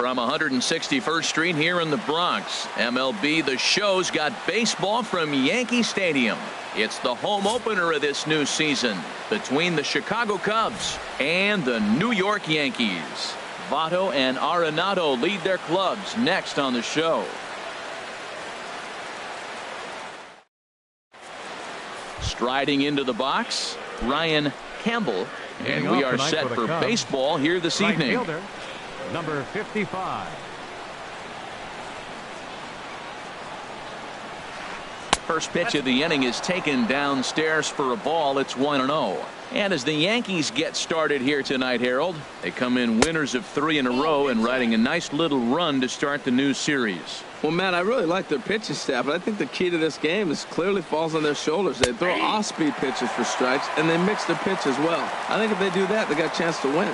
From 161st Street here in the Bronx, MLB The Show's got baseball from Yankee Stadium. It's the home opener of this new season between the Chicago Cubs and the New York Yankees. Votto and Arenado lead their clubs next on the show. Striding into the box, Ryan Campbell, and we are set for baseball here this evening. Fielder, number 55. First pitch of the inning is taken downstairs for a ball. It's 1-0. And as the Yankees get started here tonight, Harold, they come in winners of 3 in a row and riding a nice little run to start the new series. Well, Matt, I really like their pitching staff, but I think the key to this game is clearly falls on their shoulders. They throw off-speed pitches for strikes, and they mix their pitch as well. I think if they do that, they got a chance to win.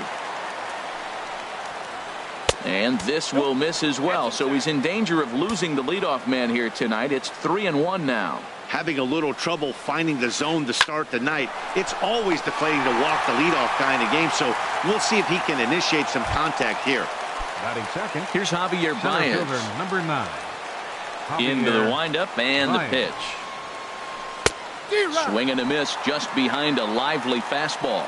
And this will miss as well, so he's in danger of losing the leadoff man here tonight. It's 3-1 now. Having a little trouble finding the zone to start the night. It's always deflating to walk the leadoff guy in the game, so we'll see if he can initiate some contact here. Batting second. Here's Javier Baez. Number 9. Into the windup and the pitch. Swing and a miss just behind a lively fastball.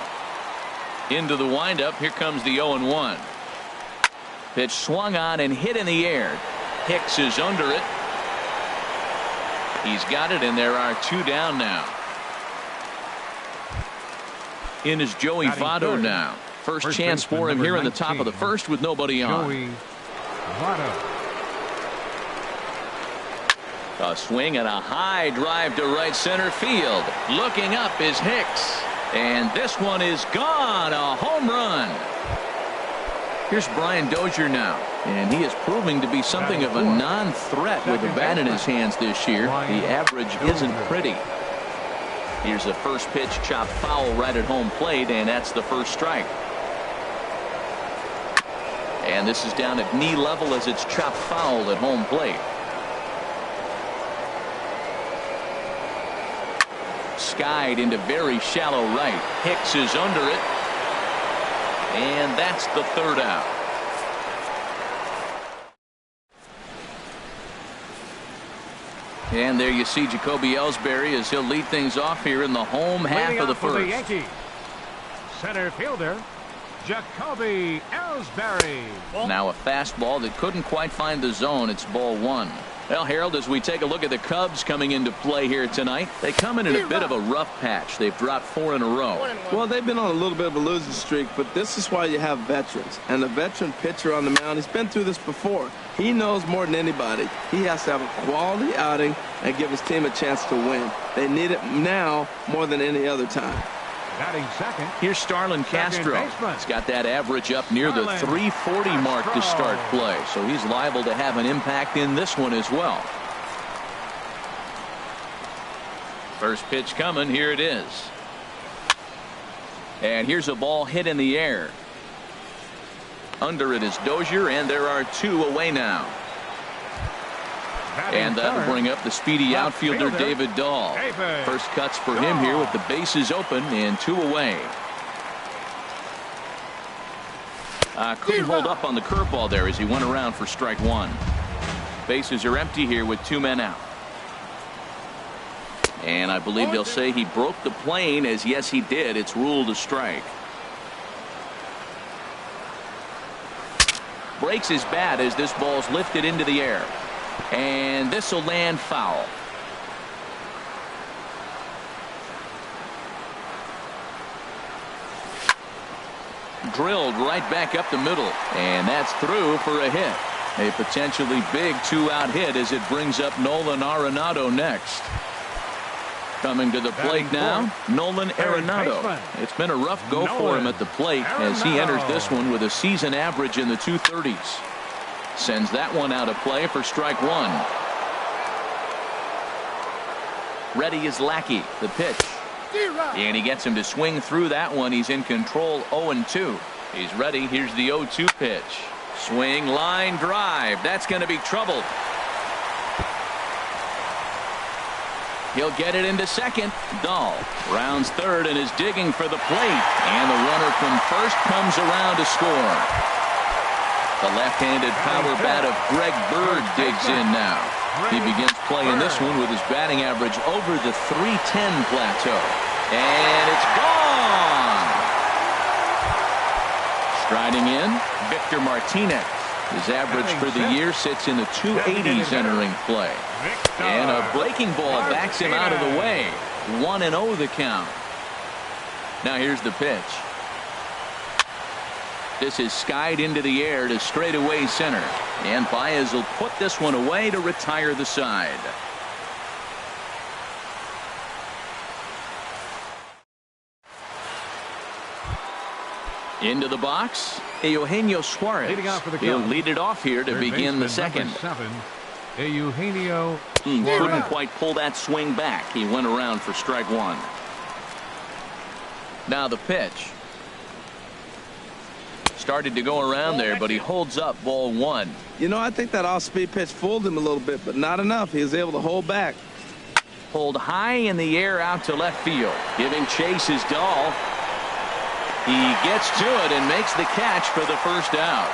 Into the windup. Here comes the 0-1. Pitch swung on and hit in the air. Hicks is under it. He's got it, and there are 2 down now. In is Joey Votto now. First chance for him here in the top of the first with nobody on. Joey Votto. A swing and a high drive to right center field. Looking up is Hicks. And this one is gone. A home run. Here's Brian Dozier now, and he is proving to be something of a non-threat with a bat in his hands this year. The average isn't pretty. Here's a first pitch chopped foul right at home plate, and that's the first strike. And this is down at knee level as it's chopped foul at home plate. Skied into very shallow right. Hicks is under it. And that's the 3rd out. And there you see Jacoby Ellsbury as he'll lead things off here in the home half of the first. The Yankees. Center fielder, Jacoby Ellsbury. Now a fastball that couldn't quite find the zone. It's ball 1. Well, Harold, as we take a look at the Cubs coming into play here tonight, they come in a bit of a rough patch. They've dropped 4 in a row. Well, they've been on a little bit of a losing streak, but this is why you have veterans. And the veteran pitcher on the mound, he's been through this before. He knows more than anybody. He has to have a quality outing and give his team a chance to win. They need it now more than any other time. Batting second. Here's Starlin Castro. He's got that average up near the 340 mark to start play, so he's liable to have an impact in this one as well. First pitch coming. Here it is. And here's a ball hit in the air. Under it is Dozier, and there are 2 away now. And that'll bring up the speedy outfielder David Dahl. First cuts for him here with the bases open and 2 away. Couldn't hold up on the curveball there as he went around for strike 1. Bases are empty here with 2 men out. And I believe they'll say he broke the plane, as yes he did. It's ruled a strike. Breaks his bat as this ball's lifted into the air. And this will land foul. Drilled right back up the middle. And that's through for a hit. A potentially big 2-out hit as it brings up Nolan Arenado next. Coming to the plate now, Nolan Arenado. It's been a rough go for him at the plate as he enters this one with a season average in the 230s. Sends that one out of play for strike 1. Ready is Lackey. The pitch. And he gets him to swing through that one. He's in control 0-2. He's ready. Here's the 0-2 pitch. Swing, line drive. That's going to be trouble. He'll get it into second. Dahl rounds third and is digging for the plate. And the runner from first comes around to score. The left-handed power bat of Greg Bird digs in now. He begins playing this one with his batting average over the .310 plateau. And it's gone! Striding in, Victor Martinez. His average for the year sits in the 280s entering play. And a breaking ball backs him out of the way. 1-0 the count. Now here's the pitch. This is skied into the air to straightaway center. And Baez will put this one away to retire the side. Into the box, Eugenio Suarez. He'll lead it off here to begin the second. Eugenio Couldn't quite pull that swing back. He went around for strike one. Now the pitch. Started to go around there, but he holds up ball one. You know, I think that off-speed pitch fooled him a little bit, but not enough. He was able to hold back. Pulled high in the air out to left field. Giving chase is Dahl. He gets to it and makes the catch for the first out.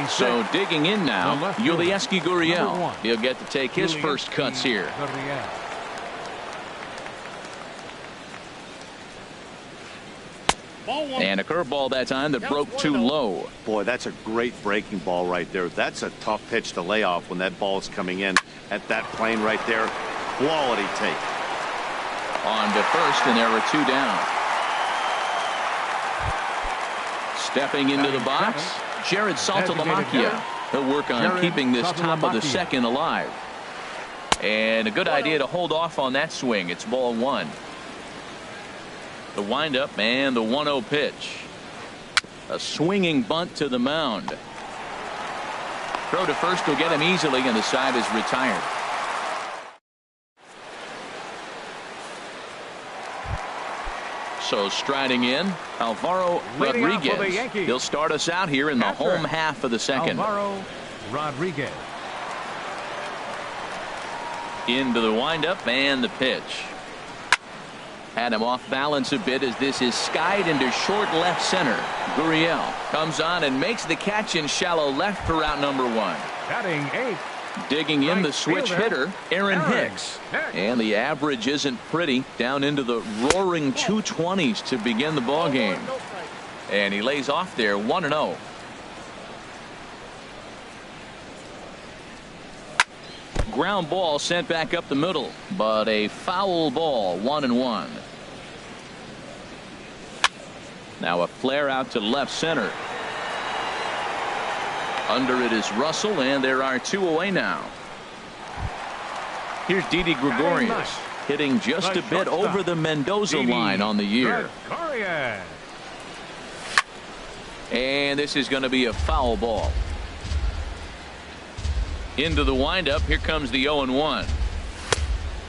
So digging in now, Yulieski Gurriel. He'll get to take his first cuts here. And a curveball that time that broke too low. Boy, that's a great breaking ball right there. That's a tough pitch to lay off when that ball is coming in at that plane right there. Quality take. On to first, and there were two down. Stepping into the box, Jared Saltalamacchia. He'll work on keeping this top of the second alive. And a good idea to hold off on that swing. It's ball one. The windup and the 1-0 pitch. A swinging bunt to the mound. Throw to first will get him easily, and the side is retired. So striding in, Alvaro Rodriguez. He'll start us out here in the home half of the second. Alvaro Rodriguez. Into the windup and the pitch. Had him off balance a bit as this is skied into short left center. Gurriel comes on and makes the catch in shallow left for out number one. Batting eighth. Digging in the switch hitter, Aaron Hicks. And the average isn't pretty, down into the roaring 220s to begin the ball game. And he lays off there 1-0. Ground ball sent back up the middle, but a foul ball, 1-1. Now a flare out to left center. Under it is Russell, and there are two away now. Here's Didi Gregorius, hitting just a bit over the Mendoza line on the year. And this is going to be a foul ball. Into the windup, here comes the 0-1.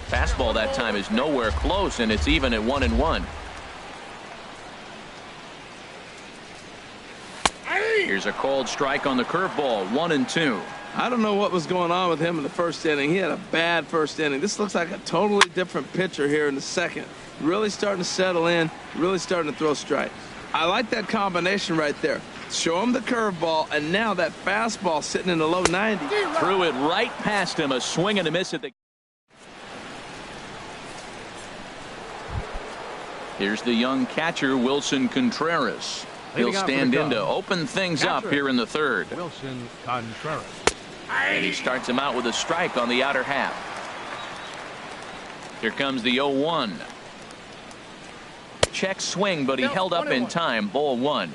Fastball that time is nowhere close, and it's even at 1-1. Here's a called strike on the curveball, 1-2. I don't know what was going on with him in the first inning. He had a bad first inning. This looks like a totally different pitcher here in the second. Really starting to settle in, really starting to throw strikes. I like that combination right there. Show him the curveball, and now that fastball sitting in the low 90s. Threw it right past him, a swing and a miss at the. Here's the young catcher, Wilson Contreras. He'll stand in to open things up here in the third. Wilson Contreras. And he starts him out with a strike on the outer half. Here comes the 0-1. Check swing, but he held up in time. Ball one.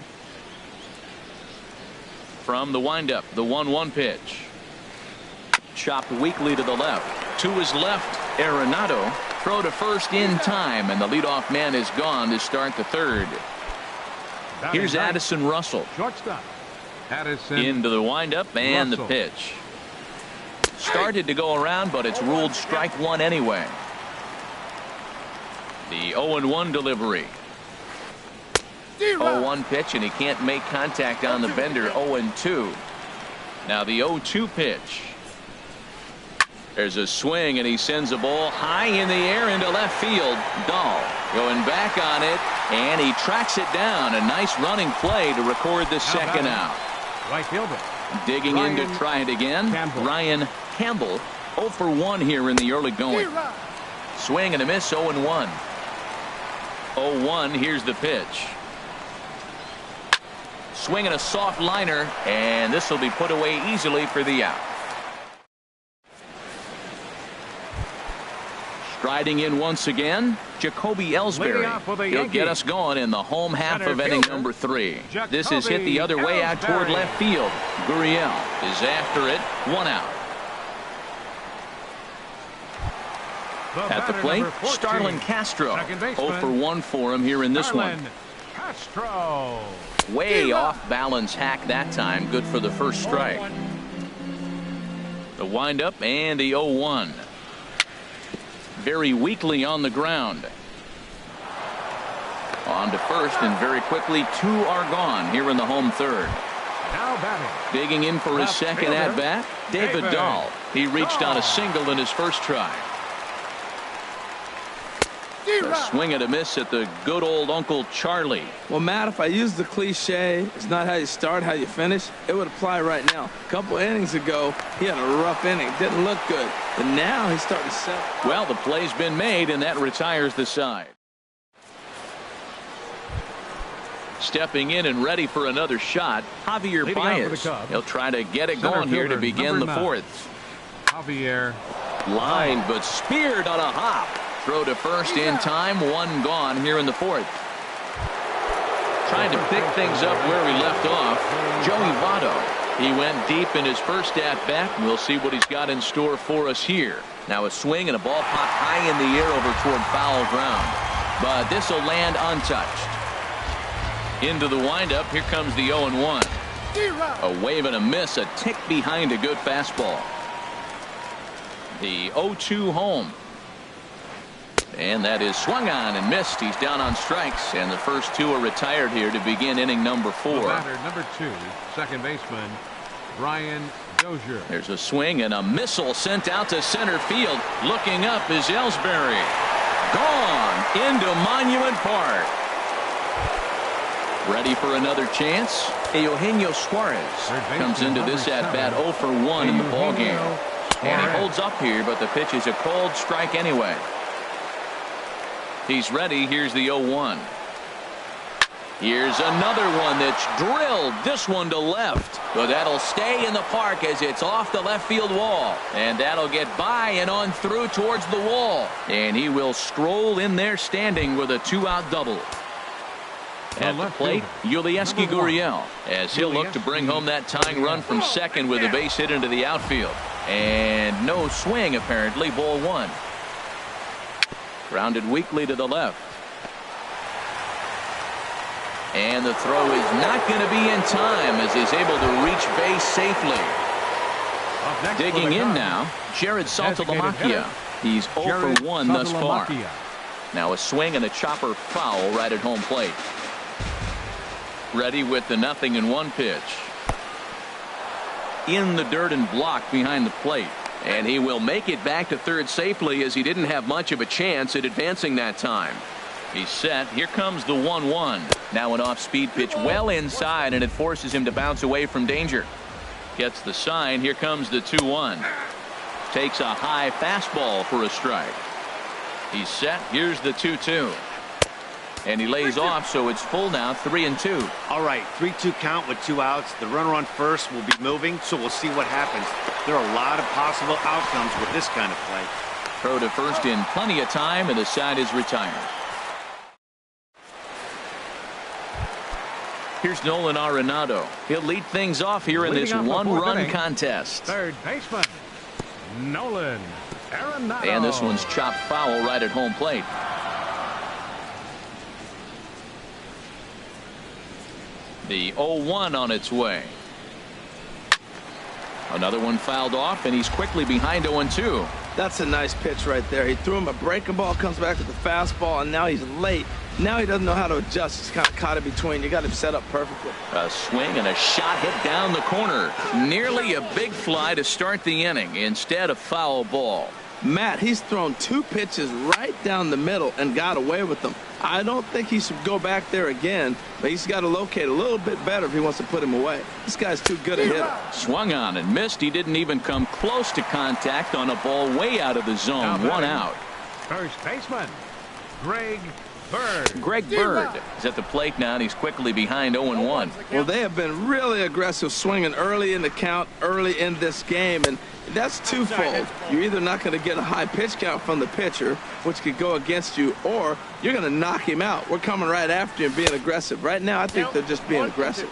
From the windup, the 1-1 pitch. Chopped weakly to the left. To his left, Arenado. Throw to first in time, and the leadoff man is gone to start the third. Here's Addison Russell. Shortstop. Addison. Into the windup and Russell. the pitch. Started to go around, but it's ruled strike one anyway. The 0-1 delivery. 0-1 pitch, and he can't make contact on the bender. 0-2. Now the 0-2 pitch. There's a swing, and he sends a ball high in the air into left field. Dahl going back on it, and he tracks it down. A nice running play to record the second out. Right fielder. Digging in to Ryan try it again. Campbell. Ryan Campbell, 0 for 1 here in the early going. Swing and a miss, 0-1. 0-1, here's the pitch. Swinging a soft liner, and this will be put away easily for the out. Striding in once again, Jacoby Ellsbury. He'll get us going in the home half of inning number 3. This is hit the other way out toward left field. Gurriel is after it, 1 out. At the plate, Starlin Castro. 0 for 1 for him here in this one. Castro. Way off balance hack that time. Good for the first strike. The windup and the 0-1. Very weakly on the ground. On to first, and very quickly 2 are gone here in the home third. Now batting. Digging in for his second at bat, David Dahl. He reached on a single in his first try. A swing and a miss at the good old Uncle Charlie. Well, Matt, if I use the cliche, it's not how you start, how you finish, it would apply right now. A couple innings ago, he had a rough inning. Didn't look good. But now he's starting to settle. Well, the play's been made, and that retires the side. Stepping in and ready for another shot, Javier Leading out for the Baez. Cubs. He'll try to get it Center going here to fielder, begin the number 9. 4th. Javier. Line, but speared on a hop. Throw to first in time, 1 gone here in the 4th. Trying to pick things up where we left off, Joey Votto. He went deep in his first at-bat. We'll see what he's got in store for us here. Now a swing and a ball popped high in the air over toward foul ground. But this will land untouched. Into the windup, here comes the 0-1. A wave and a miss, a tick behind a good fastball. The 0-2 home. And that is swung on and missed. He's down on strikes, and the first 2 are retired here to begin inning number 4. The batter, number 2, second baseman, Brian Dozier. There's a swing and a missile sent out to center field. Looking up is Ellsbury. Gone into Monument Park. Ready for another chance. Eugenio Suarez comes into this at-bat 0 for 1 in the ballgame. And he holds up here, but the pitch is a cold strike anyway. He's ready. Here's the 0-1. Here's another one that's drilled. This one to left. But that'll stay in the park as it's off the left field wall. And that'll get by and on through towards the wall. And he will stroll in there standing with a 2-out double. At the plate, Yulieski Gurriel, as he'll look to bring home that tying run from second with a base hit into the outfield. And no swing, apparently. Ball 1. Grounded weakly to the left. And the throw is not going to be in time as he's able to reach base safely. Digging in now, Jared Saltalamacchia. He's 0 for 1 thus far. Now a swing and a chopper foul right at home plate. Ready with the 0-1 pitch. In the dirt and blocked behind the plate. And he will make it back to third safely as he didn't have much of a chance at advancing that time. He's set. Here comes the 1-1. Now an off-speed pitch well inside, and it forces him to bounce away from danger. Gets the sign. Here comes the 2-1. Takes a high fastball for a strike. He's set. Here's the 2-2. And he lays off, so it's full now, 3-2. All right, 3-2 count with 2 outs. The runner on first will be moving, so we'll see what happens. There are a lot of possible outcomes with this kind of play. Throw to first in plenty of time, and the side is retired. Here's Nolan Arenado. He'll lead things off here in this one-run contest. Third baseman, Nolan Arenado. And this one's chopped foul right at home plate. The 0-1 on its way. Another one fouled off, and he's quickly behind 0-2. That's a nice pitch right there. He threw him a breaking ball, comes back to the fastball, and now he's late. Now he doesn't know how to adjust. He's kind of caught in between. You got him set up perfectly. A swing and a shot hit down the corner. Nearly a big fly to start the inning. Instead, a foul ball. Matt, he's thrown 2 pitches right down the middle and got away with them. I don't think he should go back there again, but he's got to locate a little bit better if he wants to put him away. This guy's too good a hitter. Swung on and missed. He didn't even come close to contact on a ball way out of the zone. One out. First baseman, Greg Bird. Greg Bird is at the plate now, and he's quickly behind 0-1. Well, they have been really aggressive swinging early in the count, early in this game, and that's twofold. You're either not going to get a high pitch count from the pitcher, which could go against you, or you're going to knock him out. We're coming right after you and being aggressive. Right now, I think they're just being aggressive.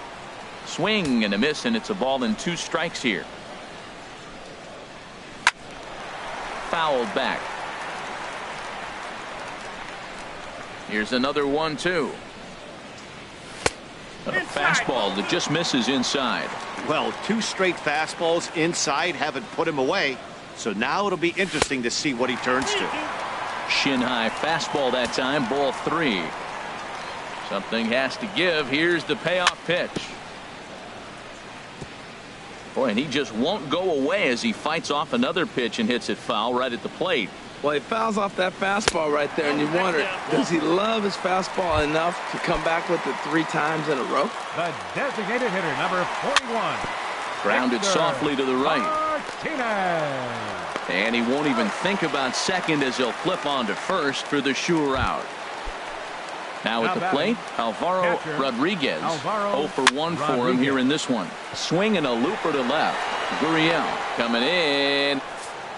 Swing and a miss, and it's a ball and 2 strikes here. Fouled back. Here's another 1-2. A fastball that just misses inside. Well, 2 straight fastballs inside haven't put him away. So now it'll be interesting to see what he turns to. Shin high fastball that time, ball 3. Something has to give. Here's the payoff pitch. Boy, and he just won't go away as he fights off another pitch and hits it foul right at the plate. Well, he fouls off that fastball right there, and you wonder, does he love his fastball enough to come back with it 3 times in a row? The designated hitter, number 41. Grounded softly to the right. Martinez. And he won't even think about second as he'll flip on to first for the sure out. Now at the plate, Alvaro Rodriguez. 0 for 1 for him here in this one. Swing and a looper to left. Gurriel coming in.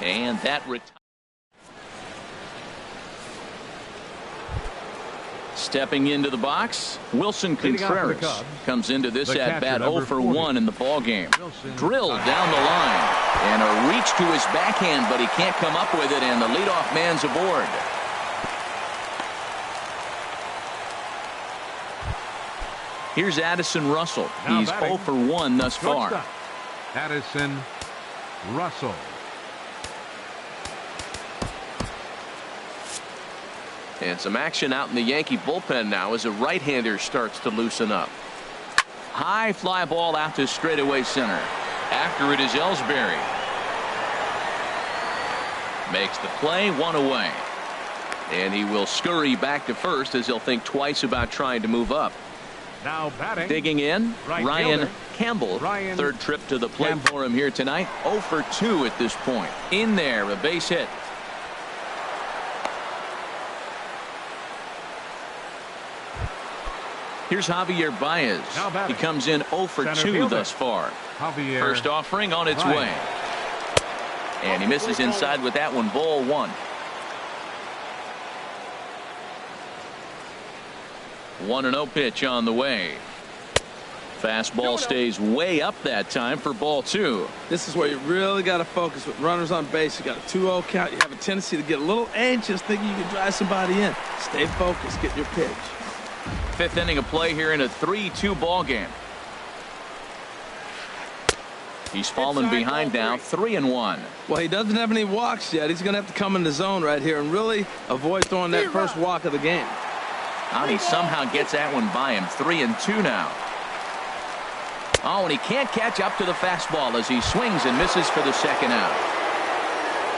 And that retires. Stepping into the box, Wilson Contreras comes into this at-bat 0 for 1 in the ballgame. Drilled down the line. And a reach to his backhand, but he can't come up with it, and the leadoff man's aboard. Here's Addison Russell. He's 0 for 1 thus far. Addison Russell. And some action out in the Yankee bullpen now as a right-hander starts to loosen up. High fly ball out to straightaway center. After it is Ellsbury. Makes the play, 1 away. And he will scurry back to first as he'll think twice about trying to move up. Now batting. Digging in, Ryan fielder. Campbell. Ryan Third trip to the plate Campbell. for him here tonight. 0 for 2 at this point. In there, a base hit. Here's Javier Baez. He comes in 0 for 2 thus far. Javier First offering on its Baez. way. And he misses inside with that one. Ball 1. 1-0 pitch on the way. Fastball stays way up that time for ball 2. This is where you really got to focus with runners on base. You got a 2-0 count. You have a tendency to get a little anxious thinking you can drive somebody in. Stay focused. Get your pitch. 5th inning of play here in a 3-2 ball game. He's fallen behind now, 3-1. Well, he doesn't have any walks yet. He's going to have to come in the zone right here and really avoid throwing that first walk of the game. And he somehow gets that one by him. 3-2 now. Oh, and he can't catch up to the fastball as he swings and misses for the second out.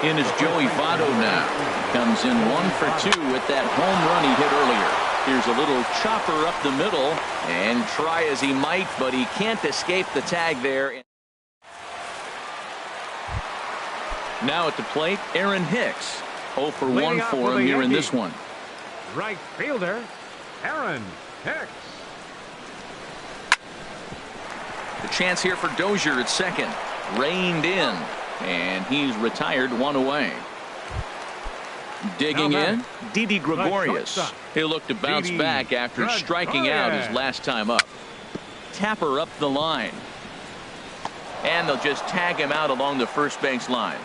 In is Joey Votto now. Comes in 1 for 2 with that home run he hit earlier. Here's a little chopper up the middle, and try as he might, but he can't escape the tag there. Now at the plate, Aaron Hicks. 0 for 1 for him here in this one. Right fielder, Aaron Hicks. The chance here for Dozier at second. Reined in, and he's retired, 1 away. Digging in, Didi Gregorius. He'll look to bounce back after striking out his last time up. Tapper up the line. And they'll just tag him out along the first base line.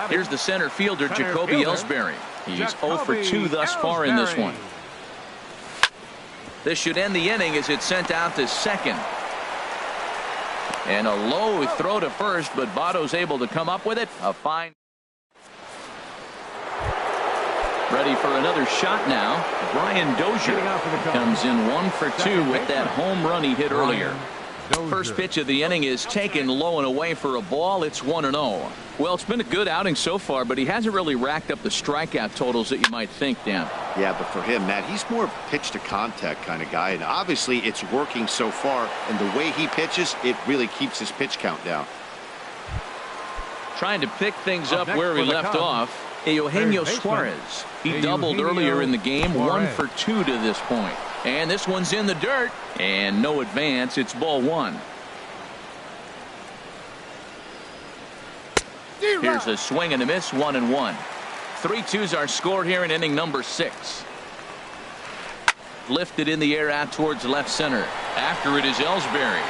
Here's the center fielder, Jacoby Ellsbury. He's 0 for 2 thus far in this one. This should end the inning as it's sent out to second. And a low throw to first, but Votto's able to come up with it. A fine. Ready for another shot now. Brian Dozier comes in 1 for 2 with that home run he hit earlier. First pitch of the inning is taken low and away for a ball. It's 1-0. Well, it's been a good outing so far, but he hasn't really racked up the strikeout totals that you might think, Dan. Yeah, but for him, Matt, he's more pitch to contact kind of guy, and obviously it's working so far, and the way he pitches, it really keeps his pitch count down. Trying to pick things up where he left off. Eugenio Suarez. He doubled earlier in the game, 1 for 2 to this point. And this one's in the dirt, and no advance. It's ball 1. Here's a swing and a miss, 1-1. 3-2's our score here in inning number 6. Lifted in the air out towards left center. After it is Ellsbury.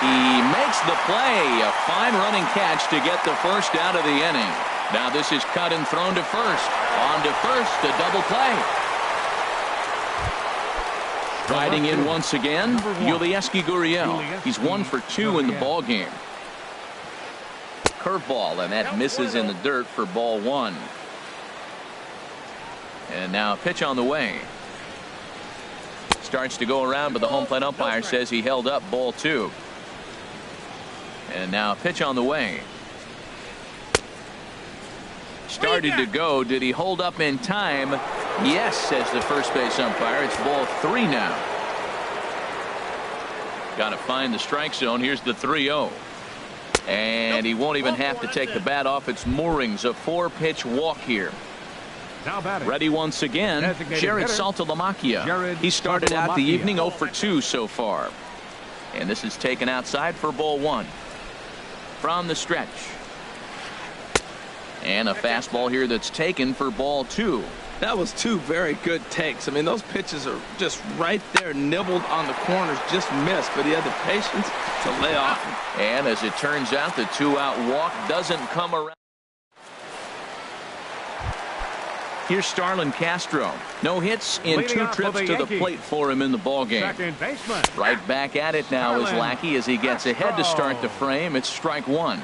He makes the play. A fine running catch to get the first out of the inning. Now this is cut and thrown to first. On to first, a double play. Riding in once again, Yulieski Gurriel. He's 1 for 2 in the ball game. Curveball, and that misses in the dirt for ball 1. And now a pitch on the way. Starts to go around, but the home plate umpire says he held up ball 2. And now a pitch on the way. Started to go. Did he hold up in time? Yes, says the first base umpire. It's ball 3 now. Got to find the strike zone. Here's the 3-0. And he won't even have to take the bat off its moorings. A 4-pitch walk here. Ready once again, Jared Saltalamacchia. He started out the evening 0 for 2 so far. And this is taken outside for ball 1. From the stretch. And a fastball here that's taken for ball 2. That was 2 very good takes. I mean, those pitches are just right there, nibbled on the corners, just missed, but he had the patience to lay off him. And as it turns out, the 2-out walk doesn't come around. Here's Starlin Castro. No hits in 2 trips to the plate for him in the ballgame. Right back at it now is Lackey as he gets ahead to start the frame. It's strike 1.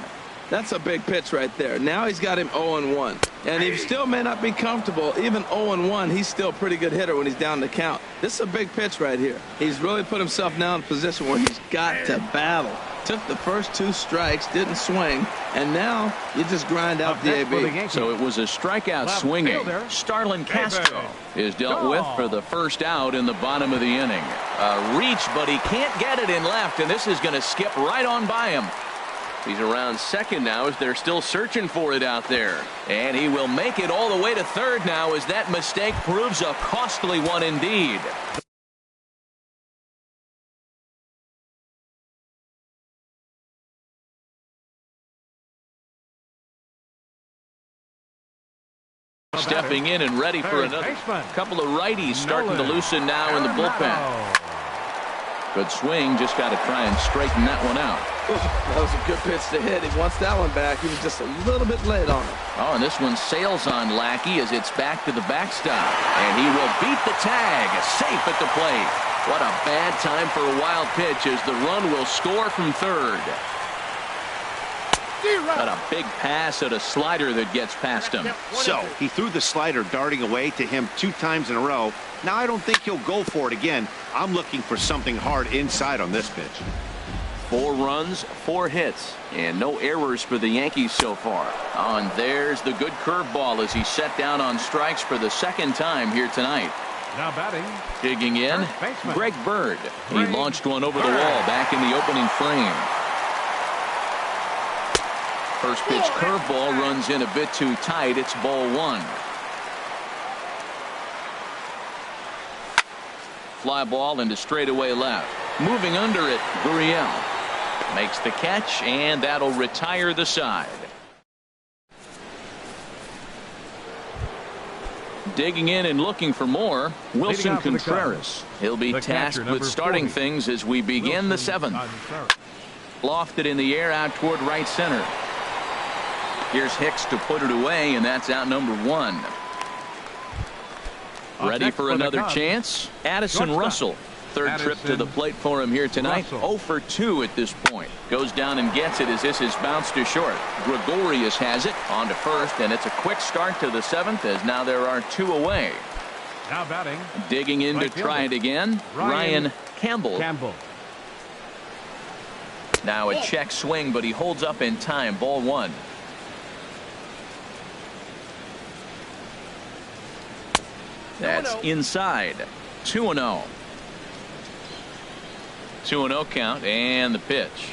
That's a big pitch right there. Now he's got him 0-1. And he still may not be comfortable. Even 0-1, he's still a pretty good hitter when he's down the count. This is a big pitch right here. He's really put himself now in a position where he's got to battle. Took the first 2 strikes, didn't swing, and now you just grind out the AB. So it was a strikeout swinging. Starlin Castro is dealt with for the first out in the bottom of the inning. A reach, but he can't get it in left, and this is going to skip right on by him. He's around second now as they're still searching for it out there. And he will make it all the way to third now as that mistake proves a costly one indeed. Stepping in and ready for another. Couple of righties starting to loosen now in the bullpen. Good swing, just got to try and straighten that one out. That was a good pitch to hit. He wants that one back. He was just a little bit late on it. Oh, and this one sails on Lackey as it's back to the backstop. And he will beat the tag. Safe at the plate. What a bad time for a wild pitch as the run will score from third. Got a big pass at a slider that gets past him. So he threw the slider darting away to him 2 times in a row. Now I don't think he'll go for it again. I'm looking for something hard inside on this pitch. 4 runs, 4 hits, and no errors for the Yankees so far. Oh, and there's the good curveball as he set down on strikes for the 2nd time here tonight. Now batting. Digging in, Greg Bird. He launched one over the wall back in the opening frame. First pitch curveball runs in a bit too tight. It's ball 1. Fly ball into straightaway left. Moving under it, Gurriel makes the catch, and that'll retire the side. Digging in and looking for more, Wilson Contreras. He'll be tasked with starting things as we begin the 7th. Lofted in the air out toward right center. Here's Hicks to put it away, and that's out number 1. Ready for another chance? Addison Russell. Third trip to the plate for him here tonight. 0 for 2 at this point. Goes down and gets it as this is bounced to short. Gregorius has it on to first, and it's a quick start to the 7th as now there are 2 away. Now batting. Digging in to try it again, Ryan Campbell. Now a check swing, but he holds up in time. Ball one. That's inside. 2-0. 2-0 count, and the pitch.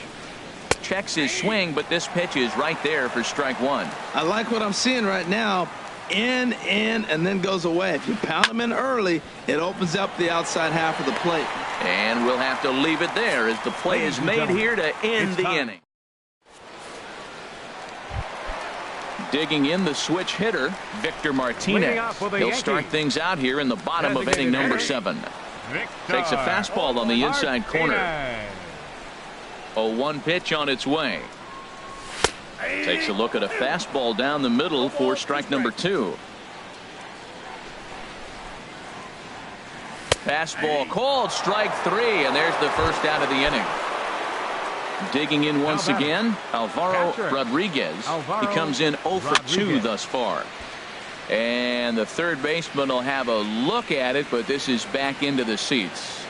Checks his swing, but this pitch is right there for strike one. I like what I'm seeing right now. In, and then goes away. If you pound him in early, it opens up the outside half of the plate. And we'll have to leave it there as the play is made here to end the inning. Digging in the switch hitter, Victor Martinez. He'll start things out here in the bottom of inning number 7. Takes a fastball on the inside corner. 0-1 pitch on its way. Takes a look at a fastball down the middle for strike number 2. Fastball called, strike 3, and there's the first out of the inning. Digging in once again, Alvaro Rodriguez. He comes in 0 for 2 thus far. And the third baseman will have a look at it, but this is back into the seats.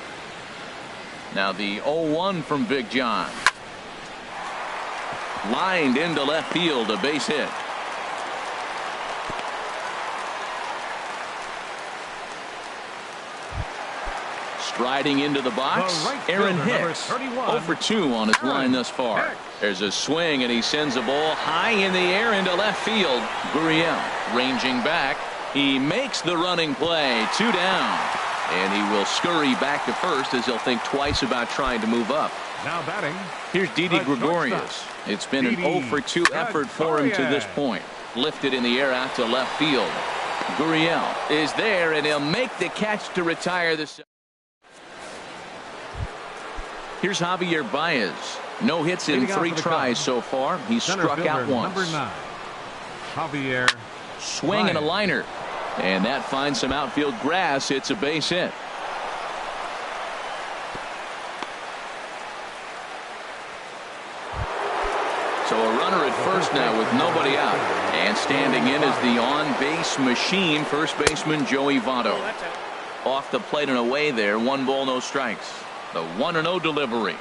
Now the 0-1 from Big John. Lined into left field, a base hit. Striding into the box, Aaron Hicks. 0 for 2 on his line thus far. There's a swing, and he sends a ball high in the air into left field. Gurriel ranging back. He makes the running play. 2 down. And he will scurry back to first as he'll think twice about trying to move up. Now batting. Here's Didi Gregorius. It's been an 0 for 2 effort for him to this point. Lifted in the air out to left field. Gurriel is there, and he'll make the catch to retire this. Here's Javier Baez. No hits in 3 tries so far. He's struck out once. Number 9, Javier. Swing and a liner. And that finds some outfield grass. It's a base hit. So a runner at first now with nobody out. And standing in is the on-base machine, first baseman Joey Votto. Off the plate and away there. 1 ball, no strikes. The 1-0 delivery.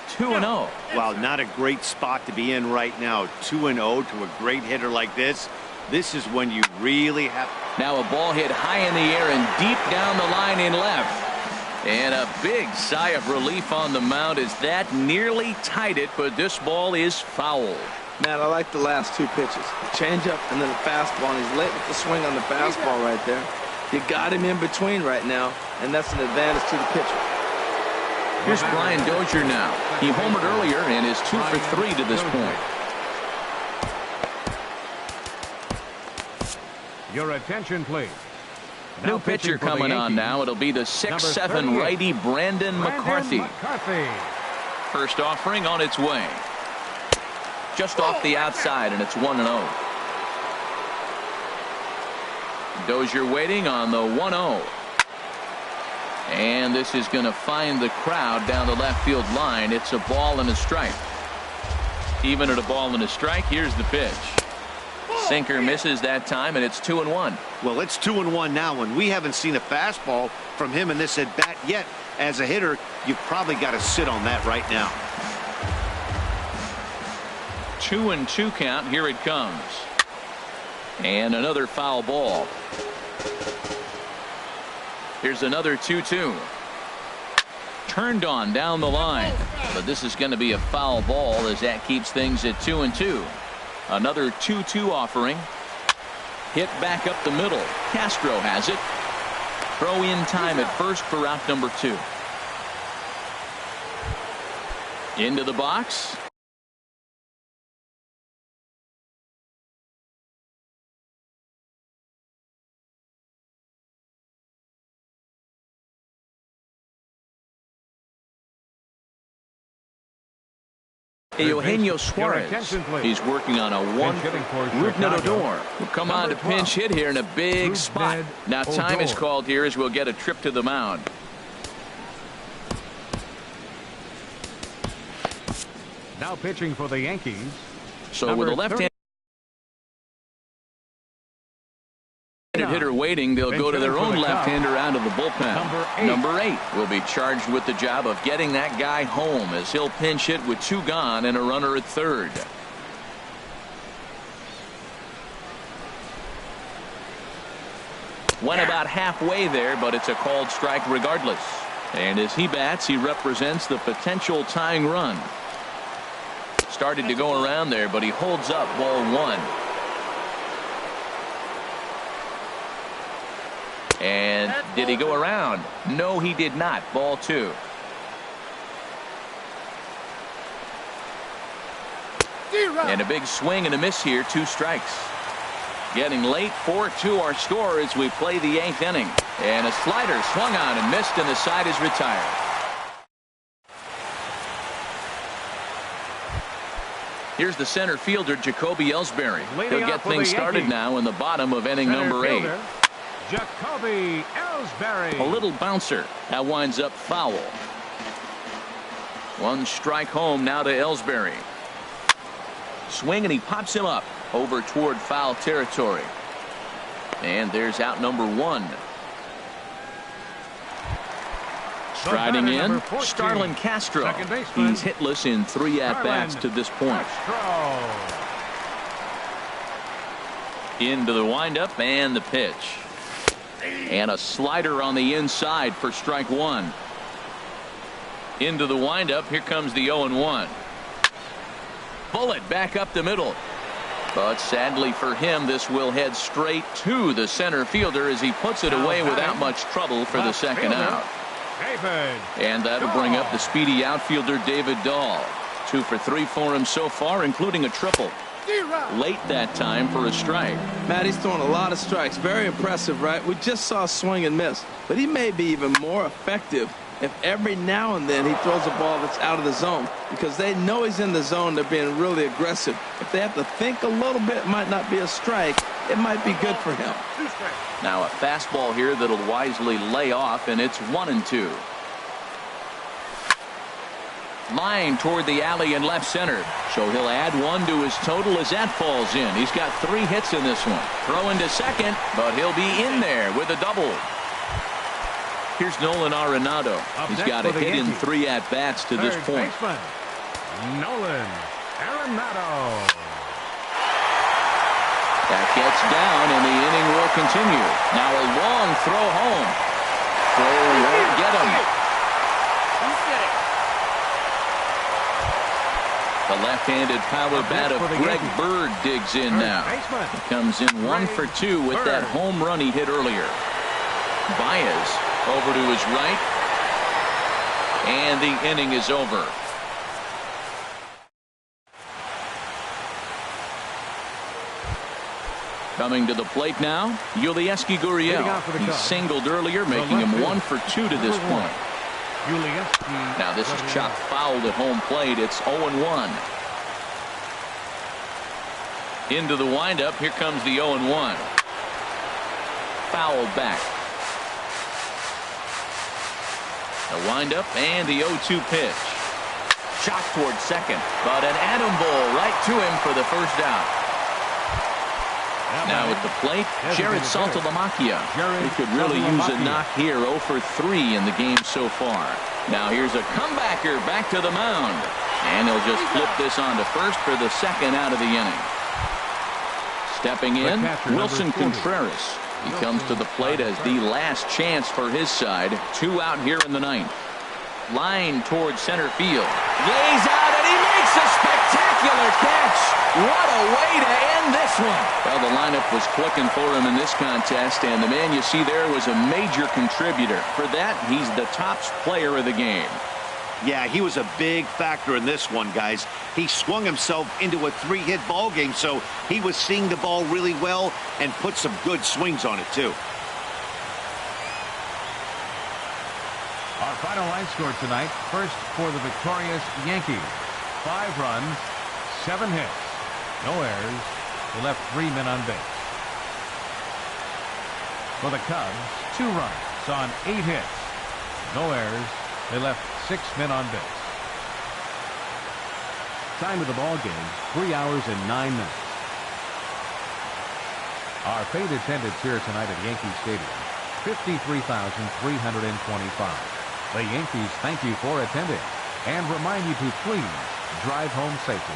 2-0. Wow, not a great spot to be in right now. 2-0 to a great hitter like this. This is when you really have. Now a ball hit high in the air and deep down the line in left. And a big sigh of relief on the mound as that nearly tied it, but this ball is foul. Matt, I like the last 2 pitches. The changeup and then the fastball, and he's late with the swing on the fastball right there. You got him in between right now, and that's an advantage to the pitcher. Here's Brian Dozier now. He homered earlier and is 2 for 3 to this point. Your attention, please. New pitcher coming on now. It'll be the 6'7" righty Brandon McCarthy. First offering on its way. Just off the outside, and it's 1-0. Dozier waiting on the 1-0. And this is going to find the crowd down the left field line. It's a ball and a strike. Even at a ball and a strike, here's the pitch. Sinker misses that time, and it's 2-1. Well, it's 2-1 now, and we haven't seen a fastball from him in this at bat yet. As a hitter, you've probably got to sit on that right now. 2-2 count. Here it comes. And another foul ball. Here's another 2-2. Turned on down the line. But this is going to be a foul ball as that keeps things at 2-2. Another 2-2 offering. Hit back up the middle. Castro has it. Throw in time at first for out number 2. Into the box. Eugenio Suarez. He's working on a 1. Rougned Odor will come on to pinch hit here in a big spot. Now time is called here as we'll get a trip to the mound. Now pitching for the Yankees. So with a left-handed hitter waiting, they'll go to their own left-hander out of the bullpen. Number 8 will be charged with the job of getting that guy home as he'll pinch hit with 2 gone and a runner at third. Went about halfway there, but it's a called strike regardless. And as he bats, he represents the potential tying run. Started to go around there, but he holds up ball 1. And did he go around? No, he did not. Ball 2. And a big swing and a miss here. 2 strikes. Getting late. 4-2 our score as we play the 8th inning. And a slider swung on and missed, and the side is retired. Here's the center fielder, Jacoby Ellsbury. He'll get things started now in the bottom of inning number 8. Jacoby Ellsbury. A little bouncer. That winds up foul. 1 strike home now to Ellsbury. Swing, and he pops him up over toward foul territory. And there's out number 1. Striding in, Starlin Castro. He's hitless in 3 at-bats to this point. Into the windup and the pitch. And a slider on the inside for strike 1. Into the windup. Here comes the 0-1. Bullet back up the middle. But sadly for him, this will head straight to the center fielder as he puts it away without much trouble for the second out. And that'll bring up the speedy outfielder David Dahl. 2 for 3 for him so far, including a triple. Late that time for a strike. Matt, he's throwing a lot of strikes. Very impressive, right? We just saw a swing and miss. But he may be even more effective if every now and then he throws a ball that's out of the zone, because they know he's in the zone. They're being really aggressive. If they have to think a little bit, it might not be a strike. It might be good for him. Now a fastball here that'll wisely lay off, and it's 1-2. Line toward the alley in left center. So he'll add 1 to his total as that falls in. He's got 3 hits in this one. Throw into second, but he'll be in there with a double. Here's Nolan Arenado. He's got a hit in 3 at-bats to this point. Nolan Arenado. That gets down, and the inning will continue. Now a long throw home. Throw won't get him. The left-handed power bat of Greg Bird digs in now. He comes in 1 for 2 with that home run he hit earlier. Baez over to his right, and the inning is over. Coming to the plate now, Yulieski Gurriel. He singled earlier, making him 1 for 2 to this point. Now this is chopped fouled at home plate. It's 0-1. Into the windup. Here comes the 0-1. Fouled back. The windup and the 0-2 pitch. Shot toward second, but an atom ball right to him for the first out. Now at the plate, Jared Saltalamacchia. He could really use a knock here. 0 for 3 in the game so far. Now here's a comebacker back to the mound. And he'll just flip this on to first for the second out of the inning. Stepping in, Wilson Contreras. He comes to the plate as the last chance for his side. 2 out here in the 9th. Line towards center field. Lays out, and he makes a spectacular catch. What a way to end this one. Well, the lineup was clicking for him in this contest, and the man you see there was a major contributor. For that, he's the top player of the game. Yeah, he was a big factor in this one, guys. He swung himself into a 3-hit ball game, so he was seeing the ball really well and put some good swings on it, too. Our final line score tonight. First for the victorious Yankees. 5 runs, 7 hits, no errors. They left 3 men on base. For the Cubs, 2 runs on 8 hits, no errors. They left 6 men on base. Time of the ball game, 3 hours and 9 minutes. Our paid attendance here tonight at Yankee Stadium, 53,325. The Yankees thank you for attending and remind you to please drive home safely.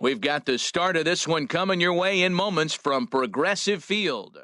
We've got the start of this one coming your way in moments from Progressive Field.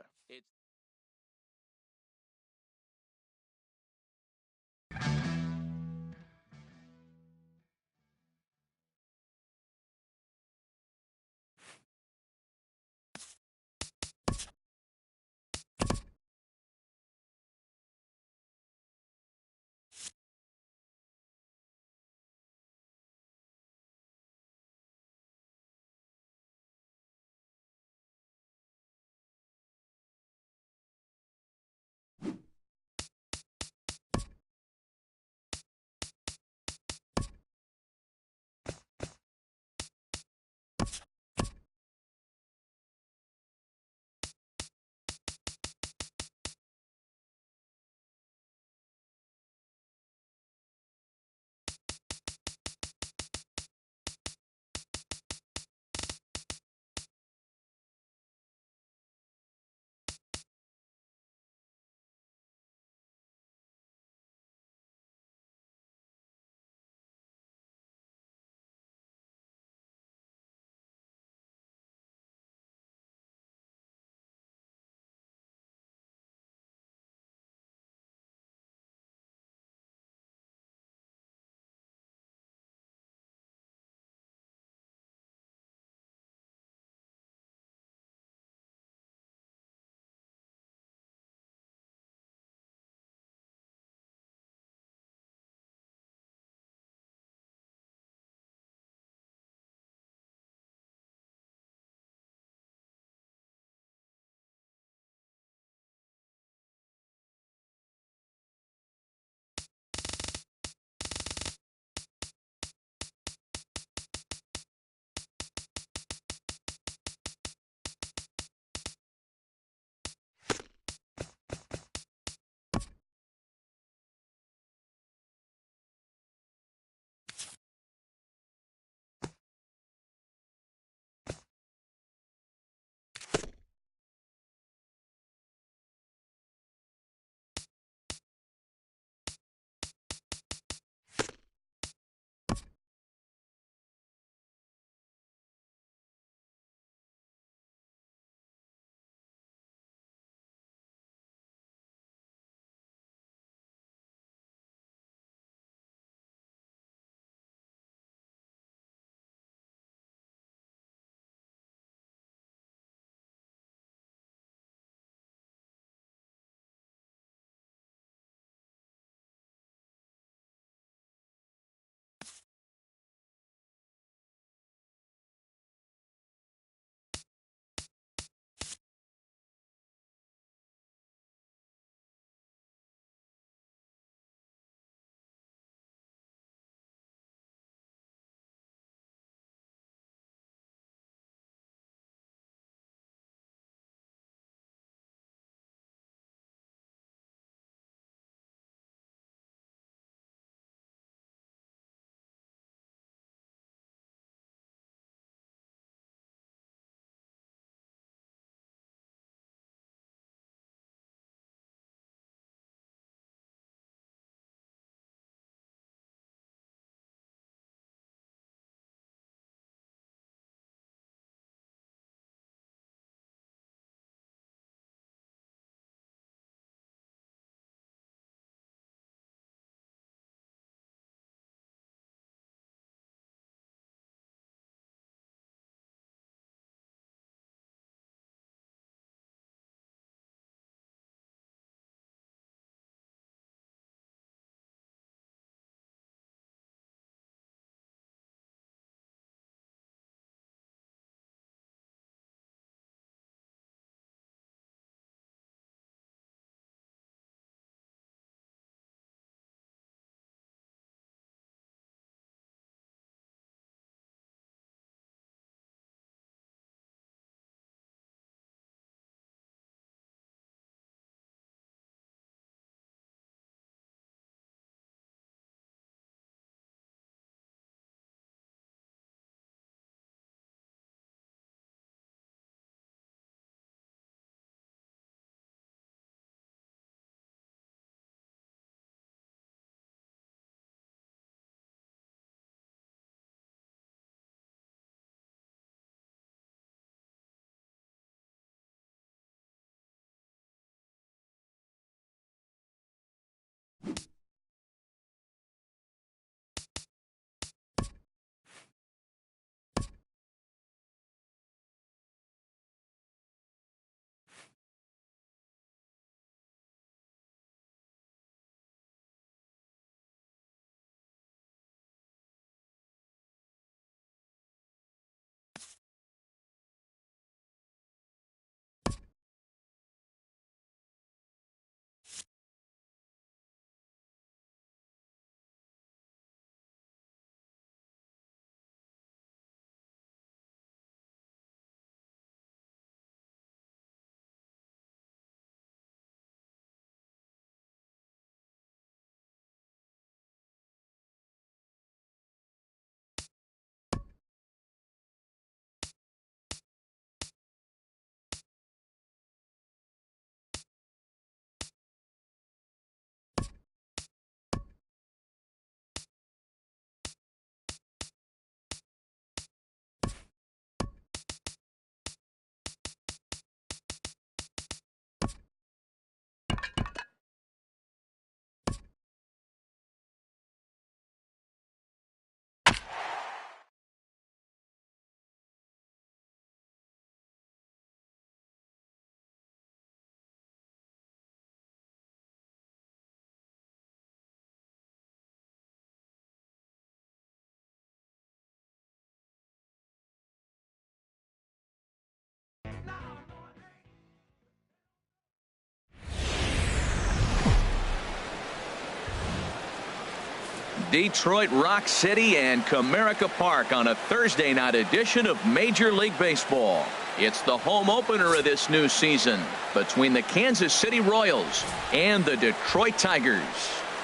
Detroit Rock City and Comerica Park on a Thursday night edition of Major League Baseball. It's the home opener of this new season between the Kansas City Royals and the Detroit Tigers.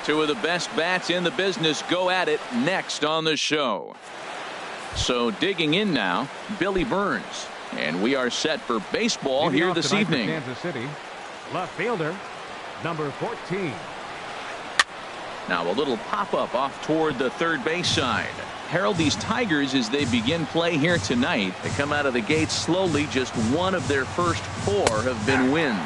Two of the best bats in the business go at it next on the show. So digging in now, Billy Burns. And we are set for baseball here this evening. Kansas City, left fielder, number 14. Now a little pop-up off toward the third base side. Harold, these Tigers, as they begin play here tonight, they come out of the gates slowly. Just one of their first 4 have been wins.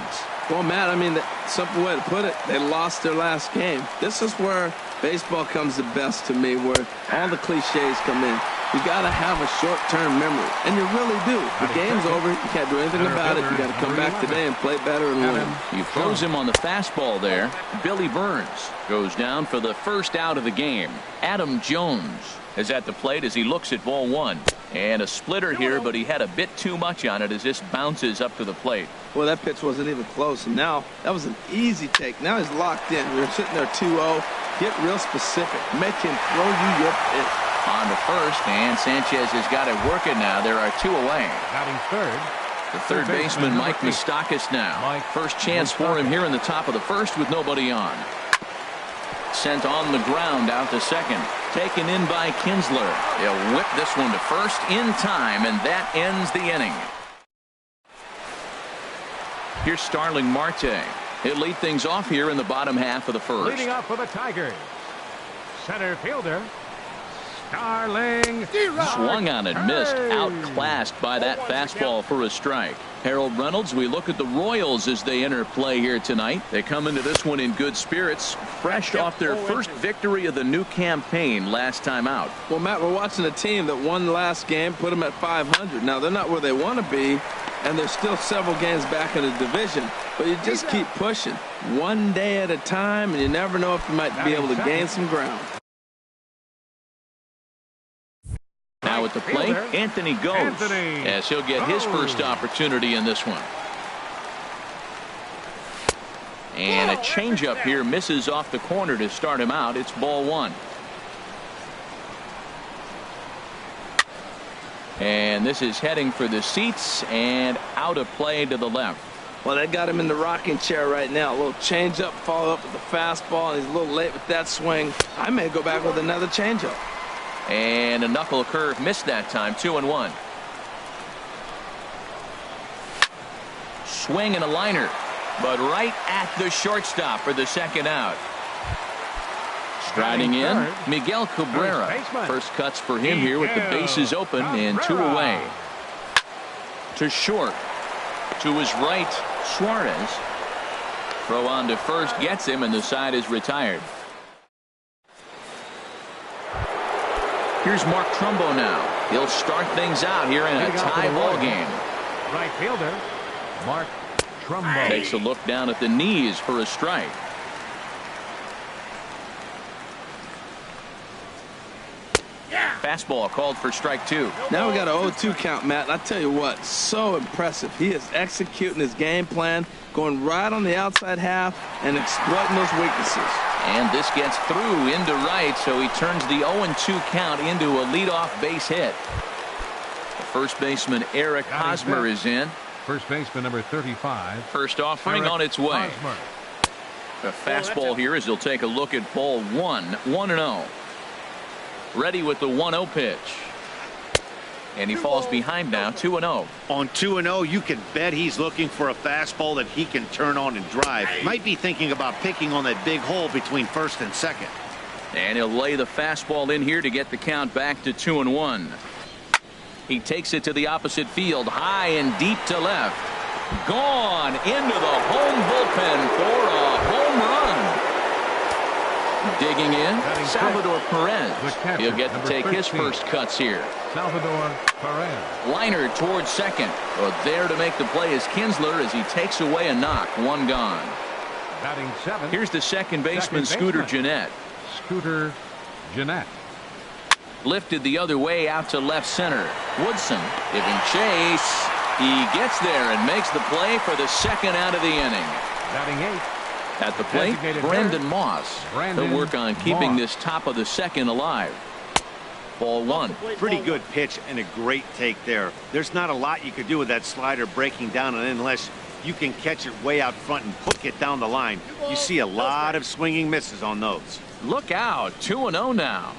Well, Matt, I mean, the simple way to put it, they lost their last game. This is where baseball comes the best to me, where all the cliches come in. You got to have a short-term memory, and you really do. The game's over. You can't do anything about it. You got to come back today and play better and win. He throws him on the fastball there. Billy Burns goes down for the first out of the game. Adam Jones is at the plate as he looks at ball 1. And a splitter here, but he had a bit too much on it as this bounces up to the plate. Well, that pitch wasn't even close, and now that was an easy take. Now he's locked in. We're sitting there 2-0. Get real specific. Make him throw you your pitch. On to first, and Sanchez has got it working now. There are 2 away. Batting third. The third baseman, Mike Moustakas now. First chance for him here in the top of the first with nobody on. Sent on the ground out to second. Taken in by Kinsler. He'll whip this one to first in time, and that ends the inning. Here's Starling Marte. He'll lead things off here in the bottom half of the first. Leading off for the Tigers, center fielder, Starling. Swung on and missed. Outclassed by that fastball for a strike. Harold Reynolds, we look at the Royals as they enter play here tonight. They come into this one in good spirits, fresh off their first victory of the new campaign last time out. Well, Matt, we're watching a team that won the last game, put them at 500. Now, they're not where they want to be, and they're still several games back in the division. But you just keep pushing one day at a time, and you never know if you might be able to gain some ground. Now at the plate, Anthony goes as he'll get his first opportunity in this one. And a changeup here misses off the corner to start him out. It's ball 1. And this is heading for the seats and out of play to the left. Well, they got him in the rocking chair right now. A little changeup, follow up with the fastball, and he's a little late with that swing. I may go back with another changeup. And a knuckle curve missed that time. 2-1. Swing and a liner, but right at the shortstop for the second out. Striding in, Miguel Cabrera. First cuts for him here with the bases open and 2 away. To short. To his right, Suarez. Throw on to first gets him, and the side is retired. Here's Mark Trumbo now. He'll start things out here in a tie ball game. Right fielder, Mark Trumbo. Takes a look down at the knees for a strike. Fastball called for strike 2. Now we got an 0-2 count, Matt. I tell you what, so impressive. He is executing his game plan, going right on the outside half and exploiting those weaknesses. And this gets through into right, so he turns the 0-2 count into a leadoff base hit. The first baseman, Eric Hosmer, is in. First baseman, number 35. First offering on its way. Hosmer. The fastball here as he'll take a look at ball 1. 1-0. Ready with the 1-0 pitch. And he falls behind now. 2-0. On 2-0, you can bet he's looking for a fastball that he can turn on and drive. Might be thinking about picking on that big hole between first and second. And he'll lay the fastball in here to get the count back to 2-1. He takes it to the opposite field, high and deep to left. Gone into the home bullpen for a home run. Digging in, Salvador Perez. He'll get to take his first cuts here. Salvador Perez. Liner towards second. But there to make the play is Kinsler as he takes away a knock. 1 gone. Batting 7. Here's the second baseman, Scooter Gennett. Scooter Gennett. Lifted the other way out to left center. Woodson giving chase. He gets there and makes the play for the second out of the inning. Batting 8. At the plate, Designated Brandon hitter, Moss. Brandon He'll work on keeping Moss. this top of the second alive. Ball one. Pretty good pitch and a great take there. There's not a lot you could do with that slider breaking down unless you can catch it way out front and hook it down the line. You see a lot of swinging misses on those. Look out, 2-0 now.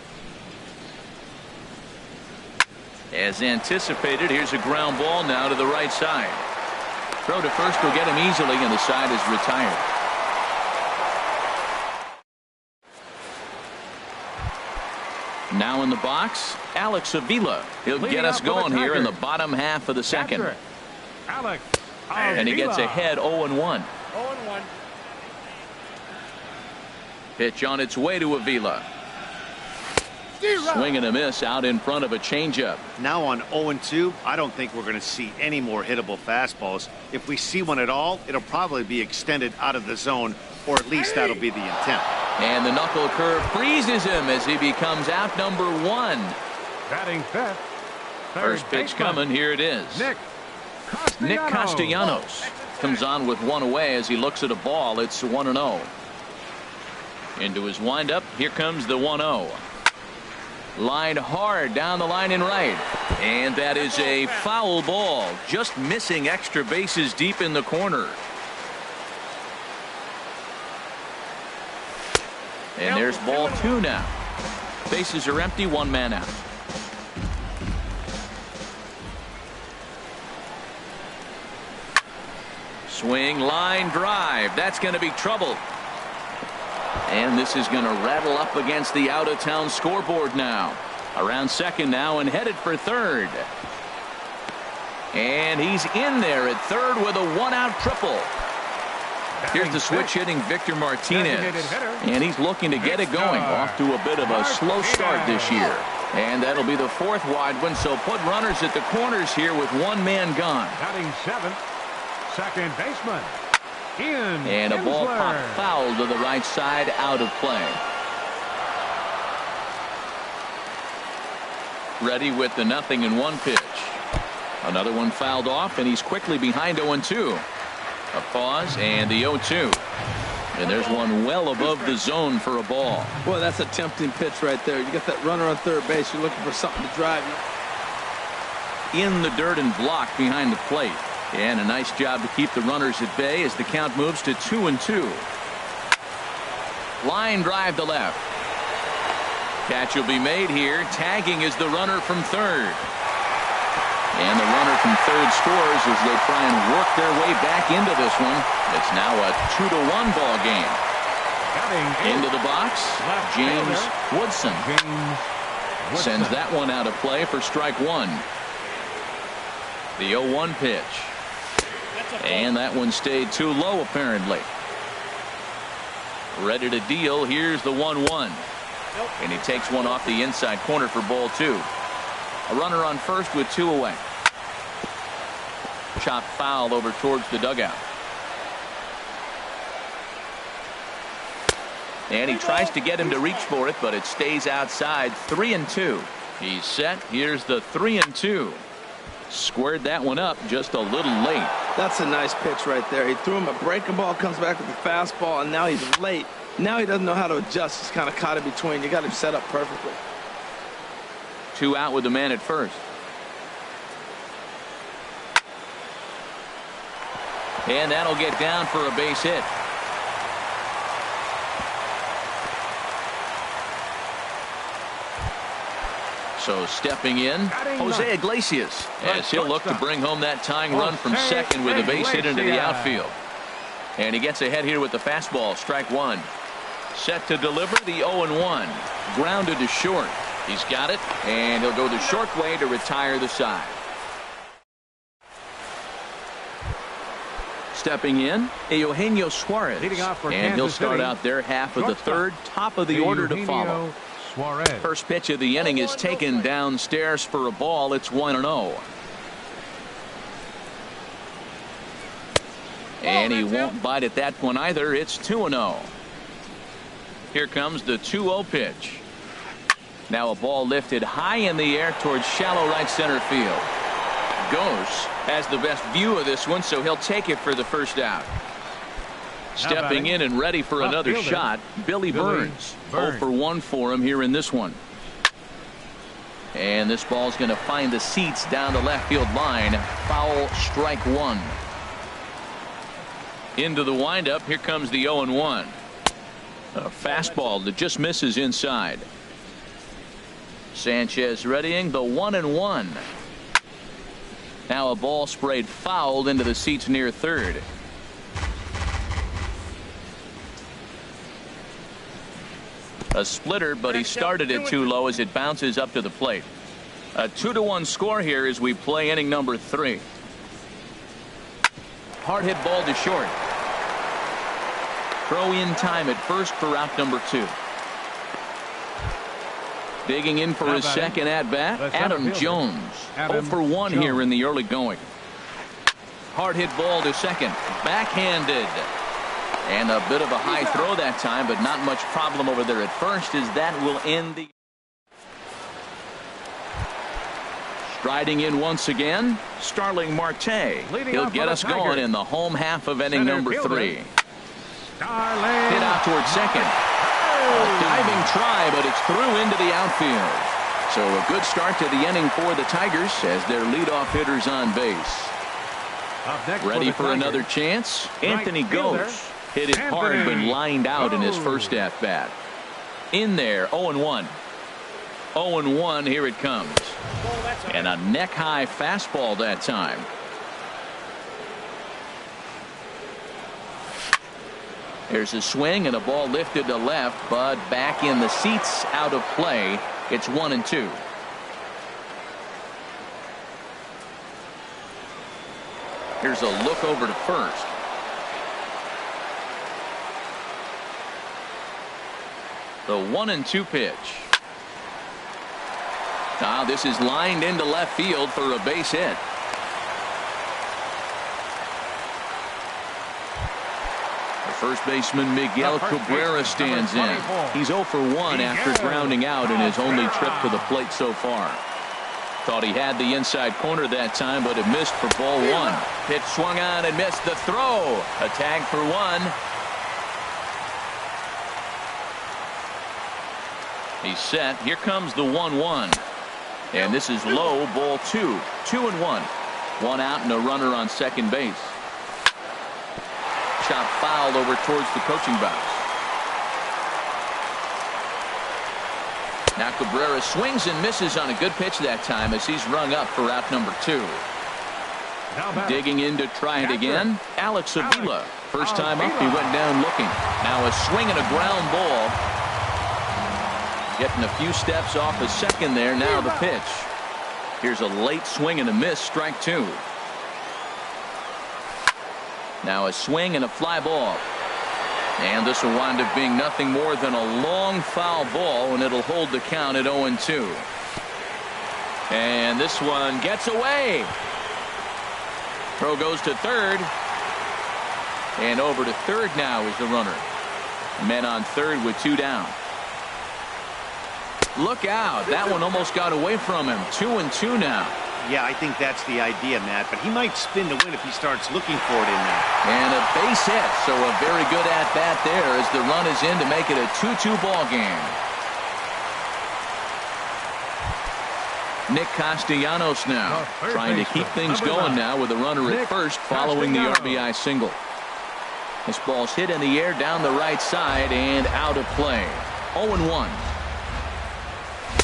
As anticipated, here's a ground ball now to the right side. Throw to first will get him easily, and the side is retired. Now in the box, Alex Avila. He'll get us going here in the bottom half of the second. Alex And he gets ahead 0-1. 0-1. Pitch on its way to Avila. Swing and a miss out in front of a changeup. Now on 0-2, I don't think we're going to see any more hittable fastballs. If we see one at all, it'll probably be extended out of the zone, or at least that'll be the intent. And the knuckle curve freezes him as he becomes out number one. Batting fifth. First pitch coming. Here it is. Nick Castellanos comes on with one away as he looks at a ball. It's 1-0. Into his windup. Here comes the 1-0. Line hard down the line in right. And that is a foul ball. Just missing extra bases deep in the corner. And there's ball two now. Bases are empty, one man out. Swing, line drive. That's going to be trouble. And this is going to rattle up against the out-of-town scoreboard now. Around second now and headed for third. And he's in there at third with a one-out triple. Here's the switch hitting Victor Martinez. And he's looking to get it going. Off to a bit of a slow start this year. And that'll be the fourth wide one. So put runners at the corners here with one man gone. Batting seventh. Second baseman. And a ball popped foul to the right side, out of play. Ready with the 0-1 pitch. Another one fouled off, and he's quickly behind 0-2. A pause and the 0-2. And there's one well above the zone for a ball. Well, that's a tempting pitch right there. You got that runner on third base. You're looking for something to drive you. In the dirt and blocked behind the plate. And a nice job to keep the runners at bay as the count moves to 2-2. Line drive to left. Catch will be made here. Tagging is the runner from third. And the runner from third scores as they try and work their way back into this one. It's now a 2-1 ball game. Into the box, James Woodson. Sends that one out of play for strike one. The 0-1 pitch. And that one stayed too low, apparently. Ready to deal. Here's the 1-1. And he takes one off the inside corner for ball two. A runner on first with two away. Chop foul over towards the dugout. And he tries to get him to reach for it, but it stays outside. 3-2. He's set. Here's the 3-2. Squared that one up just a little late. That's a nice pitch right there. He threw him a breaking ball, comes back with the fastball, and now he's late. Now he doesn't know how to adjust. He's kind of caught in between. You got him set up perfectly. Two out with the man at first. And that'll get down for a base hit. So stepping in, Jose Iglesias, as he'll look to bring home that tying run from second with a base hit into the outfield. And he gets ahead here with the fastball, strike one. Set to deliver the 0-1. Grounded to short. He's got it, and he'll go the short way to retire the side. Stepping in, Eugenio Suarez. And he'll start out their half of the third, top of the order to follow. First pitch of the inning is taken downstairs for a ball. It's 1-0. And he won't bite at that one either. It's 2-0. Here comes the 2-0 pitch. Now a ball lifted high in the air towards shallow right center field. Gose has the best view of this one, so he'll take it for the first out. Stepping in and ready for another shot, Billy Burns. 0 for 1 for him here in this one. And this ball's going to find the seats down the left field line. Foul, strike one. Into the windup. Here comes the 0-1. A fastball that just misses inside. Sanchez readying the 1-1. Now a ball sprayed fouled into the seats near third. A splitter, but he started it too low as it bounces up to the plate. A 2-1 score here as we play inning number 3. Hard hit ball to short. Throw in time at first for out number 2. Digging in for his second at bat, Adam Jones. 0 for 1 here in the early going. Hard hit ball to second, backhanded. And a bit of a high throw that time, but not much problem over there at first, as that will end the. Striding in once again, Starling Marte. He'll get us going in the home half of inning number 3. Hit out towards second. A diving try, but it's through into the outfield. So a good start to the inning for the Tigers as their leadoff hitter's on base. Ready for another chance. Anthony goes. Hit it hard, but lined out in his first at bat. In there, 0-1. 0-1, here it comes. And a neck high fastball that time. There's a swing and a ball lifted to left, but back in the seats, out of play. It's 1-2. Here's a look over to first. The 1-2 pitch. Now this is lined into left field for a base hit. The first baseman Miguel Cabrera stands in. He's 0 for 1 after grounding out in his only trip to the plate so far. Thought he had the inside corner that time, but it missed for ball 1. Pitch swung on and missed the throw. A tag for 1. He's set. Here comes the 1-1. And this is low, ball 2. 2-1. 1 out and a runner on second base. Shot fouled over towards the coaching box. Now Cabrera swings and misses on a good pitch that time as he's rung up for out number 2. Digging in to try it again, Alex Avila. First time up, he went down looking. Now a swing and a ground ball. Getting a few steps off the second there. Now the pitch. Here's a late swing and a miss, strike 2. Now a swing and a fly ball. And this will wind up being nothing more than a long foul ball, and it'll hold the count at 0-2. And this one gets away. Throw goes to third. And over to third now is the runner. Men on third with 2 down. Look out. That one almost got away from him. 2-2 now. Yeah, I think that's the idea, Matt. But he might spin to win if he starts looking for it in there. And a base hit. So a very good at-bat there as the run is in to make it a 2-2 ball game. Nick Castellanos now trying to keep things going now with a runner at first following the RBI single. This ball's hit in the air down the right side and out of play. 0-1.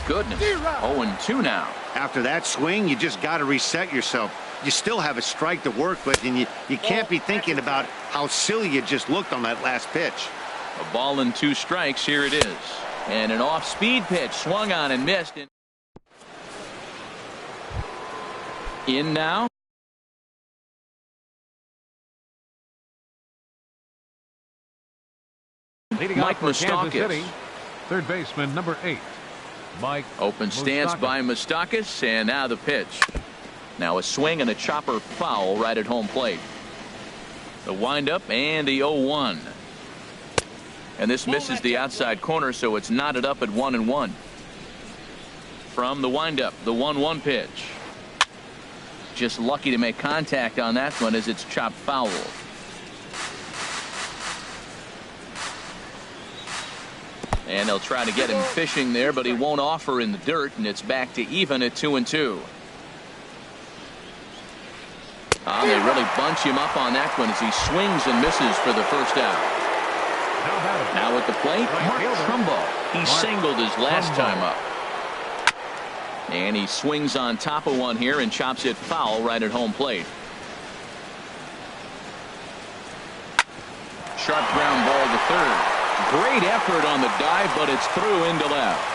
Goodness. 0-2 now. After that swing, you just got to reset yourself. You still have a strike to work with, and you can't be thinking about how silly you just looked on that last pitch. A ball and 2 strikes. Here it is. And an off-speed pitch swung on and missed. In now. Mike Moustakas. Third baseman, number 8. Mike Open stance by Moustakas, and now the pitch. Now a swing and a chopper foul right at home plate. The windup and the 0-1. And this misses the outside corner, so it's knotted up at 1-1. From the windup, the 1-1 pitch. Just lucky to make contact on that one as it's chopped foul. And they'll try to get him fishing there, but he won't offer in the dirt, and it's back to even at 2-2. They really bunch him up on that one as he swings and misses for the first out. Now at the plate, Mark Trumbo. He singled his last time up. And he swings on top of one here and chops it foul right at home plate. Sharp ground ball to third. Great effort on the dive, but it's through into left.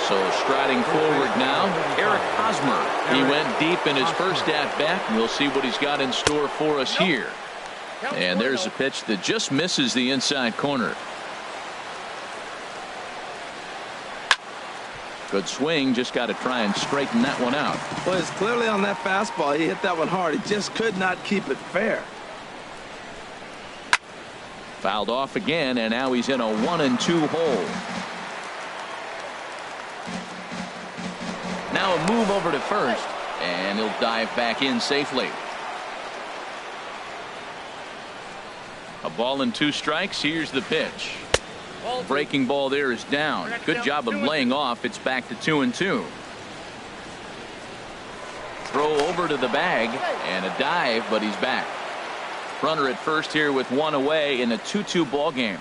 So striding forward now, Eric Hosmer. He went deep in his first at-bat. We'll see what he's got in store for us here. And there's a pitch that just misses the inside corner. Good swing, just got to try and straighten that one out. Well, it's clearly on that fastball. He hit that one hard. He just could not keep it fair. Fouled off again, and now he's in a 1-2 hole. Now a move over to first, and he'll dive back in safely. A ball and 2 strikes. Here's the pitch. Breaking ball there is down. Good job of laying off. It's back to 2-2. Throw over to the bag and a dive, but he's back. Runner at first here with 1 away in a 2-2 ball game.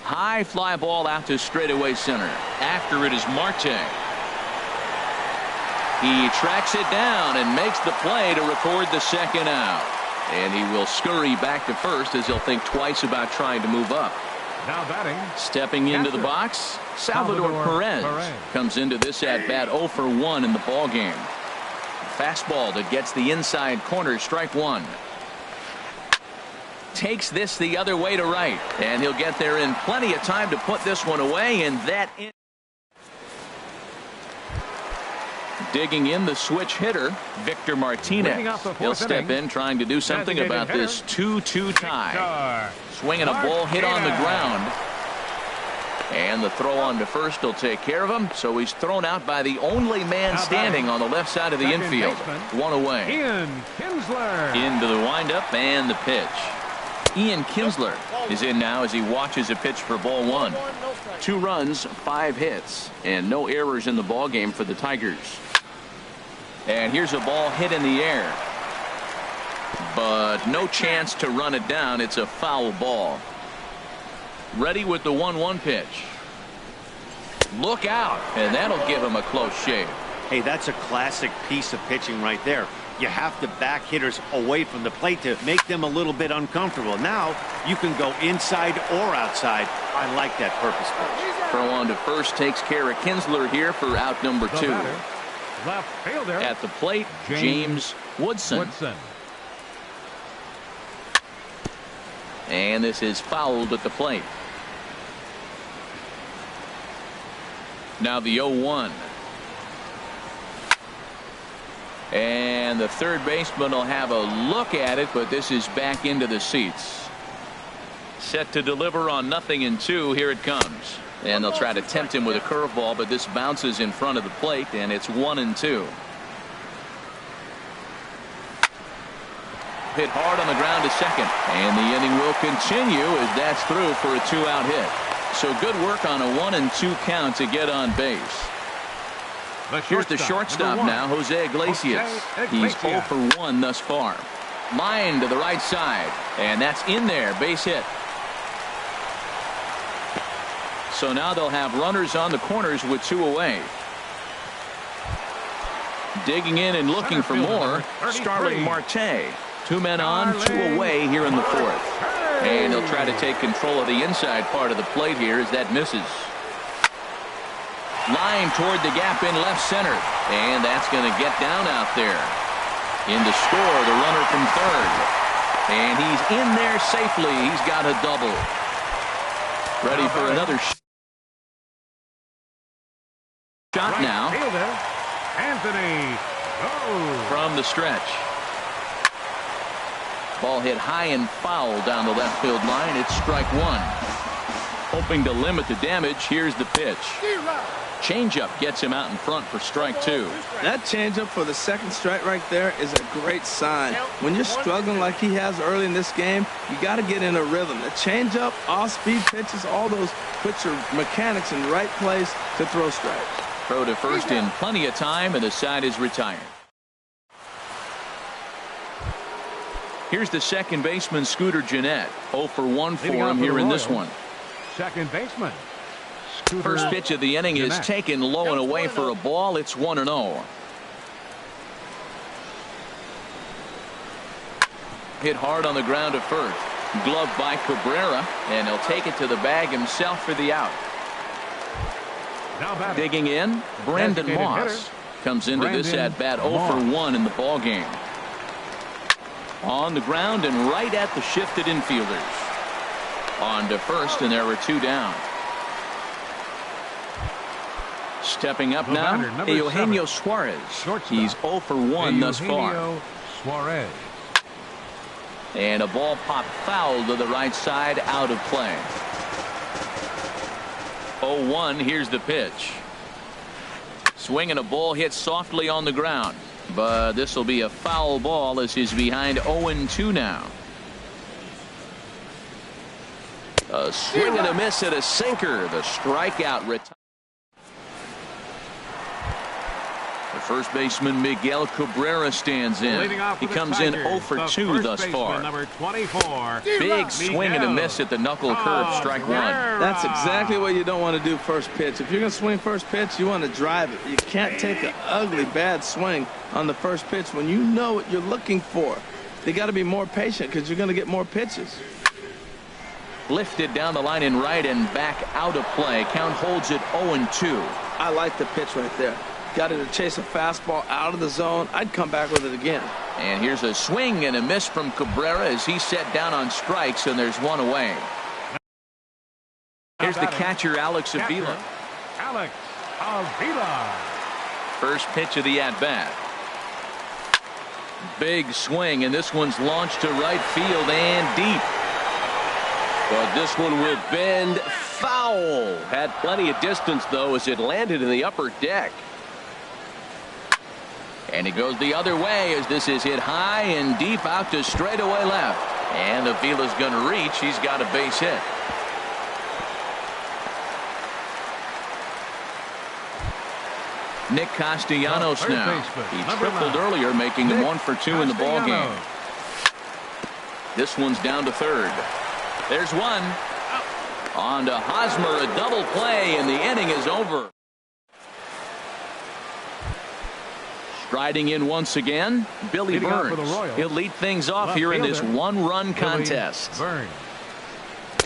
High fly ball out to straightaway center. After it is Marte. He tracks it down and makes the play to record the second out. And he will scurry back to first as he'll think twice about trying to move up. Now batting. Stepping into the box, Salvador Perez comes into this at bat 0 for 1 in the ball game. Fastball that gets the inside corner, strike 1. Takes this the other way to right, and he'll get there in plenty of time to put this one away, and that in. Digging in the switch hitter, Victor Martinez. He'll step in trying to do something about this 2-2 tie. Swinging a ball hit on the ground. And the throw on to first will take care of him. So he's thrown out by the only man standing on the left side of the infield. 1 away. Ian Kinsler. Into the windup and the pitch. Ian Kinsler is in now as he watches a pitch for ball 1. 2 runs, 5 hits, and no errors in the ball game for the Tigers. And here's a ball hit in the air. But no chance to run it down. It's a foul ball. Ready with the 1-1 pitch. Look out, and that'll give him a close shave. Hey, that's a classic piece of pitching right there. You have to back hitters away from the plate to make them a little bit uncomfortable. Now you can go inside or outside. I like that purpose pitch. Throw on to first takes care of Kinsler here for out number 2. Left fielder. At the plate, James Woodson. And this is fouled at the plate. Now the 0-1. And the third baseman will have a look at it, but this is back into the seats. Set to deliver on 0-2. Here it comes. And they'll try to tempt him with a curveball, but this bounces in front of the plate, and it's 1-2. Hit hard on the ground to second, and the inning will continue as that's through for a 2-out hit. So good work on a 1-2 count to get on base. Here's the shortstop now, Jose Iglesias. He's 0 for 1 thus far. Line to the right side, and that's in there, base hit. So now they'll have runners on the corners with 2 away. Digging in and looking for more, Starling Marte. 2 men on, 2 away here in the 4th. And he'll try to take control of the inside part of the plate here as that misses. Line toward the gap in left center. And that's going to get down out there. In to score, the runner from third. And he's in there safely. He's got a double. Ready for another shot now. Anthony from the stretch. Ball hit high and foul down the left field line. It's strike 1. Hoping to limit the damage. Here's the pitch. changeup gets him out in front for strike 2. That changeup for the second strike right there is a great sign. When you're struggling like he has early in this game, you got to get in a rhythm. The changeup, off-speed pitches, all those put your mechanics in the right place to throw strikes. Throw to first in plenty of time, and the side is retired. Here's the second baseman, Scooter Gennett. 0 for 1 for him here in this one. Second baseman. First pitch of the inning is taken low and away for a ball. It's 1-0. Hit hard on the ground to first. Gloved by Cabrera, and he'll take it to the bag himself for the out. Digging in, Brandon Moss comes into this at bat 0 for 1 in the ball game. On the ground and right at the shifted infielders. On to first, and there were 2 down. Stepping up now, Eugenio Suarez. He's 0 for 1 thus far. Suarez. And a ball popped foul to the right side, out of play. 0-1, here's the pitch. Swinging a ball hit softly on the ground. But this will be a foul ball as he's behind 0-2 now. A swing and a miss at a sinker. The strikeout retires. The first baseman Miguel Cabrera stands in. He comes in 0 for 2 thus far. Number 24. Big swing and a miss at the knuckle curve, strike 1. That's exactly what you don't want to do first pitch. If you're going to swing first pitch, you want to drive it. You can't take an ugly, bad swing on the first pitch when you know what you're looking for. They got to be more patient because you're going to get more pitches. Lifted down the line in right and back out of play. Count holds it 0-2. I like the pitch right there. Got it to chase a fastball out of the zone. I'd come back with it again. And here's a swing and a miss from Cabrera as he's set down on strikes, and there's 1 away. Here's the catcher, Alex Avila. Alex Avila. First pitch of the at-bat. Big swing, and this one's launched to right field and deep. But this one will bend foul. Had plenty of distance, though, as it landed in the upper deck. And it goes the other way as this is hit high and deep out to straightaway left. And Avila's going to reach. He's got a base hit. Nick Castellanos now. He tripled earlier, making him 1 for 2 in the ball game. This one's down to third. There's one. On to Hosmer, a double play, and the inning is over. Striding in once again, Billy Burns. He'll lead things off here in this 1-run contest.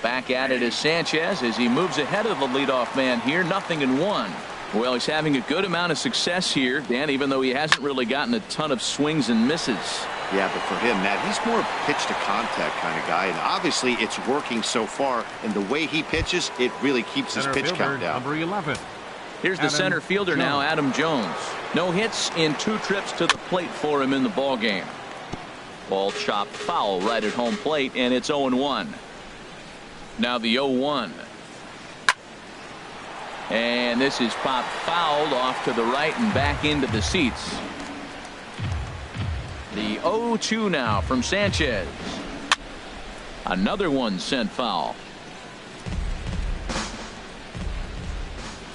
Back at it is Sanchez as he moves ahead of the leadoff man here. 0-1. Well, he's having a good amount of success here, Dan, even though he hasn't really gotten a ton of swings and misses. Yeah, but for him, Matt, he's more pitch to contact kind of guy, and obviously it's working so far, and the way he pitches, it really keeps his pitch count down. Number 11. Here's the center fielder now, Adam Jones. No hits in 2 trips to the plate for him in the ball game. Ball chopped foul right at home plate, and it's 0-1. Now the 0-1. And this is popped fouled off to the right and back into the seats. The 0-2 now from Sanchez. Another one sent foul.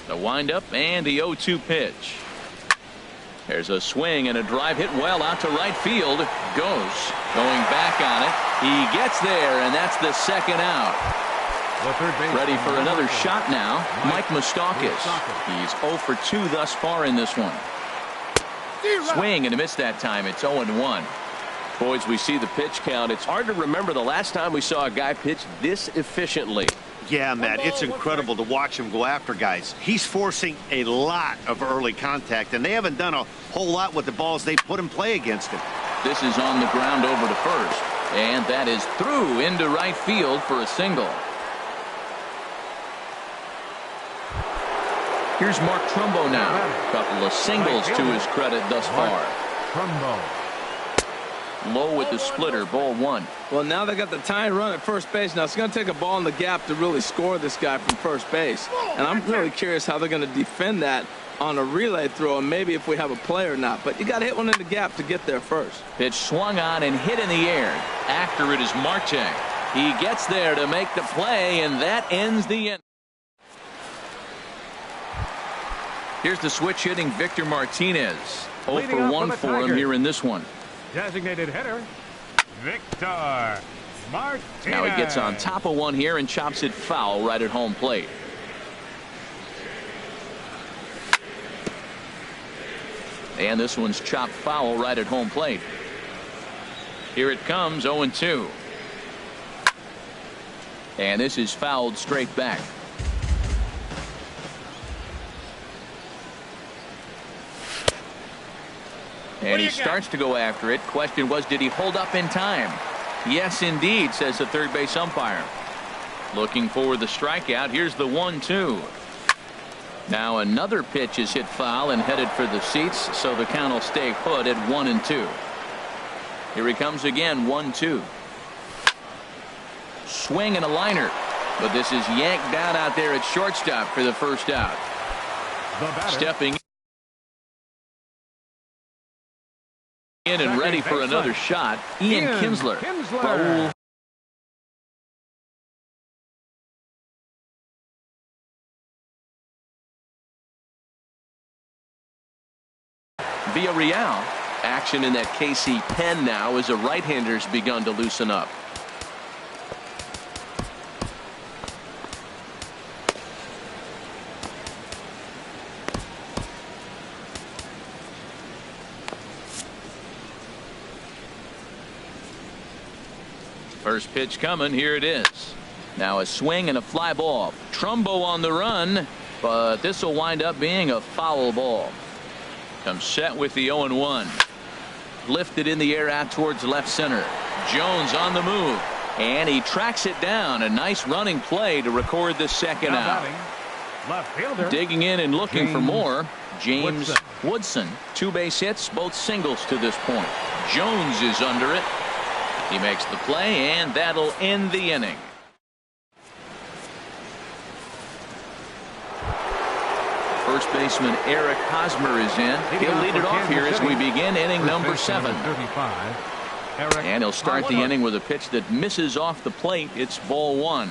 The windup and the 0-2 pitch. There's a swing and a drive hit well out to right field. Goes. Going back on it. He gets there, and that's the second out. Ready for another shot now, Mike Moustakas. He's 0 for 2 thus far in this one. Swing and a miss that time. It's 0-1. Boys, we see the pitch count. It's hard to remember the last time we saw a guy pitch this efficiently. Yeah, Matt, it's incredible to watch him go after guys. He's forcing a lot of early contact, and they haven't done a whole lot with the balls they put in play against him. This is on the ground over to first, and that is through into right field for a single. Here's Mark Trumbo now. A couple of singles to his credit thus far. Trumbo. Low with the splitter, ball one. Well, now they got the tying run at first base. Now it's going to take a ball in the gap to really score this guy from first base. And I'm really curious how they're going to defend that on a relay throw, and maybe if we have a play or not. But you got to hit one in the gap to get there first. Pitch swung on and hit in the air. After it is Marte. He gets there to make the play, and that ends the inning. Here's the switch hitting Victor Martinez. 0 for 1 for him here in this one. Designated hitter, Victor Martinez. Now he gets on top of one here and chops it foul right at home plate. And this one's chopped foul right at home plate. Here it comes, 0-2. And this is fouled straight back. And he starts to go after it. Question was, did he hold up in time? Yes, indeed, says the third base umpire. Looking for the strikeout. Here's the 1-2. Now another pitch is hit foul and headed for the seats, so the count will stay put at 1-2. Here he comes again, 1-2. Swing and a liner, but this is yanked down out there at shortstop for the first out. Stepping in and ready for another shot, Ian Kinsler. Villarreal. Action in that KC pen now as a right-hander's begun to loosen up. First pitch coming. Here it is. Now a swing and a fly ball. Trumbo on the run, but this will wind up being a foul ball. Comes set with the 0-1. Lifted in the air out towards left center. Jones on the move, and he tracks it down. A nice running play to record the second out. Left fielder. Digging in and looking for more. James Woodson. 2 base hits, both singles to this point. Jones is under it. He makes the play, and that'll end the inning. First baseman Eric Hosmer is in. He'll lead it off here as we begin inning number 7. And he'll start the inning with a pitch that misses off the plate. It's ball 1.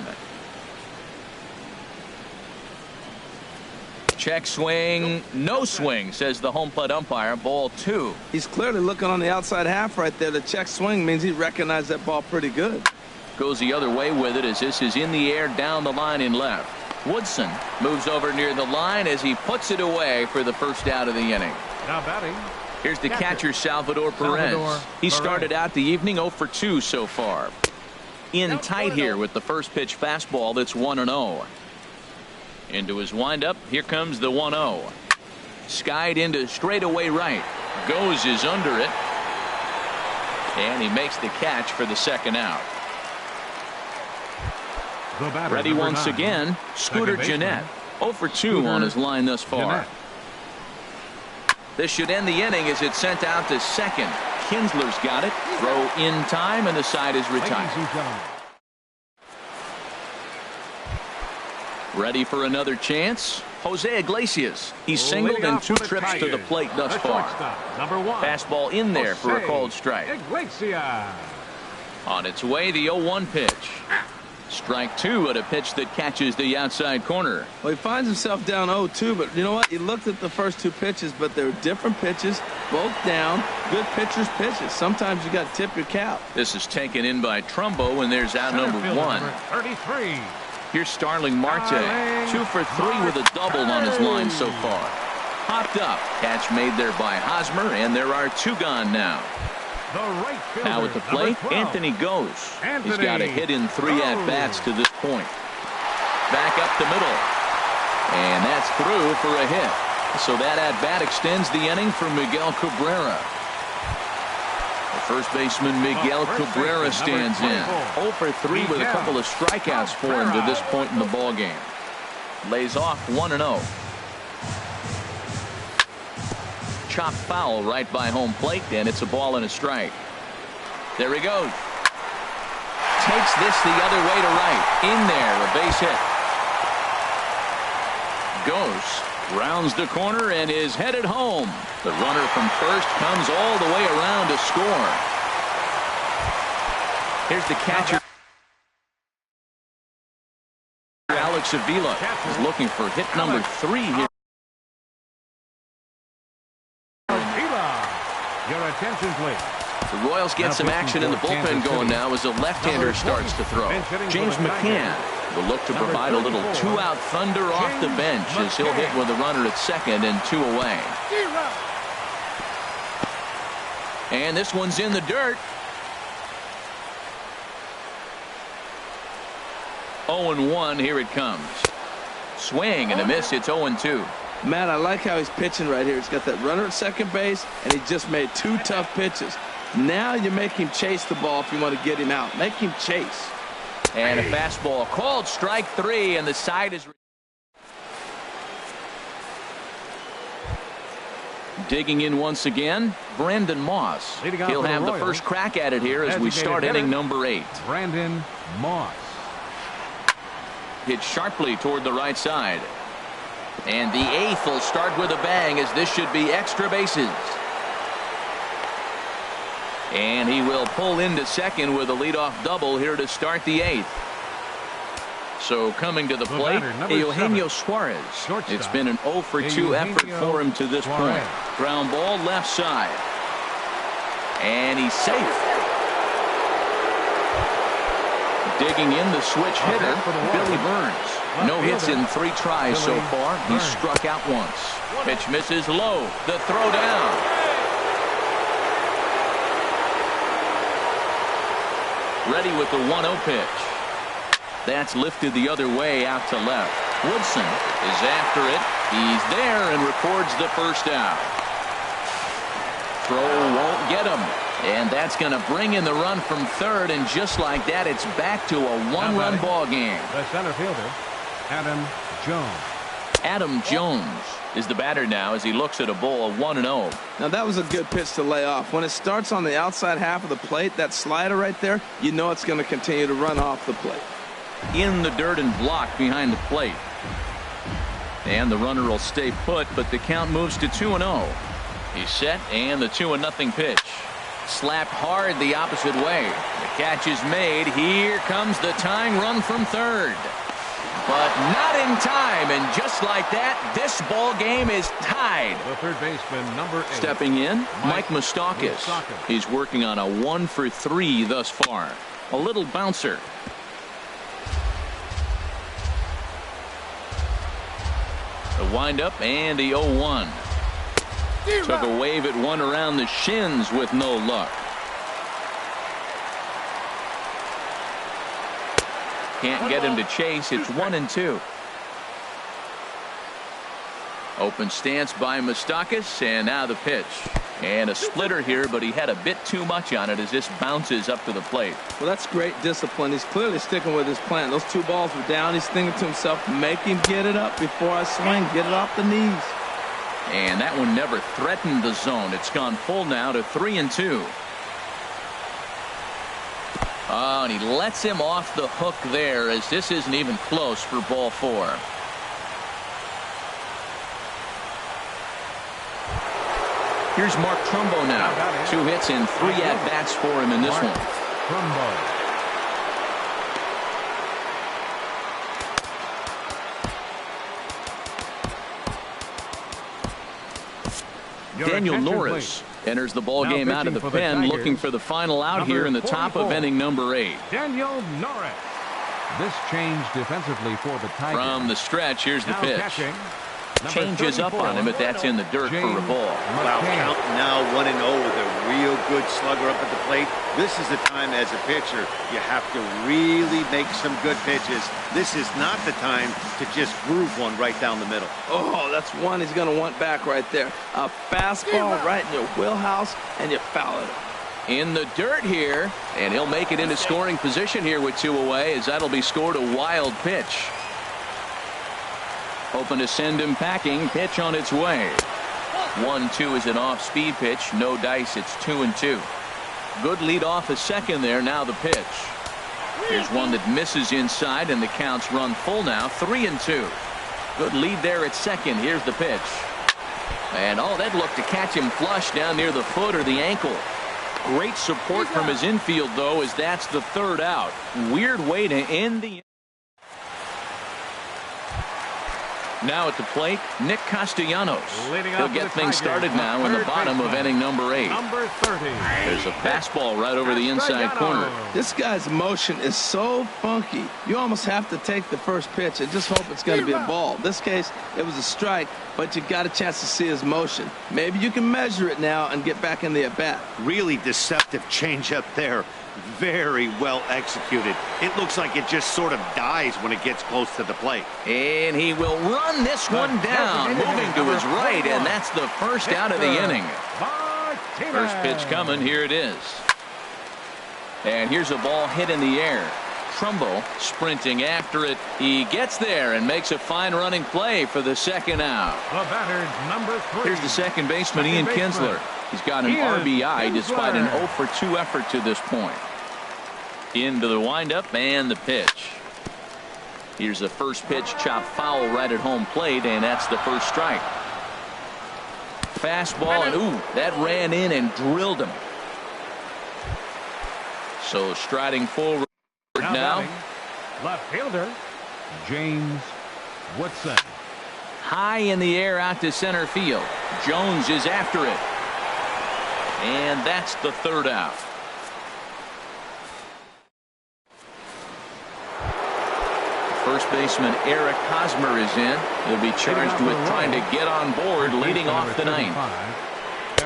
Check swing, no swing, says the home plate umpire. Ball 2. He's clearly looking on the outside half right there. The check swing means he recognized that ball pretty good. Goes the other way with it as this is in the air down the line in left. Woodson moves over near the line as he puts it away for the first out of the inning. Now batting. Here's the catcher, Salvador Perez. He started out the evening 0 for 2 so far. In tight here with the first pitch fastball that's 1-0. Into his windup. Here comes the 1-0. Skied into straightaway right. Goes is under it. And he makes the catch for the second out. Ready once again, Scooter Gennett. 0 for 2 on his line thus far. This should end the inning as it's sent out to second. Kinsler's got it. Throw in time, and the side is retired. Ready for another chance. Jose Iglesias. He's singled in 2 trips to the plate thus far. Fastball in there for a called strike. On its way, the 0-1 pitch. Strike 2 at a pitch that catches the outside corner. Well, he finds himself down 0-2, but you know what? He looked at the first 2 pitches, but they're different pitches, both down. Good pitchers' pitches. Sometimes you got to tip your cap. This is taken in by Trumbo, and there's out number 1. 33. Here's Starling Marte. 2 for 3 with a double on his line so far. Popped up. Catch made there by Hosmer, and there are 2 gone now. Now at the plate, Anthony goes. He's got a hit in 3 at-bats to this point. Back up the middle. And that's through for a hit. So that at-bat extends the inning for Miguel Cabrera. The first baseman Miguel Cabrera stands in. 0 for 3 with a couple of strikeouts for him to this point in the ballgame. Lays off 1-0. Chopped foul right by home plate, and it's a ball and a strike. There he goes. Takes this the other way to right. In there, a base hit. Goes, rounds the corner, and is headed home. The runner from first comes all the way around to score. Here's the catcher. Alex Avila is looking for hit number 3 here. Your attention, please. The Royals get some action in the bullpen going now as a left-hander starts to throw. James McCann will look to provide a little 2-out thunder off the bench as he'll hit with a runner at second and 2 away. And this one's in the dirt. 0-1, here it comes. Swing and a miss, it's 0-2. Matt, I like how he's pitching right here. He's got that runner at second base, and he just made 2 tough pitches. Now you make him chase the ball if you want to get him out. Make him chase. And a fastball called strike 3, and the side is digging in once again. Brandon Moss. He'll have the first crack at it here as we start inning number 8. Brandon Moss. Hit sharply toward the right side. And the 8th will start with a bang as this should be extra bases. And he will pull into second with a leadoff double here to start the 8th. So coming to the plate, Eugenio Suarez. It's been an 0 for 2 effort for him to this point. Ground ball left side. And he's safe. Digging in the switch hitter, Billy Burns. No hits in 3 tries so far. He's struck out once. Pitch misses low. The throw down. Ready with the 1-0 pitch. That's lifted the other way out to left. Woodson is after it. He's there and records the first out. Throw won't get him. And that's going to bring in the run from third. And just like that, it's back to a 1-run ball game. The center fielder, Adam Jones. Adam Jones is the batter now as he looks at a ball of 1-0. Now that was a good pitch to lay off. When it starts on the outside half of the plate, that slider right there, you know it's going to continue to run off the plate. In the dirt and blocked behind the plate. And the runner will stay put, but the count moves to 2-0. He's set, and the 2-0 pitch. Slapped hard the opposite way. The catch is made. Here comes the tying run from third. But not in time, and just like that, this ball game is tied. The third baseman, number 8. Stepping in, Mike Moustakas. He's working on a 1 for 3 thus far. A little bouncer. The windup and the 0-1. Took a wave at one around the shins with no luck. Can't get him to chase. It's 1-2. Open stance by Moustakas, and now the pitch. And a splitter here, but he had a bit too much on it as this bounces up to the plate. Well, that's great discipline. He's clearly sticking with his plan. Those 2 balls were down. He's thinking to himself, make him get it up before I swing. Get it off the knees. And that one never threatened the zone. It's gone full now to 3-2. Oh, and he lets him off the hook there as this isn't even close for ball 4. Here's Mark Trumbo now. 2 hits and 3 at-bats for him in this one. Trumbo. Daniel Norris enters the ball game out of the pen, looking for the final out here in the top of inning number 8. Daniel Norris. This change defensively for the Tigers. From the stretch, here's the pitch. Catching, Changes up on him, but that's in the dirt for a ball. Wow, count now 1-0 with a real good slugger up at the plate. This is the time as a pitcher you have to really make some good pitches. This is not the time to just groove one right down the middle. Oh, that's one he's going to want back right there. A fastball right in your wheelhouse, and you foul it. In the dirt here, and he'll make it into scoring position here with 2 away as that'll be scored a wild pitch. Hoping to send him packing. Pitch on its way. 1-2 is an off-speed pitch. No dice. It's 2-2. Good lead off a second there. Now the pitch. Here's one that misses inside, and the count's run full now. 3-2. Good lead there at second. Here's the pitch. And oh, that looked to catch him flush down near the foot or the ankle. Great support from his infield, though, as that's the third out. Weird way to end the. Now at the plate, Nick Castellanos. He'll get things started now in the bottom of inning number 8. Number 30. There's a fastball right over the inside corner. This guy's motion is so funky. You almost have to take the first pitch and just hope it's going to be a ball. In this case, it was a strike, but you got a chance to see his motion. Maybe you can measure it now and get back in the at-bat. Really deceptive changeup there. Very well executed. It looks like it just sort of dies when it gets close to the plate. And he will run this one down, moving to his right, and that's the first out of the inning. First pitch coming. Here it is. And here's a ball hit in the air. Trumbo sprinting after it. He gets there and makes a fine running play for the second out. The batter, number 3. Here's the second baseman, Ian Kinsler. He's got an RBI despite an 0-for-2 effort to this point. Into the windup and the pitch. Here's the first pitch, chopped foul right at home plate, and that's the first strike. Fastball, and ooh, that ran in and drilled him. So striding forward now. Left fielder, James Woodson. High in the air out to center field. Jones is after it. And that's the third out. First baseman Eric Hosmer is in. He'll be charged with trying to get on board, leading off the ninth.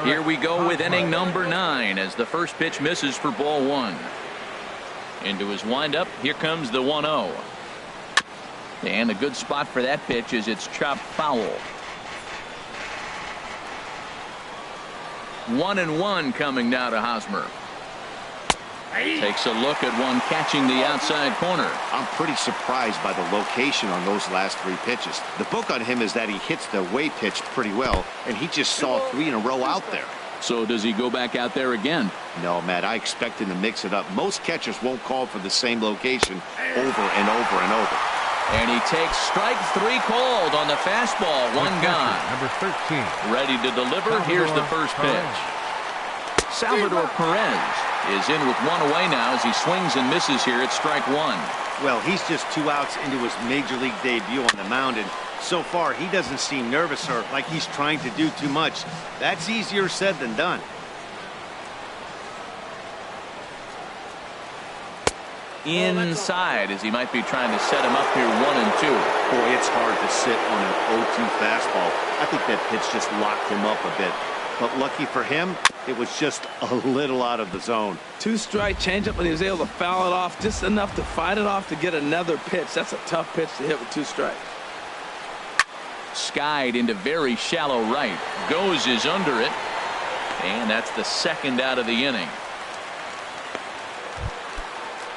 Here we go with inning number 9 as the first pitch misses for ball 1. Into his windup, here comes the 1-0. And a good spot for that pitch is it's chopped foul. 1-1 coming now to Hosmer. Takes a look at one catching the outside corner. I'm pretty surprised by the location on those last 3 pitches. The book on him is that he hits the way pitch pretty well, and he just saw 3 in a row out there. So does he go back out there again? No, Matt, I expect him to mix it up. Most catchers won't call for the same location over and over and over. And he takes strike 3 called on the fastball. One gone. Number 13. Ready to deliver. Here's the first pitch. Salvador Perez is in with 1 away now as he swings and misses here at strike 1. Well, he's just 2 outs into his major league debut on the mound, and so far he doesn't seem nervous or like he's trying to do too much. That's easier said than done. Inside as he might be trying to set him up here 1-2. Boy, it's hard to sit on an 0-2 fastball. I think that pitch just locked him up a bit. But lucky for him, it was just a little out of the zone. 2-strike changeup, and he was able to foul it off just enough to fight it off to get another pitch. That's a tough pitch to hit with 2 strikes. Skied into very shallow right. Goes is under it. And that's the second out of the inning.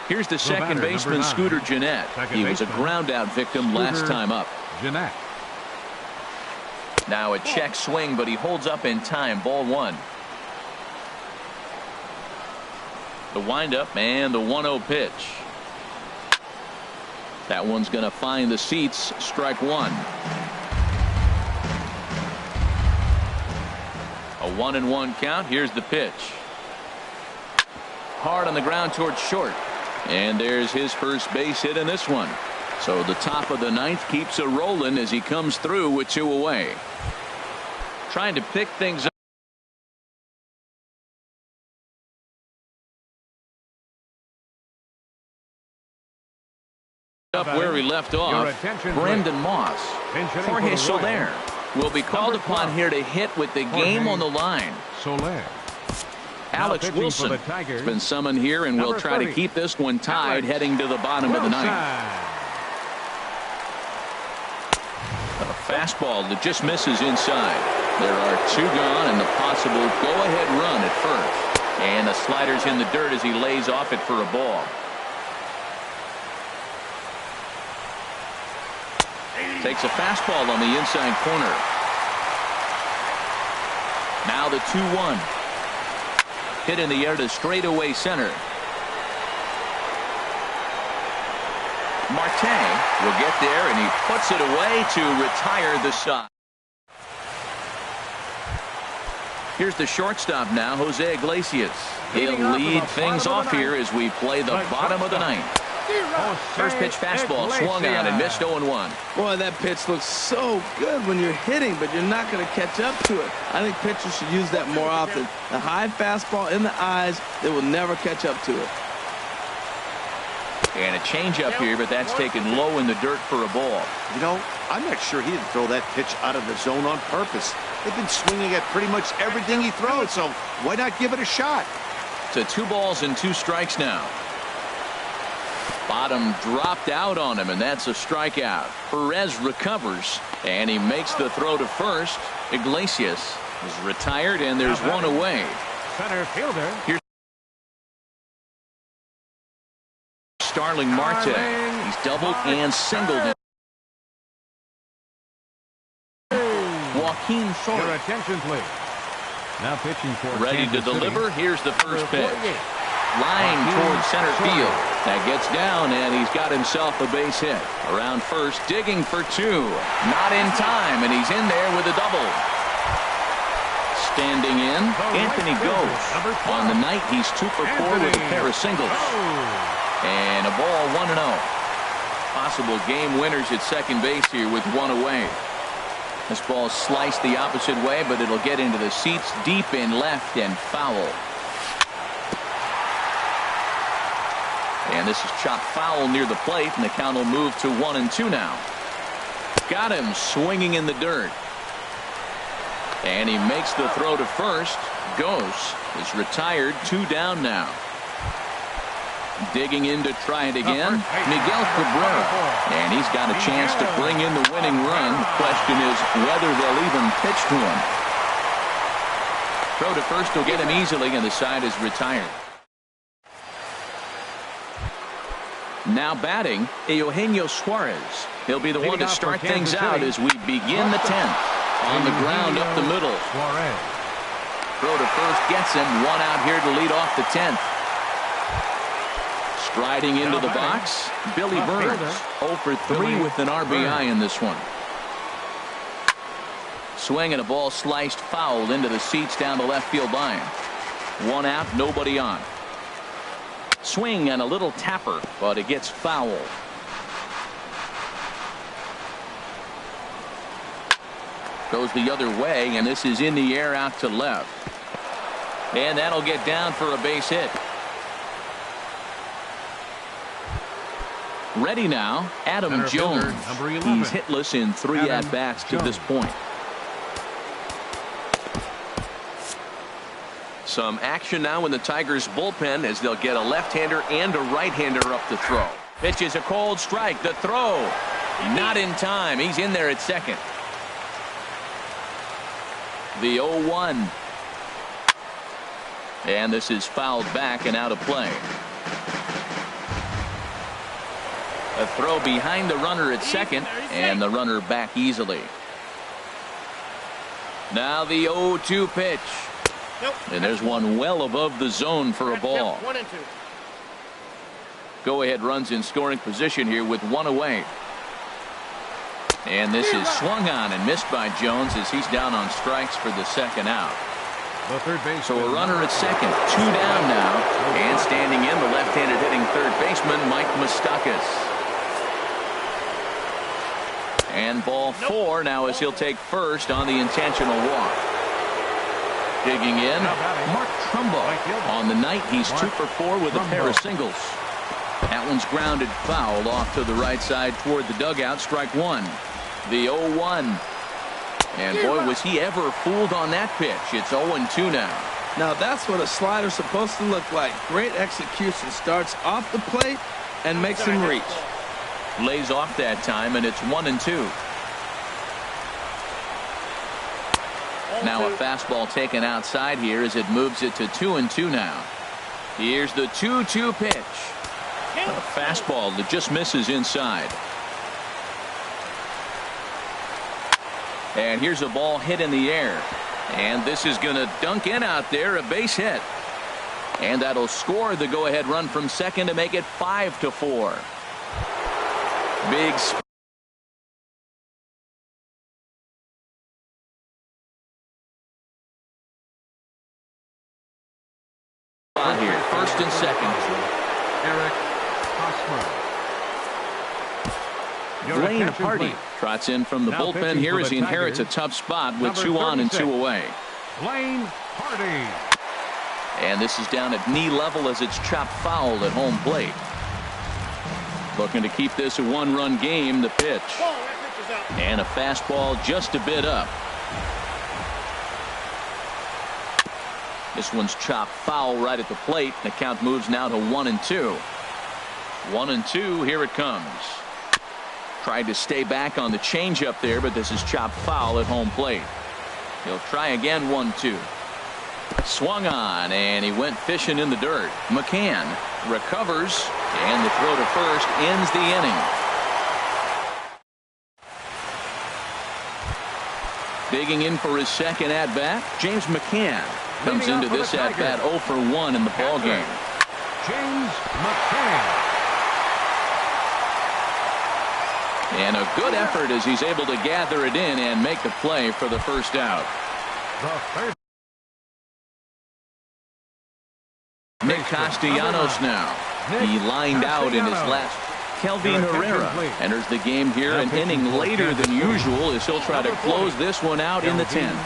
Here's the second baseman, Scooter Gennett. He was a ground out victim last time up. Gennett. Now a check swing, but he holds up in time. Ball 1. The windup and the 1-0 pitch. That one's going to find the seats. Strike 1. A 1-1 count. Here's the pitch. Hard on the ground towards short. And there's his first base hit in this one. So the top of the ninth keeps it rolling as he comes through with 2 away. Trying to pick things up where he left off. Brendan Moss. Jorge Soler will be called upon here to hit with the game on the line. Soler. Alex Wilson has been summoned here and will try to keep this one tied heading to the bottom of the ninth. A fastball that just misses inside. There are 2 gone and the possible go-ahead run at first. And the slider's in the dirt as he lays off it for a ball. Takes a fastball on the inside corner. Now the 2-1. hit in the air to straightaway center. Marte will get there, and he puts it away to retire the side. Here's the shortstop now, Jose Iglesias. He'll lead things off here as we play the bottom of the ninth. First pitch fastball swung on and missed 0-1. Boy, that pitch looks so good when you're hitting, but you're not going to catch up to it. I think pitchers should use that more often. The high fastball in the eyes, they will never catch up to it. And a changeup here, but that's taken low in the dirt for a ball. You know, I'm not sure he didn't throw that pitch out of the zone on purpose. They've been swinging at pretty much everything he throws, so why not give it a shot? To 2 balls and 2 strikes now. Bottom dropped out on him, and that's a strikeout. Perez recovers, and he makes the throw to first. Iglesias is retired, and there's one away. Center fielder. Here's Starling Marte. He's doubled and singled. Joaquin Your Soria. attention, please. Now pitching for Ready to Kansas City. deliver. Here's the first pitch. 48. Line towards center field. That gets down, and he's got himself a base hit. Around first, digging for 2. Not in time, and he's in there with a double. Standing in, Anthony goes. On the night, he's 2 for 4 with a pair of singles. And a ball 1-0. Possible game winners at second base here with 1 away. This ball sliced the opposite way, but it'll get into the seats deep in left and foul. And this is chopped foul near the plate, and the count will move to 1-2 now. Got him swinging in the dirt. And he makes the throw to first. Goes is retired. 2 down now. Digging in to try it again, Miguel Cabrera. And he's got a chance to bring in the winning run. The question is whether they'll even pitch to him. Throw to first will get him easily, and the side is retired. Now batting, Eugenio Suarez. He'll be the one to start things out as we begin the 10th. On the ground up the middle. Throw to first gets him. 1 out here to lead off the 10th. Striding into the box, Billy Burns. 0 for 3 with an RBI in this one. Swing and a ball sliced foul into the seats down the left field line. 1 out, nobody on. Swing and a little tapper, but it gets foul. Goes the other way, and this is in the air out to left. And that'll get down for a base hit. Ready now, Adam Jones. He's hitless in 3 at-bats to this point. Some action now in the Tigers bullpen as they'll get a left-hander and a right-hander up the throw. Pitch is a cold strike. The throw not in time. He's in there at second. The 0-1. And this is fouled back and out of play. A throw behind the runner at second, and the runner back easily. Now the 0-2 pitch. And there's one well above the zone for a ball. 1-2. Go-ahead runs in scoring position here with 1 away. And this is swung on and missed by Jones as he's down on strikes for the second out. So a runner at second, 2 down now. And standing in, the left-handed hitting third baseman, Mike Moustakas. And ball 4 now as he'll take first on the intentional walk. Digging in, Mark Trumbo. On the night, he's 2 for 4 with a pair of singles. That one's grounded foul off to the right side toward the dugout. Strike 1. The 0-1. And boy, was he ever fooled on that pitch. It's 0-2 now. Now that's what a slider's supposed to look like. Great execution. Starts off the plate and makes him reach. Lays off that time, and it's 1-2. Now a fastball taken outside here as it moves it to 2-2 now. Here's the 2-2 pitch. A fastball that just misses inside. And here's a ball hit in the air. And this is going to dunk in out there, a base hit. And that'll score the go-ahead run from second to make it 5-4. Big spot here. First and second. Eric Hosmer. Blaine Hardy trots in from the bullpen here as he inherits a tough spot with 2 on and 2 away. Blaine Hardy. And this is down at knee level as it's chopped foul at home plate. Looking to keep this a 1-run game. The pitch. And a fastball just a bit up. This one's chopped foul right at the plate. The count moves now to 1-2. 1-2. Here it comes. Tried to stay back on the changeup there, but this is chopped foul at home plate. He'll try again. 1-2. Swung on, and he went fishing in the dirt. McCann recovers, and the throw to first ends the inning. Digging in for his second at-bat, James McCann comes into this at-bat 0 for 1 in the ballgame. James McCann. And a good effort as he's able to gather it in and make the play for the first out. The third. Nick Castellanos now. He lined out in his last. Kelvin Herrera enters the game here an inning later than usual as he'll try to close this one out in the 10th.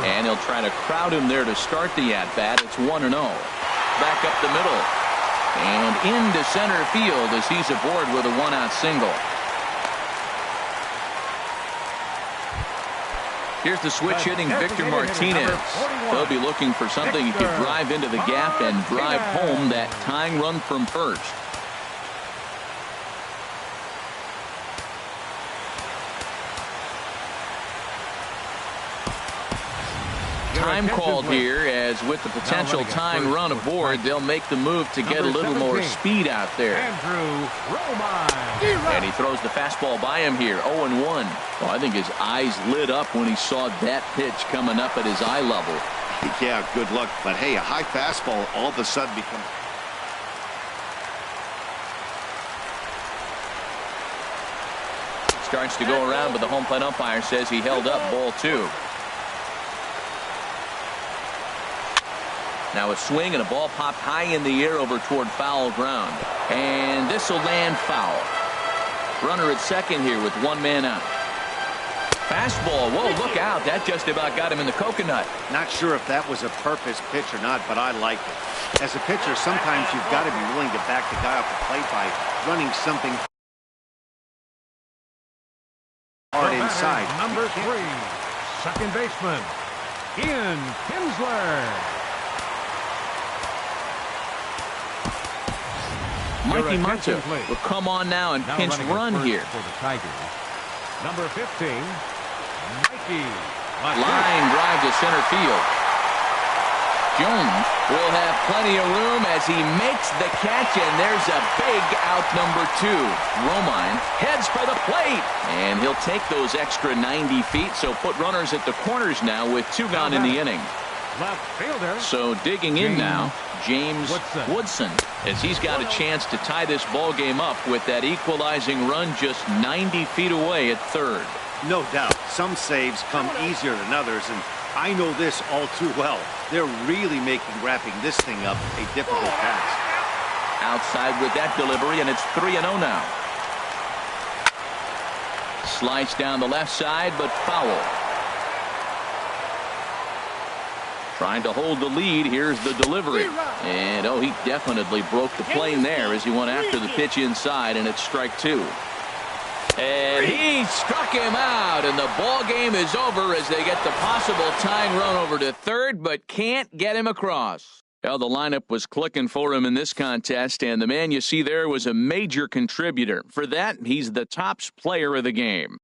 And he'll try to crowd him there to start the at-bat. It's 1-0. Back up the middle. And into center field as he's aboard with a 1-out single. Here's the switch hitting Victor Martinez. They'll be looking for something he could drive into the gap and drive home that tying run from first. Time called here as with the potential tying run aboard, they'll make the move to get a little more speed out there. And he throws the fastball by him here. 0-1. Well, I think his eyes lit up when he saw that pitch coming up at his eye level. Yeah, good luck. But hey, a high fastball all of a sudden becomes. Starts to go around, but the home plate umpire says he held up ball 2. Now a swing and a ball popped high in the air over toward foul ground. And this will land foul. Runner at second here with 1 man out. Fastball. Whoa, look out. That just about got him in the coconut. Not sure if that was a purpose pitch or not, but I like it. As a pitcher, sometimes you've got to be willing to back the guy off the plate by running something hard inside. Number 3, second baseman, Ian Kinsler. Mikey Munter will come on now and pinch run here. For the Tigers. Number 15, Mikey. Line drive to center field. Jones will have plenty of room as he makes the catch, and there's a big out number 2. Romine heads for the plate, and he'll take those extra 90 feet, so put runners at the corners now with 2 gone in the inning. Left fielder. So digging in now, James Woodson, as he's got a chance to tie this ball game up with that equalizing run just 90 feet away at third. No doubt. Some saves come easier than others, and I know this all too well. They're really making wrapping this thing up a difficult task. Outside with that delivery, and it's 3-0 now. Slice down the left side, but foul. Trying to hold the lead. Here's the delivery. And, oh, he definitely broke the plane there as he went after the pitch inside, and it's strike 2. And he struck him out, and the ball game is over as they get the possible tying run over to third, but can't get him across. Well, the lineup was clicking for him in this contest, and the man you see there was a major contributor. For that, he's the top player of the game.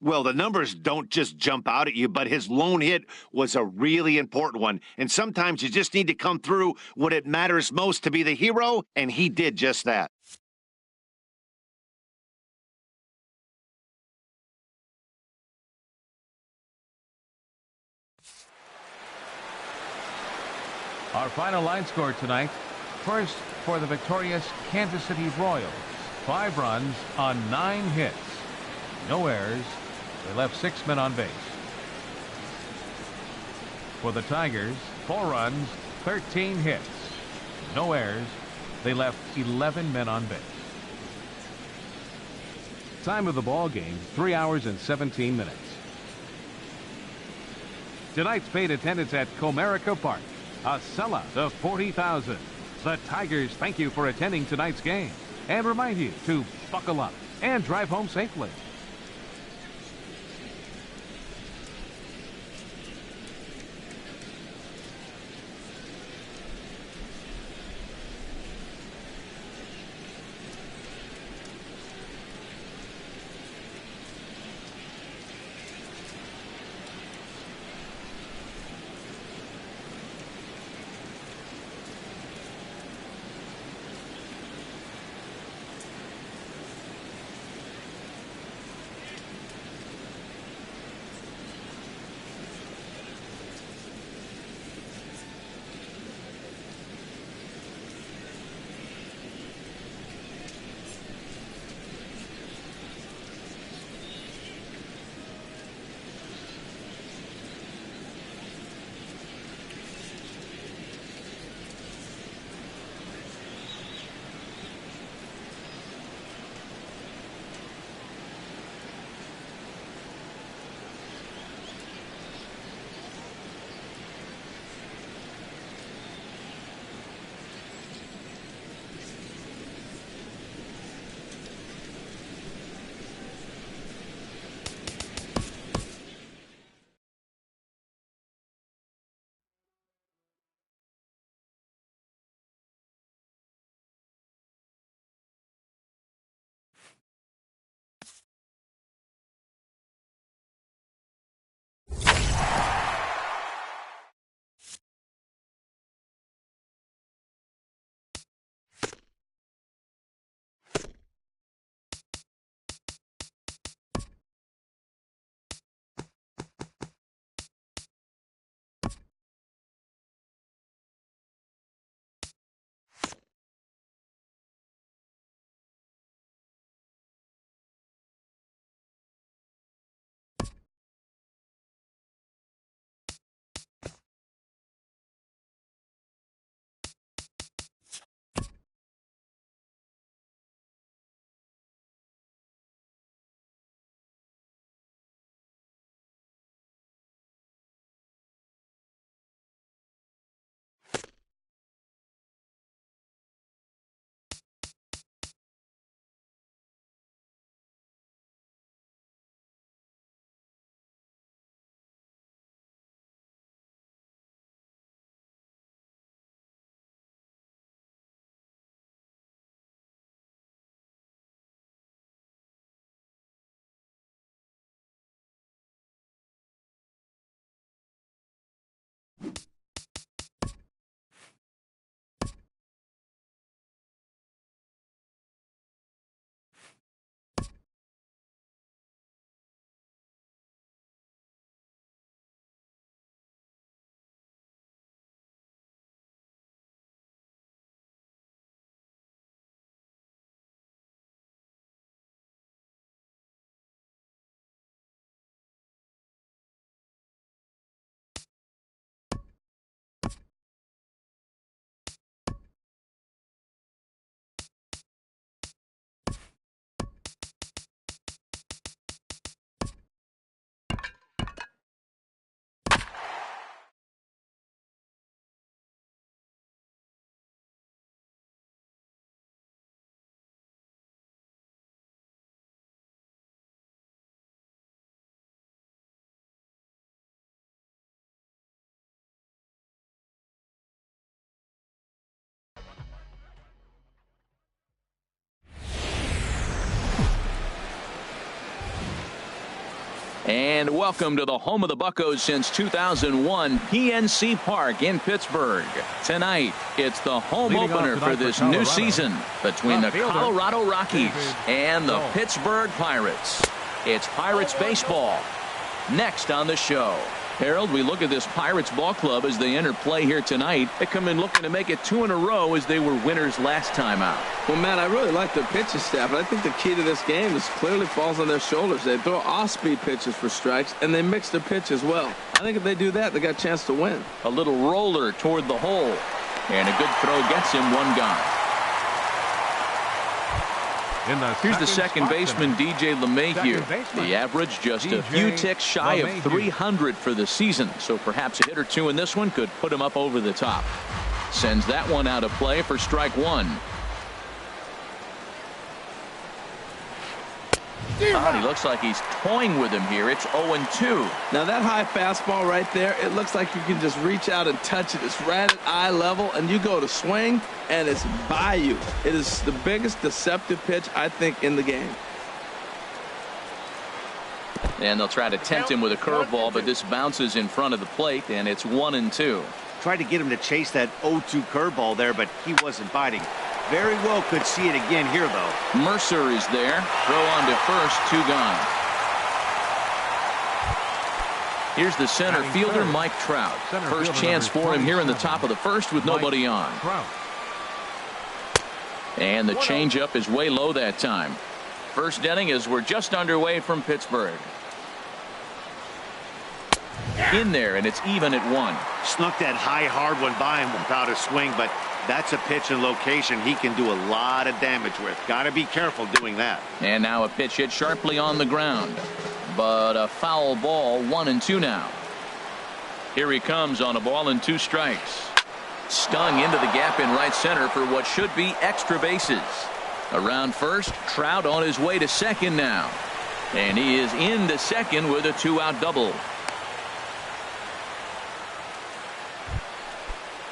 Well, the numbers don't just jump out at you, but his lone hit was a really important one. And sometimes you just need to come through when it matters most to be the hero, and he did just that. Our final line score tonight. First, for the victorious Kansas City Royals, 5 runs on 9 hits. No errors. They left 6 men on base. For the Tigers, 4 runs, 13 hits. No errors. They left 11 men on base. Time of the ball game, 3 hours and 17 minutes. Tonight's paid attendance at Comerica Park, a sellout of 40,000. The Tigers thank you for attending tonight's game and remind you to buckle up and drive home safely. And welcome to the home of the Buccos since 2001, PNC Park in Pittsburgh. Tonight, it's the home opener for this new season between the Colorado Rockies and the Pittsburgh Pirates. It's Pirates baseball next on the show. Harold, we look at this Pirates ball club as they enter play here tonight. They come in looking to make it 2 in a row as they were winners last time out. Well, Matt, I really like their pitching staff, but I think the key to this game is clearly falls on their shoulders. They throw off-speed pitches for strikes, and they mix their pitch as well. I think if they do that, they got a chance to win. A little roller toward the hole, and a good throw gets him, 1 gone. Here's the second baseman, DJ LeMahieu. The average just a few ticks shy of 300 for the season, so perhaps a hit or 2 in this one could put him up over the top. Sends that one out of play for strike 1. He looks like he's toying with him here. It's 0-2. Now that high fastball right there, it looks like you can just reach out and touch it. It's right at eye level, and you go to swing, and it's by you. It is the biggest deceptive pitch, I think, in the game. And they'll try to tempt him with a curveball, but this bounces in front of the plate, and it's 1-2. Tried to get him to chase that 0-2 curveball there, but he wasn't biting. Very well could see it again here, though. Mercer is there. Throw on to first, 2 gone. Here's the center fielder, Mike Trout. First chance for him here in the top of the first with nobody on. And the changeup is way low that time. First inning as we're just underway from Pittsburgh. In there, and it's even at 1. Snuck that high, hard one by him without a swing, but that's a pitch and location he can do a lot of damage with. Got to be careful doing that. And now a pitch hit sharply on the ground. But a foul ball, 1-2 now. Here he comes on a ball and 2 strikes. Stung into the gap in right center for what should be extra bases. Around first, Trout on his way to second now. And he is into second with a 2-out double.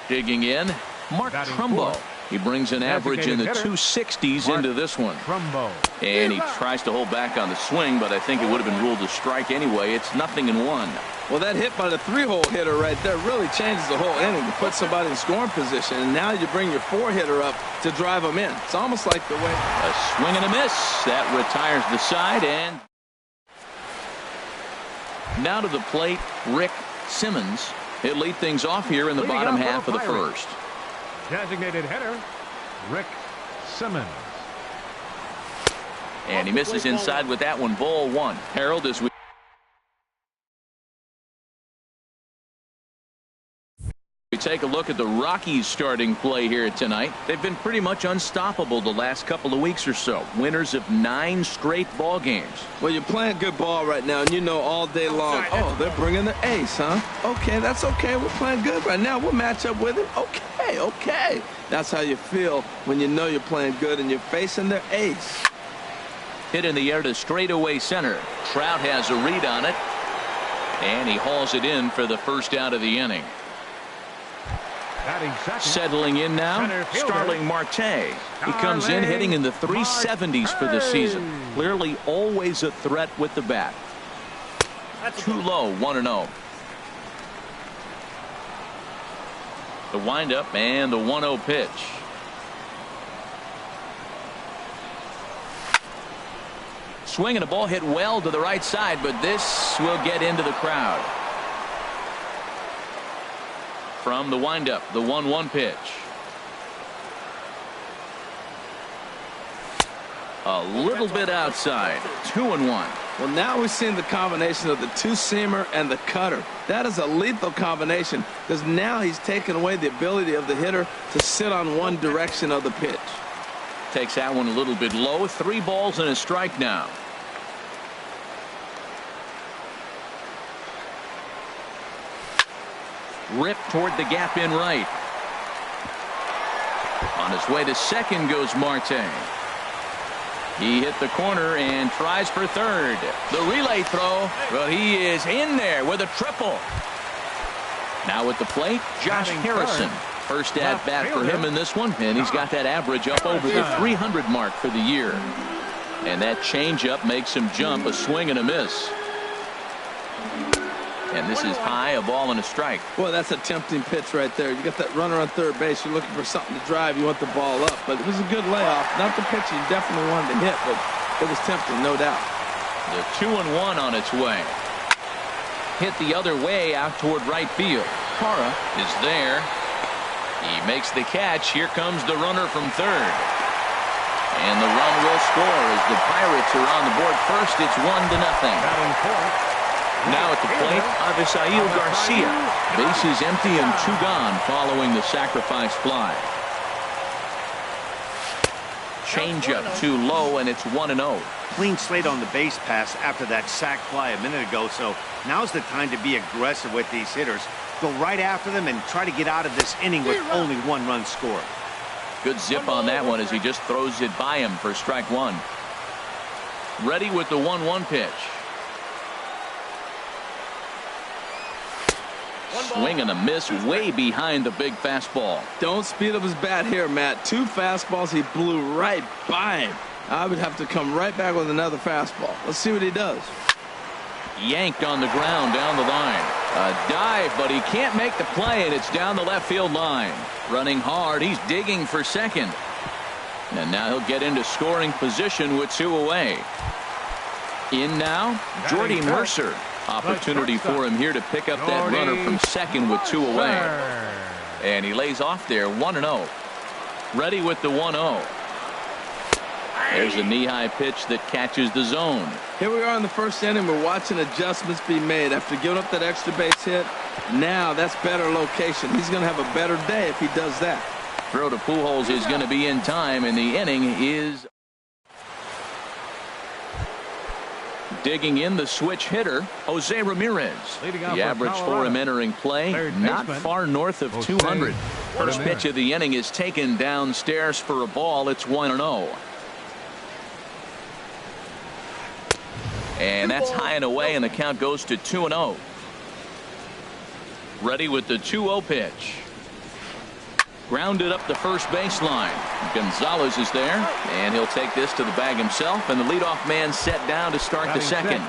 Digging in, Mark Trumbo. He brings an average in the 260s into this one. And he tries to hold back on the swing, but I think it would have been ruled a strike anyway. It's 0-1. Well, that hit by the 3-hole hitter right there really changes the whole inning. You put somebody in scoring position, and now you bring your 4-hitter up to drive them in. It's almost like the way. A swing and a miss. That retires the side, and now to the plate, Rick Simmons. He'll lead things off here in the bottom half of the first. Designated hitter, Rick Simmons. And he misses inside with that one. Ball 1. Harold, as we take a look at the Rockies starting play here tonight. They've been pretty much unstoppable the last couple of weeks or so. Winners of 9 straight ball games. Well, you're playing good ball right now, and you know all day long, oh, they're bringing the ace, huh? Okay, that's okay. We're playing good right now. We'll match up with it. Okay. That's how you feel when you know you're playing good and you're facing their ace. Hit in the air to straightaway center. Trout has a read on it, and he hauls it in for the first out of the inning. Settling in now, Starling Marte. He comes in hitting in the 370s for the season. Clearly always a threat with the bat. Too low, 1-0. The windup and the 1-0 pitch. Swing and a ball hit well to the right side, but this will get into the crowd. From the windup, the 1-1 pitch. A little bit outside. 2-1. Well, now we're seeing the combination of the 2-seamer and the cutter. That is a lethal combination because now he's taken away the ability of the hitter to sit on one direction of the pitch. Takes that one a little bit low. 3 balls and a strike now. Rip toward the gap in right. On his way to second goes Marte. He hit the corner and tries for third. The relay throw, but he is in there with a triple. Now at the plate, Josh Harrison. First at bat for him in this one, and he's got that average up over the 300 mark for the year. And that changeup makes him jump. A swing and a miss. And this is high, a ball and a strike. Well, that's a tempting pitch right there. You got that runner on third base. You're looking for something to drive. You want the ball up. But it was a good layoff. Not the pitch you definitely wanted to hit, but it was tempting, no doubt. The 2-1 on its way. hit the other way out toward right field. Parra is there. He makes the catch. Here comes the runner from third. And the run will score as the Pirates are on the board first. It's 1-0. Now at the plate, Avisail Garcia. Bases empty and 2 gone following the sacrifice fly. Changeup too low, and it's 1-0. Clean slate on the base pass after that sac fly a minute ago, so now's the time to be aggressive with these hitters. Go right after them and try to get out of this inning with only 1 run scored. Good zip on that one as he just throws it by him for strike 1. Ready with the 1-1 pitch. Swing and a miss way behind the big fastball. Don't speed up his bat here, Matt. 2 fastballs he blew right by him. I would have to come right back with another fastball. Let's see what he does. Yanked on the ground down the line. A dive, but he can't make the play, and it's down the left field line. Running hard, he's digging for second. And now he'll get into scoring position with 2 away. In now, Jordy Mercer. Opportunity for him here to pick up that runner from second with 2 away. And he lays off there, 1-0. Ready with the 1-0. There's a knee-high pitch that catches the zone. Here we are in the first inning. We're watching adjustments be made after giving up that extra base hit. Now that's better location. He's going to have a better day if he does that. Throw to Pujols is going to be in time, and the inning is digging in the switch hitter, Jose Ramirez. The average for him entering play, not far north of 200. First pitch of the inning is taken downstairs for a ball. It's 1-0. And that's high and away, and the count goes to 2-0. Ready with the 2-0 pitch. Grounded up the first baseline. Gonzalez is there, and he'll take this to the bag himself, and the leadoff man set down to start the second.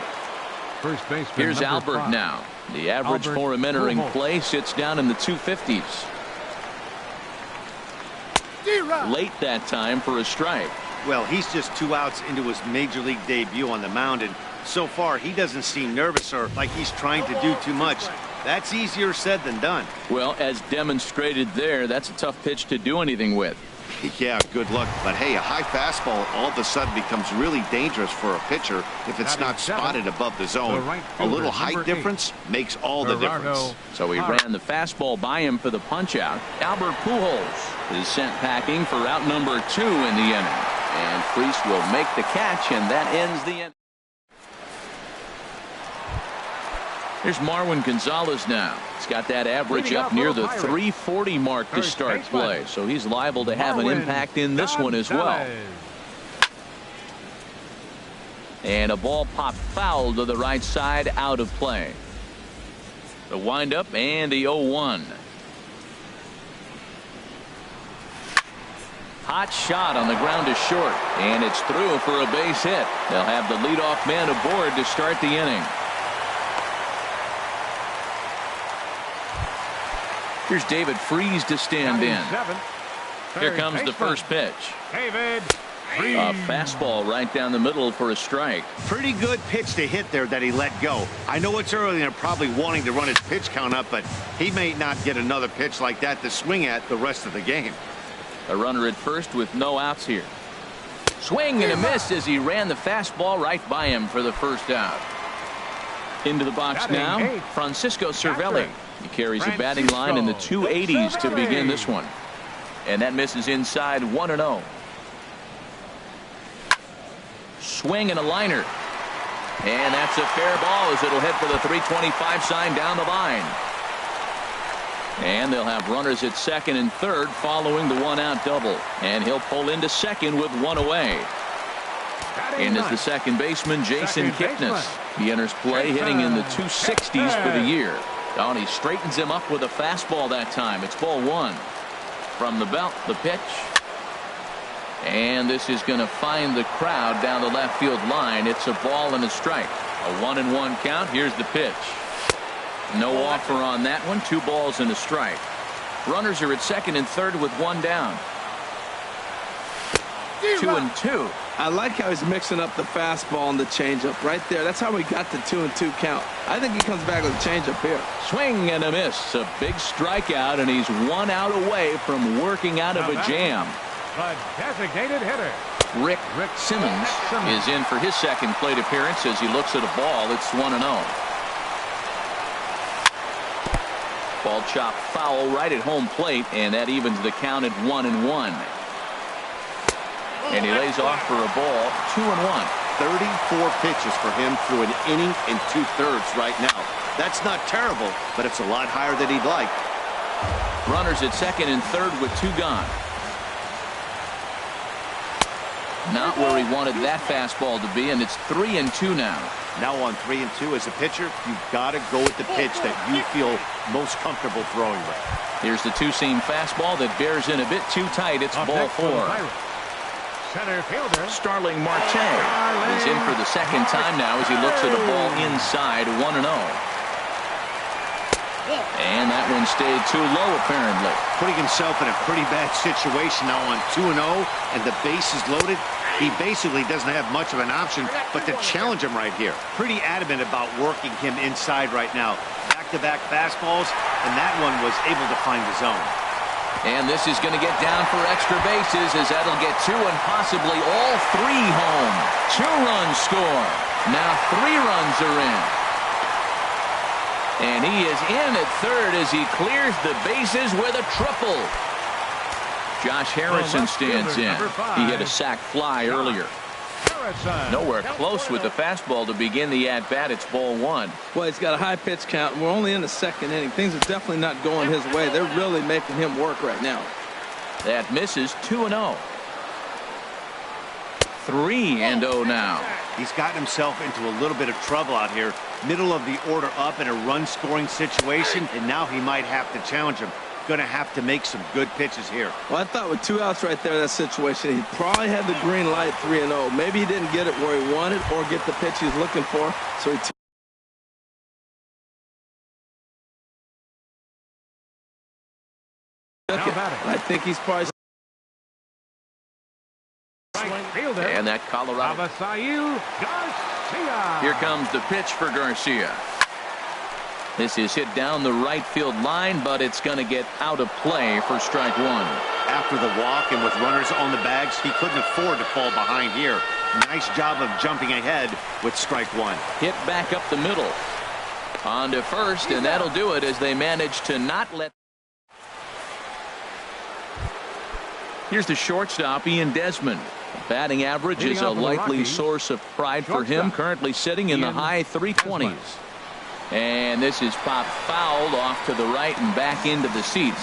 First baseman. Here's Albert 5. now. The average for him entering play sits down in the 250s. Late that time for a strike. Well, he's just 2 outs into his major league debut on the mound, and so far he doesn't seem nervous or like he's trying to do too much. That's easier said than done. Well, as demonstrated there, that's a tough pitch to do anything with. Yeah, good luck. But hey, a high fastball all of a sudden becomes really dangerous for a pitcher if it's not spotted above the zone. A little height difference makes all the difference. So he ran the fastball by him for the punch out. Albert Pujols is sent packing for out number 2 in the inning. And Freese will make the catch, and that ends the inning. Here's Marwin Gonzalez now. He's got that average up near the 340 mark to start play, so he's liable to have an impact in this one as well. And a ball popped foul to the right side, out of play. The windup and the 0-1. Hot shot on the ground to short, and it's through for a base hit. They'll have the leadoff man aboard to start the inning. Here's David Freese to stand in. Here comes the first pitch. David Freese. A fastball right down the middle for a strike. Pretty good pitch to hit there that he let go. I know it's early and they're probably wanting to run his pitch count up, but he may not get another pitch like that to swing at the rest of the game. A runner at first with no outs here. Swing and a miss as he ran the fastball right by him for the first out. Into the box now, Francisco Cervelli. He carries a batting line in the 280s to begin this one. And that misses inside, 1-0. Swing and a liner. And that's a fair ball as it'll hit for the 325 sign down the line. And they'll have runners at second and third following the 1-out double. And he'll pull into second with 1 away. In is the second baseman, Jason Kipnis. He enters play hitting in the 260s for the year. Oh, and he straightens him up with a fastball that time. It's ball 1. From the belt, the pitch. And this is going to find the crowd down the left field line. It's a ball and a strike. A 1-1 count. Here's the pitch. No offer on that one. 2 balls and a strike. Runners are at second and third with 1 down. 2-2. I like how he's mixing up the fastball and the changeup right there. That's how we got the 2-2 count. I think he comes back with a changeup here. Swing and a miss. A big strikeout, and he's 1 out away from working out of a jam. The designated hitter. Rick Simmons is in for his second plate appearance as he looks at a ball. It's 1-0. Ball chopped foul right at home plate, and that evens the count at 1-1. And he lays off for a ball, 2-1. 34 pitches for him through an inning and 2/3 right now. That's not terrible, but it's a lot higher than he'd like. Runners at second and third with 2 gone. Not where he wanted that fastball to be, and it's 3-2 now. Now on 3-2 as a pitcher, you've got to go with the pitch that you feel most comfortable throwing with. Here's the 2-seam fastball that bears in a bit too tight. It's ball 4. Center fielder Starling Marte is in for the second time now as he looks at a ball inside, 1-0. And that one stayed too low, apparently. Putting himself in a pretty bad situation now on 2-0, and the base is loaded. He basically doesn't have much of an option but to challenge him right here. Pretty adamant about working him inside right now. Back-to-back fastballs, and that one was able to find the zone. And this is going to get down for extra bases as that'll get 2 and possibly all 3 home. 2-run score. Now 3 runs are in. And he is in at third as he clears the bases with a triple. Josh Harrison stands in. He hit a sac fly earlier. Nowhere close with the fastball to begin the at-bat. It's ball 1. Well, he's got a high pitch count, and we're only in the second inning. Things are definitely not going his way. They're really making him work right now. That misses. 2-0. 3-0 now. He's gotten himself into a little bit of trouble out here. Middle of the order up in a run-scoring situation, and now he might have to challenge him. Going to have to make some good pitches here. Well, I thought with 2 outs right there in that situation, he probably had the green light 3-0. Maybe he didn't get it where he wanted or get the pitch he's looking for, so he took it. I think he's probably... And that Colorado. Here comes the pitch for Garcia. This is hit down the right field line, but it's going to get out of play for strike 1. After the walk and with runners on the bags, he couldn't afford to fall behind here. Nice job of jumping ahead with strike 1. Hit back up the middle. On to first, and that'll do it as they manage to not let... Here's the shortstop, Ian Desmond. Batting average is a likely source of pride for him, currently sitting in the high 320s. And this is popped fouled off to the right and back into the seats.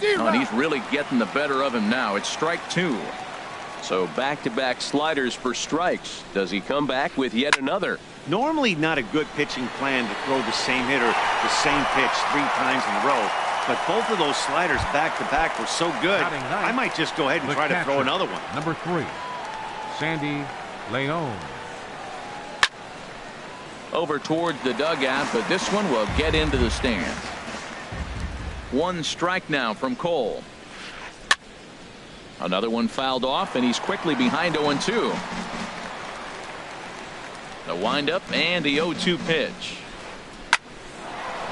Oh, and he's really getting the better of him now. It's strike 2. So back-to-back sliders for strikes. Does he come back with yet another? Normally not a good pitching plan to throw the same hitter the same pitch 3 times in a row. But both of those sliders back-to-back were so good, I might just go ahead and try to throw another one. Number 3, Sandy Leon. Over towards the dugout, but this one will get into the stands. 1 strike now from Cole. Another one fouled off, and he's quickly behind 0-2. The windup and the 0-2 pitch.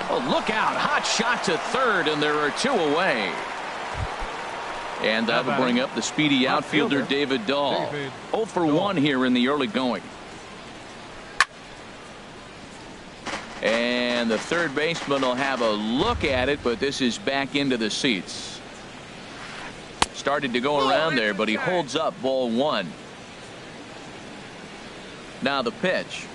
Oh, look out. Hot shot to third, and there are 2 away. And that will bring up the speedy outfielder David Dahl. 0 for 1 here in the early going. And the third baseman will have a look at it, but this is back into the seats. Started to go around there, but he holds up ball 1. Now the pitch.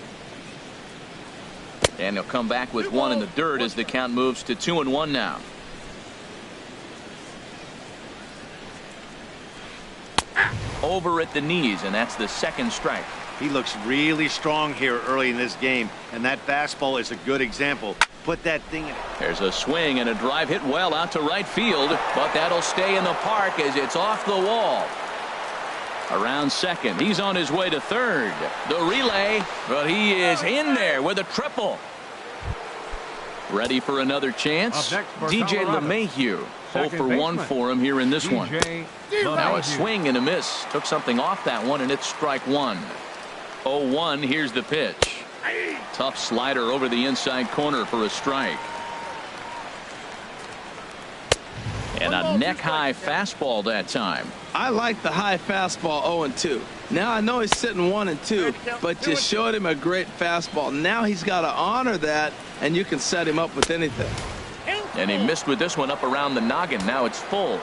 And he'll come back with 1 in the dirt as the count moves to 2-1 now. Over at the knees, and that's the second strike. He looks really strong here early in this game, and that fastball is a good example. Put that thing in. There's a swing and a drive hit well out to right field, but that'll stay in the park as it's off the wall. Around second, he's on his way to third. The relay, but he is in there with a triple. Ready for another chance? DJ LeMahieu. 0 for 1 for him here in this one. Now a swing and a miss. Took something off that one, and it's strike one. 0-1. Here's the pitch. Tough slider over the inside corner for a strike. And a neck-high fastball that time. I like the high fastball 0-2. Now I know he's sitting 1-2, but you showed him a great fastball. Now he's got to honor that, and you can set him up with anything. And he missed with this one up around the noggin. Now it's full.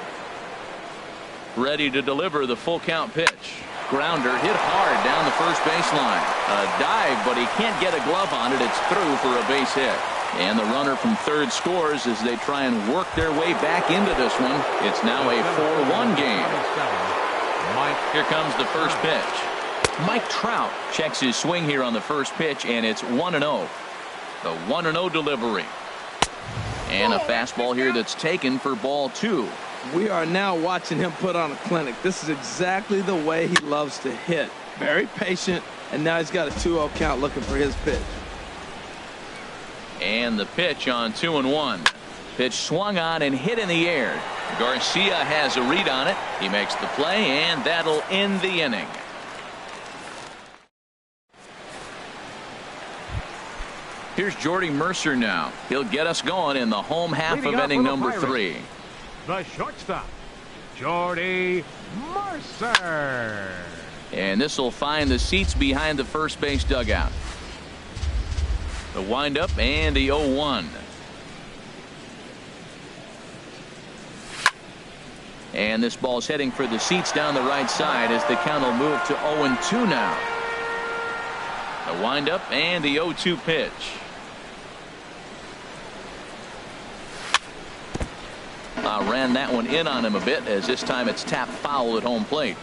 Ready to deliver the full count pitch. Grounder hit hard down the first baseline. A dive, but he can't get a glove on it. It's through for a base hit. And the runner from third scores as they try and work their way back into this one. It's now a 4-1 game. Here comes the first pitch. Mike Trout checks his swing here on the first pitch, and it's 1-0. The 1-0 delivery. And a fastball here that's taken for ball 2. We are now watching him put on a clinic. This is exactly the way he loves to hit. Very patient, and now he's got a 2-0 count looking for his pitch. And the pitch on 2-1. Pitch swung on and hit in the air. Garcia has a read on it. He makes the play, and that'll end the inning. Here's Jordy Mercer now. He'll get us going in the home half of inning number 3. The shortstop, Jordy Mercer. And this will find the seats behind the first base dugout. The windup and the 0-1. And this ball's heading for the seats down the right side as the count will move to 0-2 now. The windup and the 0-2 pitch. Ran that one in on him a bit, as this time it's tapped foul at home plate.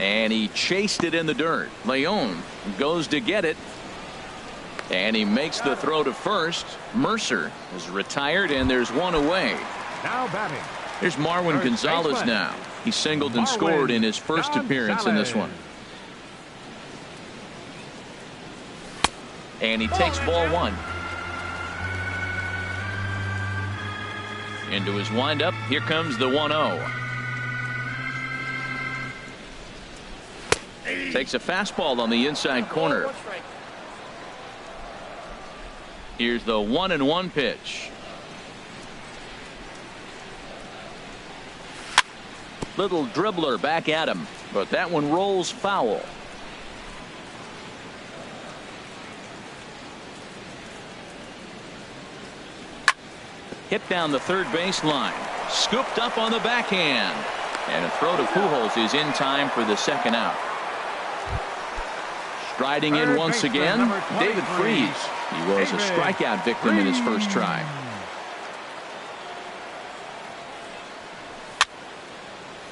And he chased it in the dirt. Leon goes to get it. And he makes the throw to first. Mercer is retired, and there's one away. Now batting. Here's Marwin Gonzalez now. He singled and scored in his first appearance in this one. And he takes ball 1. Into his windup. Here comes the 1-0. Takes a fastball on the inside corner. Here's the 1-1 pitch. Little dribbler back at him, but that one rolls foul. Hit down the third base line. Scooped up on the backhand. And a throw to Pujols is in time for the second out. Striding in once again, David Freese. He was a strikeout victim in his first try.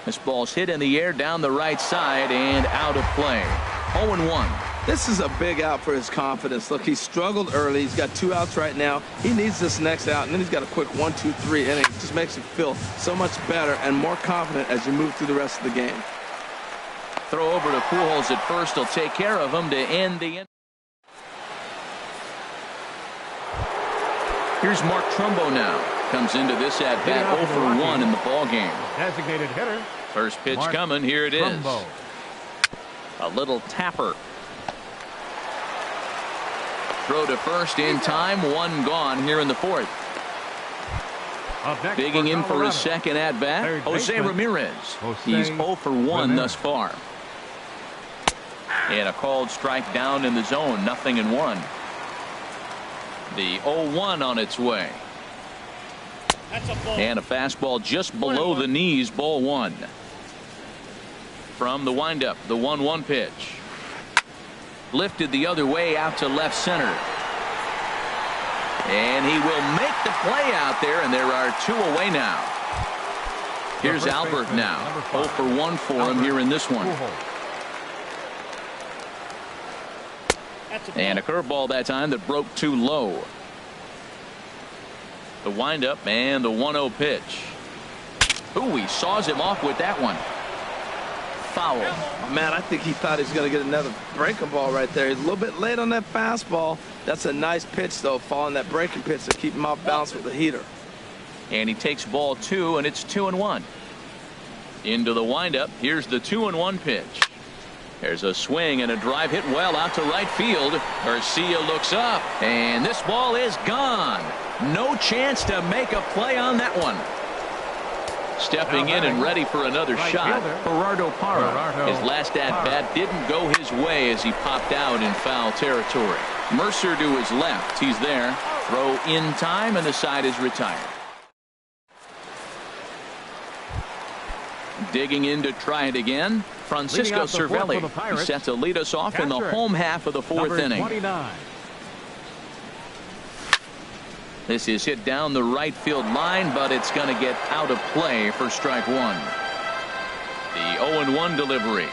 This ball's hit in the air down the right side and out of play. 0-1. This is a big out for his confidence. Look, he struggled early. He's got 2 outs right now. He needs this next out, and then he's got a quick 1-2-3 inning. It just makes you feel so much better and more confident as you move through the rest of the game. Throw over to Pujols at first. He'll take care of him to end the inning. Here's Mark Trumbo now. Comes into this at bat 0 for 1 in the ball game. Designated hitter. First pitch Mark coming. Here it is. Trumbo. A little tapper. Throw to first in time. 1 gone here in the 4th. Digging in for his second at bat, Jose Ramirez. He's 0 for 1 thus far. And a called strike down in the zone. 0-1. The 0-1 on its way. And a fastball just below the knees. Ball 1. From the windup, the 1-1 pitch. Lifted the other way out to left center. And he will make the play out there, and there are 2 away now. Here's Albert now. 0 for 1 for him here in this one. And a curveball that time that broke too low. The windup and the 1-0 pitch. Ooh, he saws him off with that one. foul. Oh, man, I think he thought he was going to get another breaking ball right there. He's a little bit late on that fastball. That's a nice pitch, though, following that breaking pitch to keep him off balance with the heater. And he takes ball 2, and it's 2-1. Into the windup. Here's the 2-1 pitch. There's a swing and a drive hit well out to right field. Garcia looks up, and this ball is gone. No chance to make a play on that one. Stepping in and ready for another shot, Gerardo Parra. His last at-bat didn't go his way as he popped out in foul territory. Mercer to his left. He's there. Throw in time, and the side is retired. Digging in to try it again, Francisco Cervelli. He's set to lead us off in the home half of the fourth inning. 29. This is hit down the right field line, but it's going to get out of play for strike one. The 0-1 delivery.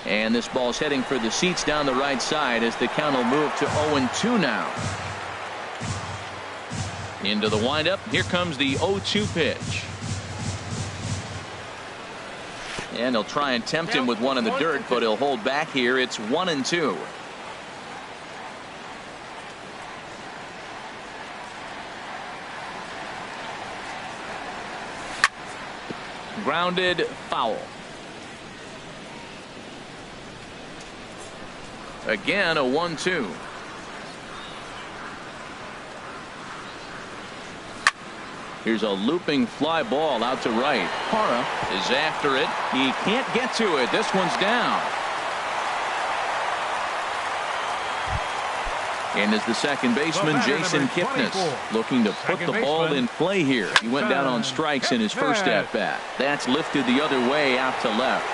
And this ball's heading for the seats down the right side as the count will move to 0-2 now. Into the windup. Here comes the 0-2 pitch. And he'll try and tempt him with one in the dirt, but he'll hold back here. It's 1-2. Grounded, foul. Again, a 1-2. Here's a looping fly ball out to right. Parra is after it. He can't get to it. This one's down. And is the second baseman, Jason Kipnis, looking to put the ball in play here. He went down on strikes in his first at-bat. That's lifted the other way out to left.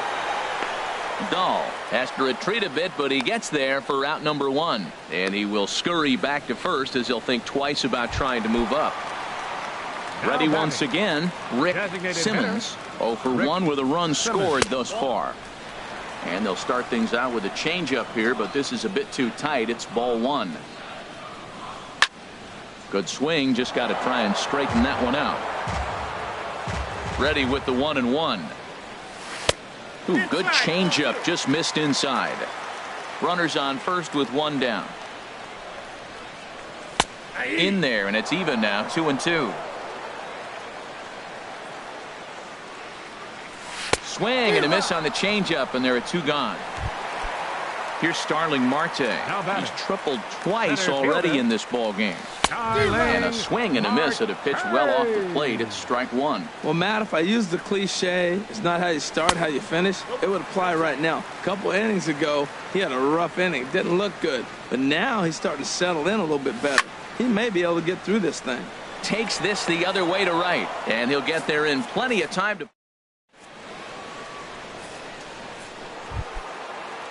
Dahl has to retreat a bit, but he gets there for out number 1. And he will scurry back to first as he'll think twice about trying to move up. Ready once again, Rick Simmons. 0 for 1 with a run scored thus far. And they'll start things out with a changeup here, but this is a bit too tight. It's ball 1. Good swing. Just got to try and straighten that one out. Ready with the 1-1. Ooh, good changeup. Just missed inside. Runners on first with 1 down. In there, and it's even now, 2-2. Swing and a miss on the changeup, and there are 2 gone. Here's Starling Marte. He's tripled twice already in this ball game. And a swing and a miss at a pitch well off the plate. It's strike 1. Well, Matt, if I use the cliche, it's not how you start, how you finish, it would apply right now. A couple innings ago, he had a rough inning. Didn't look good. But now he's starting to settle in a little bit better. He may be able to get through this thing. Takes this the other way to right. And he'll get there in plenty of time to.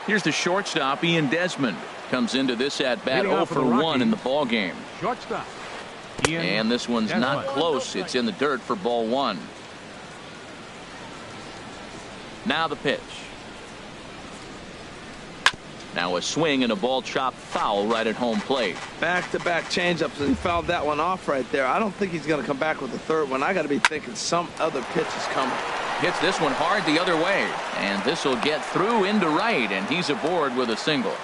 Here's the shortstop, Ian Desmond. Comes into this at-bat 0 for 1 in the ball game. Shortstop. And this one's not close. It's in the dirt for ball 1. Now the pitch. Now a swing and a ball chopped foul right at home plate. Back-to-back changeups, and he fouled that one off right there. I don't think he's going to come back with the third one. I got to be thinking some other pitch is coming. Hits this one hard the other way, and this will get through into right, and he's aboard with a single.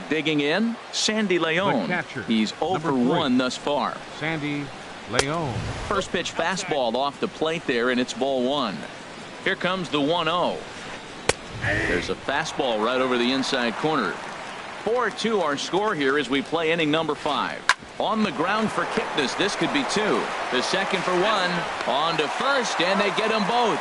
Digging in, Sandy Leon. He's 0 for 1 thus far. Sandy Leon. First pitch fastball off the plate there, and it's ball 1. Here comes the 1-0. There's a fastball right over the inside corner. 4-2 our score here as we play inning number 5. On the ground for Kipnis. This could be 2. The second for 1. On to first, and they get them both.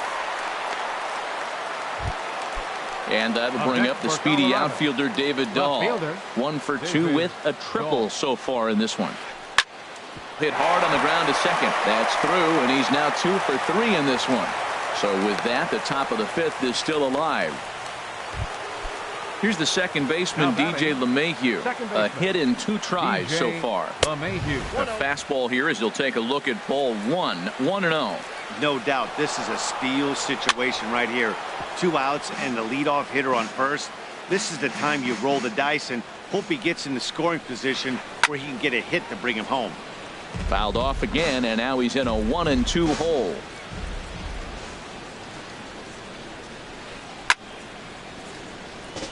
And that'll bring up the speedy outfielder David Dahl. 1 for 2 with a triple so far in this one. Hit hard on the ground to second. That's through, and he's now 2 for 3 in this one. So with that, the top of the 5th is still alive. Here's the second baseman, DJ LeMahieu. A hit in 2 tries so far. A fastball here as he'll take a look at ball 1. 1-0. No doubt this is a steal situation right here. 2 outs and the leadoff hitter on first. This is the time you roll the dice and hope he gets in the scoring position where he can get a hit to bring him home. Fouled off again, and now he's in a 1-2 hole.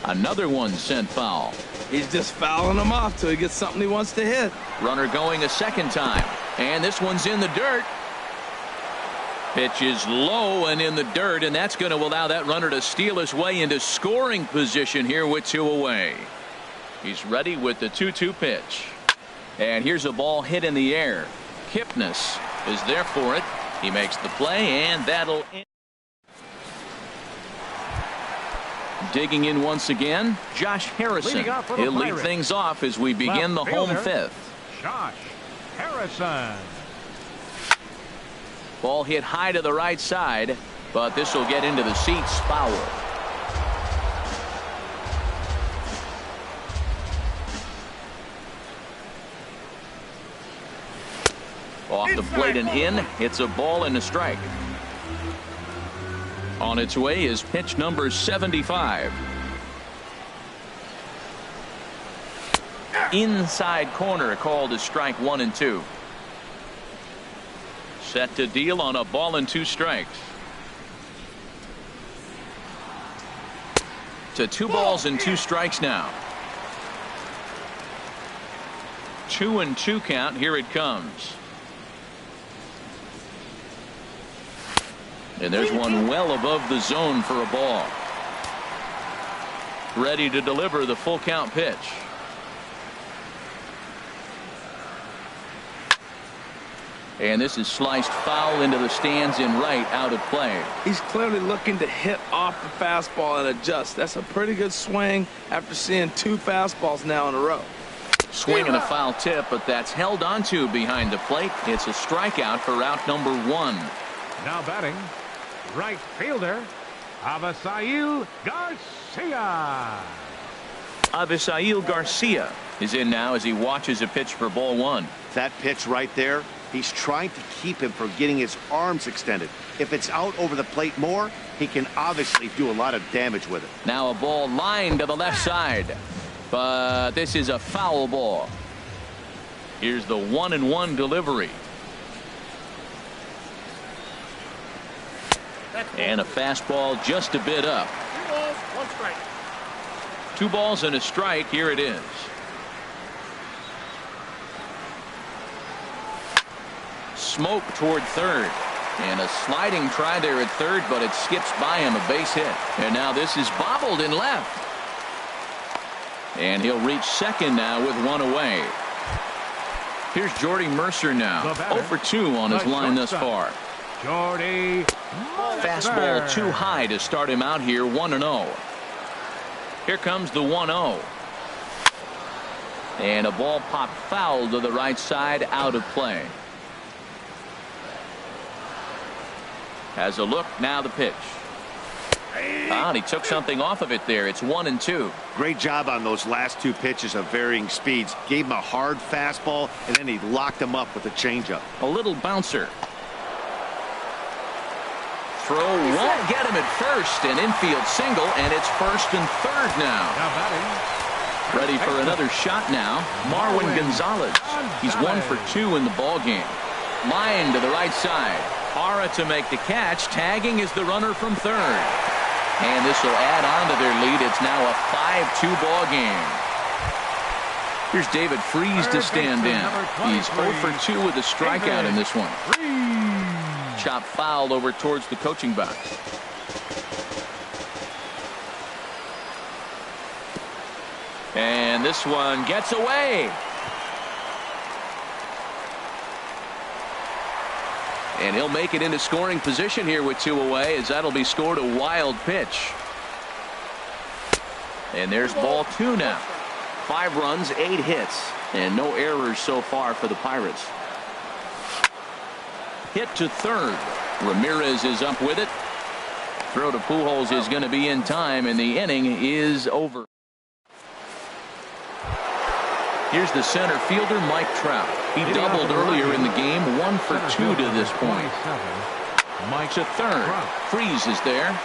Another one sent foul. He's just fouling them off till he gets something he wants to hit. Runner going a second time, and this one's in the dirt. Pitch is low and in the dirt, and that's going to allow that runner to steal his way into scoring position here with 2 away. He's ready with the 2-2 pitch. And here's a ball hit in the air. Kipnis is there for it. He makes the play, and that'll end. Digging in once again, Josh Harrison. He'll lead things off as we begin the home fifth. Josh Harrison. Ball hit high to the right side, but this will get into the seats. Foul. Off the plate and in. It's a ball and a strike. On its way is pitch number 75. Inside corner, called as strike 1 and 2. Set to deal on a ball and 2 strikes. To 2 balls and 2 strikes now. 2-2 count. Here it comes. And there's one well above the zone for a ball. Ready to deliver the full count pitch. And this is sliced foul into the stands in right, out of play. He's clearly looking to hit off the fastball and adjust. That's a pretty good swing after seeing 2 fastballs now in a row. Swing and a foul tip, but that's held onto behind the plate. It's a strikeout for out number 1. Now batting, right fielder, Avisail Garcia. Avisail Garcia is in now as he watches a pitch for ball 1. That pitch right there, he's trying to keep him from getting his arms extended. If it's out over the plate more, he can obviously do a lot of damage with it. Now a ball lined to the left side, but this is a foul ball. Here's the 1-1 delivery. And a fastball just a bit up. 2 balls, 1 strike. 2 balls and a strike. Here it is. Smoke toward third. And a sliding try there at third, but it skips by him, a base hit. And now this is bobbled in left. And he'll reach second now with 1 away. Here's Jordy Mercer now. 0 for 2 on his line thus far. Jordy. Fastball too high to start him out here. 1-0. Here comes the 1-0. And a ball popped foul to the right side, out of play. Has a look, now the pitch. And he took something off of it there. It's 1-2. Great job on those last 2 pitches of varying speeds. Gave him a hard fastball, and then he locked him up with a changeup. A little bouncer. Throw won't get him at first. An infield single, and it's 1st and 3rd now. Now batting. Ready for another shot now. Marwin Gonzalez. He's 1 for 2 in the ball game. Line to the right side. Hara to make the catch. Tagging is the runner from third. And this will add on to their lead. It's now a 5-2 ball game. Here's David Freese to stand in. He's 0 for 2 with a strikeout in this one. Chop foul over towards the coaching box. And this one gets away. And he'll make it into scoring position here with 2 away, as that'll be scored a wild pitch. And there's ball 2 now. 5 runs, 8 hits, and no errors so far for the Pirates. Hit to third. Ramirez is up with it. Throw to Pujols is going to be in time, and the inning is over. Here's the center fielder, Mike Trout. He doubled earlier in the game, 1 for 2 to this point. Mike to third. Freese is there.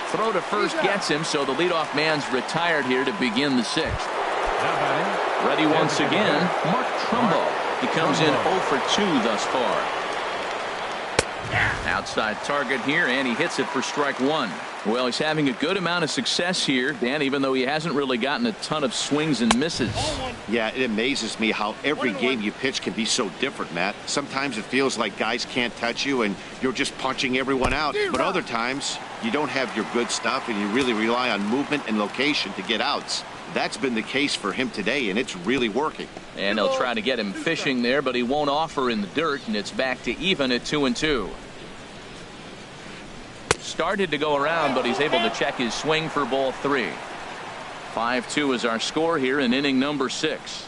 Throw to first gets him, so the leadoff man's retired here to begin the 6th. Ready once again, Mark Trumbo. He comes in 0 for 2 thus far. Outside target here, and he hits it for strike 1. Well, he's having a good amount of success here, Dan, even though he hasn't really gotten a ton of swings and misses. Yeah, it amazes me how every game you pitch can be so different, Matt. Sometimes it feels like guys can't touch you and you're just punching everyone out. But other times, you don't have your good stuff and you really rely on movement and location to get outs. That's been the case for him today, and it's really working. And they'll try to get him fishing there, but he won't offer in the dirt, and it's back to even at 2-2. Started to go around, but he's able to check his swing for ball 3. 5-2 is our score here in inning number 6.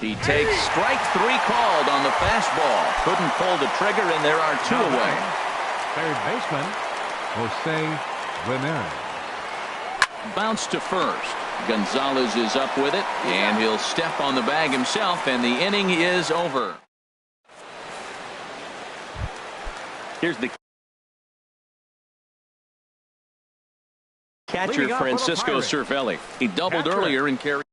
He takes strike 3 called on the fastball. Couldn't pull the trigger, and there are 2 away. Third baseman, Jose Ramirez. Bounce to first. Gonzalez is up with it, and he'll step on the bag himself, and the inning is over. Here's the catcher, Francisco Cervelli. He doubled earlier and carried.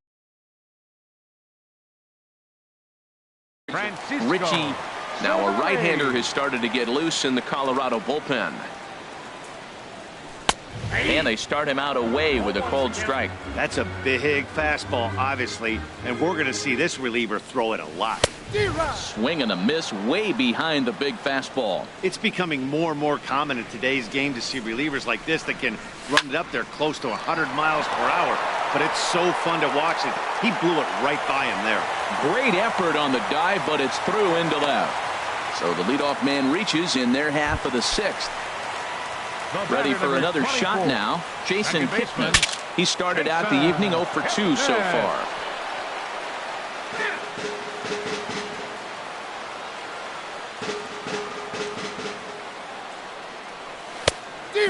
Richie, now a right-hander, has started to get loose in the Colorado bullpen. And they start him out away with a cold strike. That's a big fastball, obviously, and we're going to see this reliever throw it a lot. Swing and a miss way behind the big fastball. It's becoming more and more common in today's game to see relievers like this that can run it up there close to 100 miles per hour. But it's so fun to watch it. He blew it right by him there. Great effort on the dive, but it's through into left. So the leadoff man reaches in their half of the 6th. Ready for another shot now. Jason Kipnis. He started out the evening 0 for 2 so far.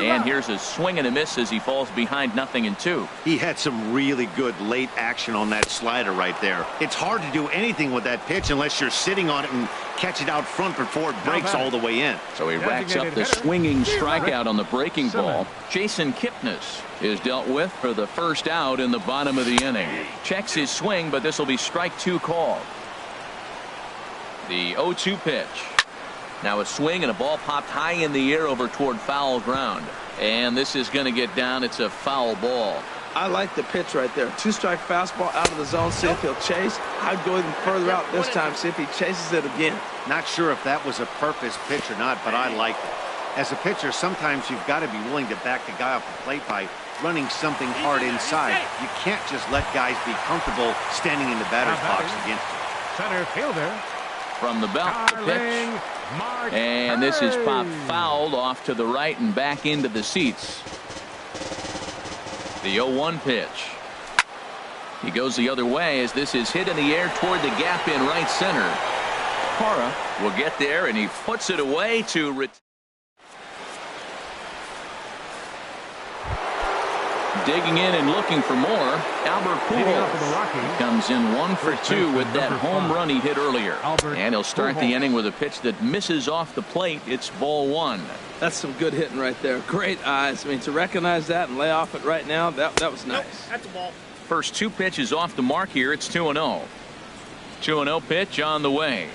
And here's a swing and a miss as he falls behind 0-2. He had some really good late action on that slider right there. It's hard to do anything with that pitch unless you're sitting on it and catch it out front before it breaks all the way in. So he racks up the swinging strikeout on the breaking ball. Jason Kipnis is dealt with for the first out in the bottom of the inning. Checks his swing, but this will be strike 2 called. The 0-2 pitch. Now a swing and a ball popped high in the air over toward foul ground. And this is going to get down. It's a foul ball. I like the pitch right there. 2-strike fastball out of the zone. See if he'll chase. I'd go even further out this time. See if he chases it again. Not sure if that was a purpose pitch or not, but I like it. As a pitcher, sometimes you've got to be willing to back the guy off the plate by running something hard inside. You can't just let guys be comfortable standing in the batter's box against you. Center fielder. From the belt, the pitch. And this is popped fouled off to the right and back into the seats. The 0-1 pitch. He goes the other way as this is hit in the air toward the gap in right center. Parra will get there, and he puts it away to digging in and looking for more. Albert Pujols comes in 1 for 2 with that home run he hit earlier. And he'll start the inning with a pitch that misses off the plate. It's ball 1. That's some good hitting right there. Great eyes. I mean, to recognize that and lay off it right now, that was nice. That's a ball. First 2 pitches off the mark here. It's 2-0. 2-0 pitch on the way.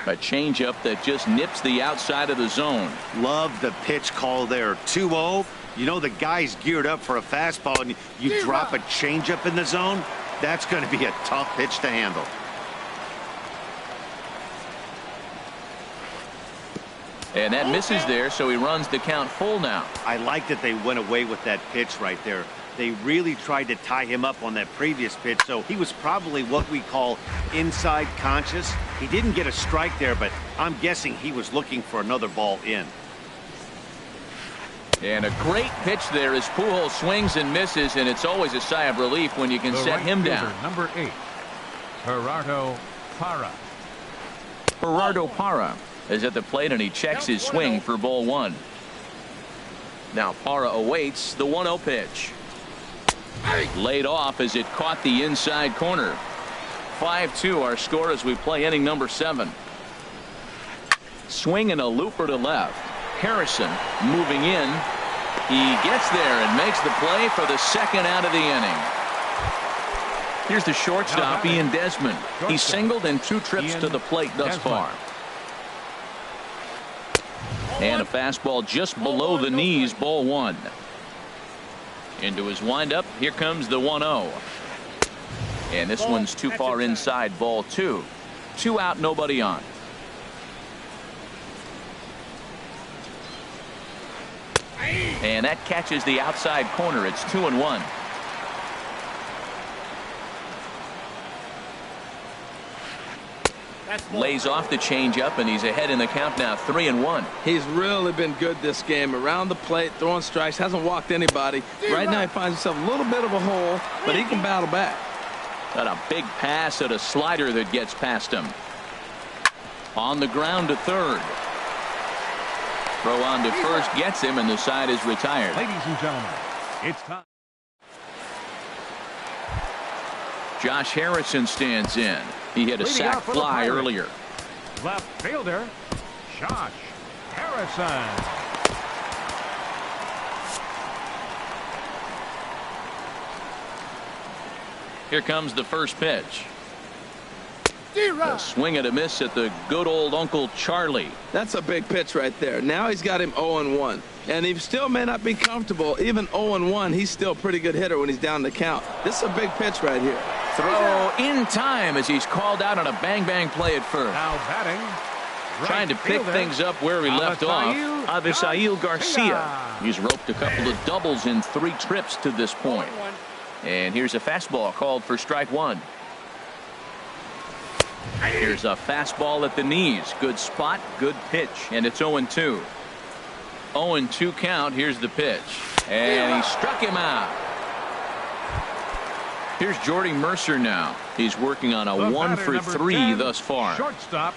A changeup that just nips the outside of the zone. Love the pitch call there. 2-0. You know the guy's geared up for a fastball and you drop a changeup in the zone. That's going to be a tough pitch to handle. And that misses there, so he runs the count full now. I like that they went away with that pitch right there. They really tried to tie him up on that previous pitch, so he was probably what we call inside conscious. He didn't get a strike there, but I'm guessing he was looking for another ball in. And a great pitch there as Pujols swings and misses, and it's always a sigh of relief when you can set him down. Number 8, Gerardo Parra. Gerardo Parra is at the plate, and he checks his swing for ball 1. Now Parra awaits the 1-0 pitch. Laid off as it caught the inside corner. 5-2 our score as we play inning number 7. Swing and a looper to left. Harrison moving in. He gets there and makes the play for the second out of the inning. Here's the shortstop, Ian Desmond. He's singled in 2 trips to the plate thus far. And a fastball just below the knees, ball 1. Into his windup, here comes the 1-0. And this one's too far inside, ball 2. 2 out, nobody on. And that catches the outside corner. It's 2-1. Lays off the changeup, and he's ahead in the count now, 3-1. He's really been good this game. Around the plate, throwing strikes, hasn't walked anybody. Right now he finds himself a little bit of a hole, but he can battle back. Got a big pass at a slider that gets past him. On the ground to third. Throw on to first gets him, and the side is retired. Ladies and gentlemen, it's time. Josh Harrison stands in. He hit a sac fly earlier. Left fielder, Josh Harrison. Here comes the first pitch. A swing and a miss at the good old Uncle Charlie. That's a big pitch right there. Now he's got him 0-1. And he still may not be comfortable. Even 0-1, he's still a pretty good hitter when he's down the count. This is a big pitch right here. Throw in time as he's called out on a bang-bang play at first. Now batting. Trying to pick things up where he left off. Avisail Garcia. He's roped a couple of doubles in 3 trips to this point. And here's a fastball called for strike 1. Here's a fastball at the knees. Good spot, good pitch, and it's 0-2. 0-2 count. Here's the pitch, and he struck him out. Here's Jordy Mercer now. He's working on a 1-for-3 thus far. Shortstop,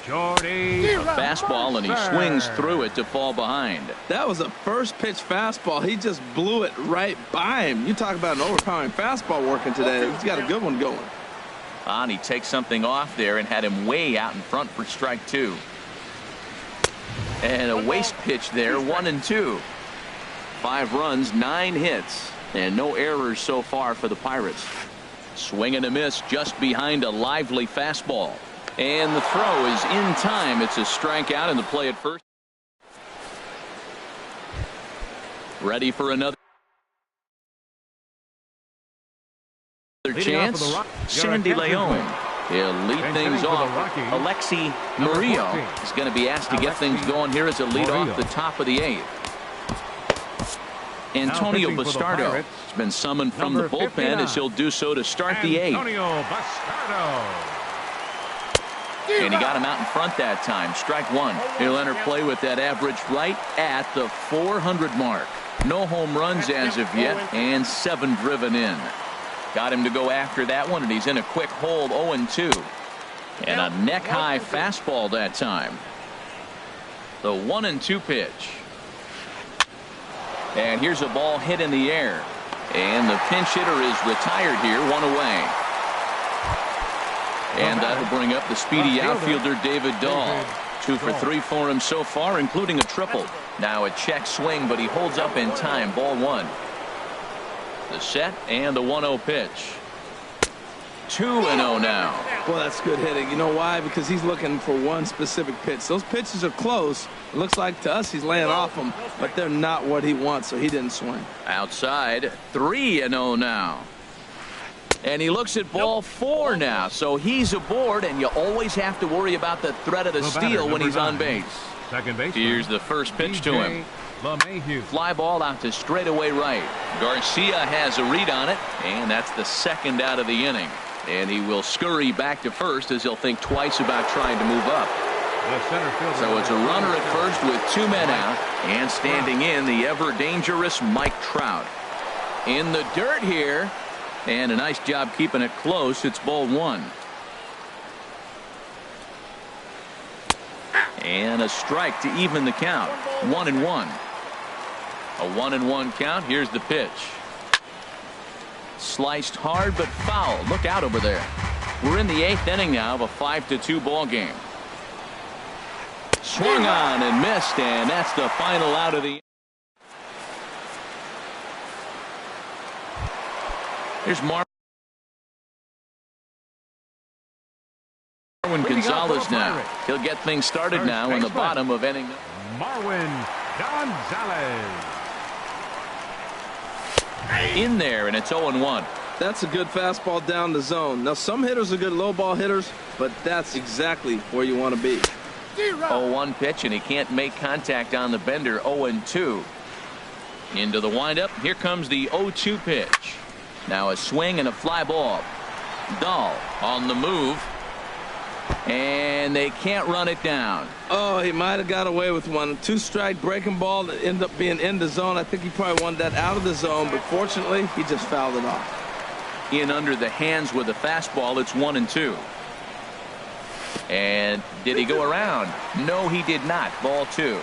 Jordy. A fastball, and he swings through it to fall behind. That was a first pitch fastball. He just blew it right by him. You talk about an overpowering fastball working today. He's got a good one going. And he takes something off there and had him way out in front for strike 2. And a waste pitch there, 1-2. 5 runs, 9 hits, and no errors so far for the Pirates. Swing and a miss just behind a lively fastball. And the throw is in time. It's a strikeout, and the play at first. Ready for another chance. Sandy Leon. He'll lead things off. Alexi Murillo is going to be asked to get things going here as a lead off the top of the 8th. Antonio Bastardo has been summoned from the bullpen as he'll do so to start the 8th. Antonio Bastardo. And he got him out in front that time. Strike 1. He'll enter play with that average right at the 400 mark. No home runs as of yet, and 7 driven in. Got him to go after that one, and he's in a quick hold, 0-2. And a neck-high fastball that time. The 1-2 pitch. And here's a ball hit in the air. And the pinch hitter is retired here, 1 away. And that'll bring up the speedy outfielder David Dahl. 2 for 3 for him so far, including a triple. Now a check swing, but he holds up in time, ball 1. The set and the 1-0 pitch. 2-0 now. Well, that's good hitting. You know why? Because he's looking for one specific pitch. Those pitches are close. It looks like to us he's laying off them, but they're not what he wants, so he didn't swing. Outside, 3-0 now. And he looks at ball 4 now, so he's aboard, and you always have to worry about the threat of the steal when he's on base. Second base. Here's the first pitch to him. Fly ball out to straightaway right. Garcia has a read on it, and that's the 2nd out of the inning. And he will scurry back to first as he'll think twice about trying to move up. So it's a runner at first with 2 men out, and standing in the ever dangerous Mike Trout. In the dirt here, and a nice job keeping it close. It's ball 1. And a strike to even the count. 1-1. A 1-1 count. Here's the pitch. Sliced hard but foul. Look out over there. We're in the 8th inning now of a 5-2 ball game. Swung on and missed, and that's the final out of the. Here's Mark. Marwin Gonzalez now. He'll get things started now in the bottom of inning. Marwin Gonzalez. In there, and it's 0-1. That's a good fastball down the zone. Now, some hitters are good low ball hitters, but that's exactly where you want to be. 0-1 pitch, and he can't make contact on the bender. 0-2. Into the windup. Here comes the 0-2 pitch. Now a swing and a fly ball. Dahl on the move. And they can't run it down. Oh, he might have got away with one. 2-strike breaking ball that ended up being in the zone. I think he probably wanted that out of the zone, but fortunately, he just fouled it off. In under the hands with a fastball. It's 1-2. And did he go around? No, he did not. Ball 2.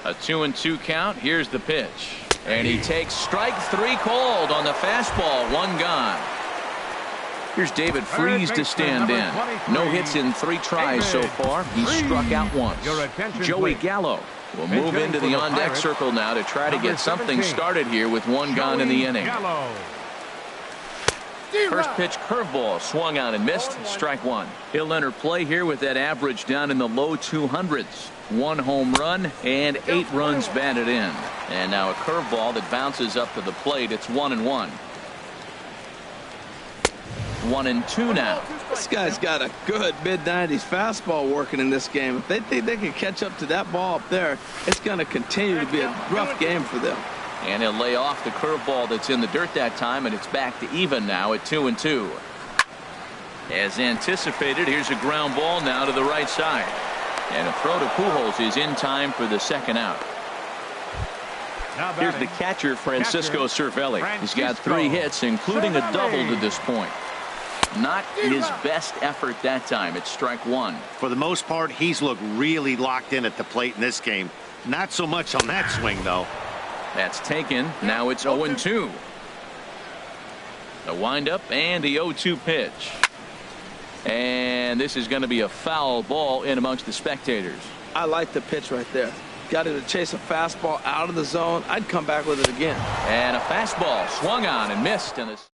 A 2-2 count. Here's the pitch. And he takes strike 3 called on the fastball. 1 gone. Here's David Freese to stand in. No hits in 3 tries so far. He struck out once. Joey Gallo will move into the on-deck circle now to try to get something started here with 1 gone in the inning. First pitch curveball swung on and missed. Strike 1. He'll enter play here with that average down in the low 200s. 1 home run and 8 runs batted in. And now a curveball that bounces up to the plate. It's 1-1. 1-2 now. This guy's got a good mid-90s fastball working in this game. If they think they can catch up to that ball up there, it's going to continue to be a rough game for them. And he'll lay off the curveball that's in the dirt that time, and it's back to even now at 2-2. As anticipated, here's a ground ball now to the right side. And a throw to Pujols is in time for the 2nd out. Here's the catcher, Francisco Cervelli. He's got 3 hits, including a double to this point. Not his best effort that time. It's strike 1. For the most part, he's looked really locked in at the plate in this game. Not so much on that swing, though. That's taken. Now it's 0-2. The windup and the 0-2 pitch. And this is going to be a foul ball in amongst the spectators. I like the pitch right there. Got him to chase a fastball out of the zone. I'd come back with it again. And a fastball swung on and missed. And this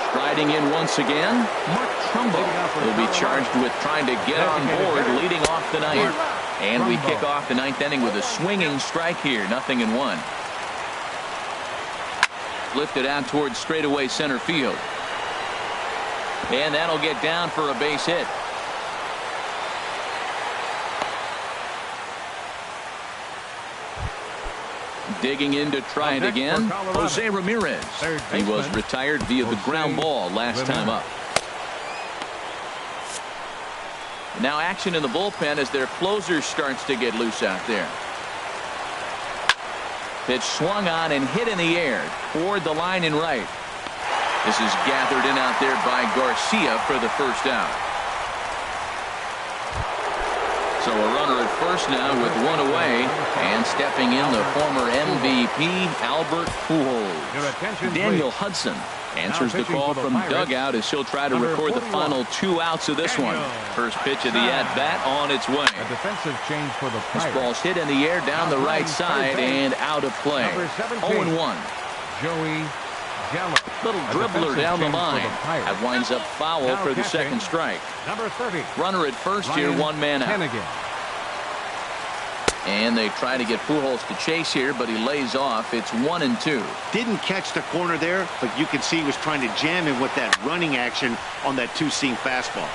striding in once again, Mark Trumbo will be charged with trying to get on board leading off the 9th. And we kick off the 9th inning with a swinging strike here. 0-1. Lifted out towards straightaway center field. And that'll get down for a base hit. Digging in to try it again, Jose Ramirez. He was retired via the ground ball last time up. Now action in the bullpen as their closer starts to get loose out there. Pitch swung on and hit in the air toward the line and right. This is gathered in out there by Garcia for the 1st out. So a runner at first now with 1 away, and stepping in the former MVP Albert Pujols. Daniel Hudson answers the call from dugout as he'll try to record the final 2 outs of this one. First pitch of the at-bat on its way. A defensive change for the This ball's hit in the air down the right side and out of play. 0-1. Joey Gallo. Little dribbler down the line. That winds up foul for the 2nd strike. Number 30. Runner at first here, 1 man out. And they try to get Pujols to chase here, but he lays off. It's 1-2. Didn't catch the corner there, but you can see he was trying to jam him with that running action on that 2-seam fastball.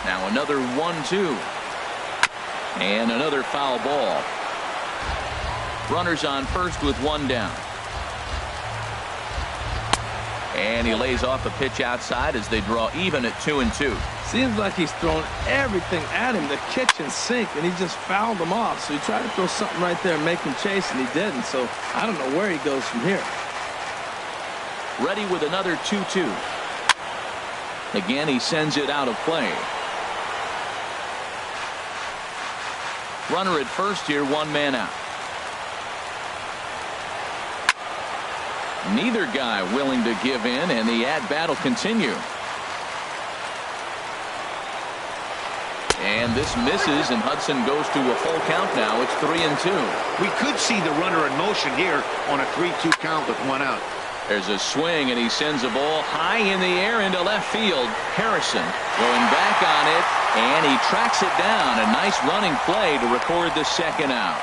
Now another 1-2. And another foul ball. Runners on first with 1 down. And he lays off a pitch outside as they draw even at 2-2. Seems like he's thrown everything at him, the kitchen sink, and he just fouled him off. So he tried to throw something right there and make him chase, and he didn't. So I don't know where he goes from here. Ready with another 2-2. Again, he sends it out of play. Runner at first here, 1 man out. Neither guy willing to give in, and the at-bat will continue. And And this misses, and Hudson goes to a full count now. It's 3-2. We could see the runner in motion here on a 3-2 count with one out. There's a swing, and he sends a ball high in the air into left field. Harrison going back on it, and he tracks it down. A nice running play to record the second out.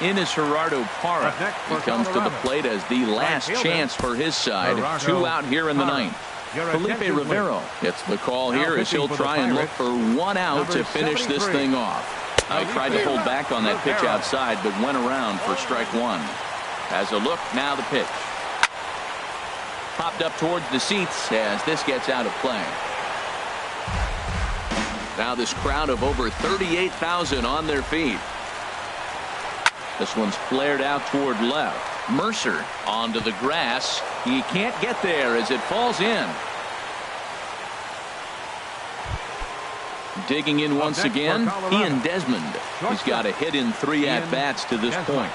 In is Gerardo Parra. He comes to the plate as the last chance for his side. 2 out here in the ninth. Felipe Rivero gets the call here as he'll try and look for 1 out to finish this thing off. He tried to hold back on that pitch outside, but went around for strike 1. As a look, now the pitch. Popped up towards the seats as this gets out of play. Now this crowd of over 38,000 on their feet. This one's flared out toward left. Mercer onto the grass. He can't get there as it falls in. Digging in once again, Ian Desmond. He's got a hit in 3 at-bats to this point.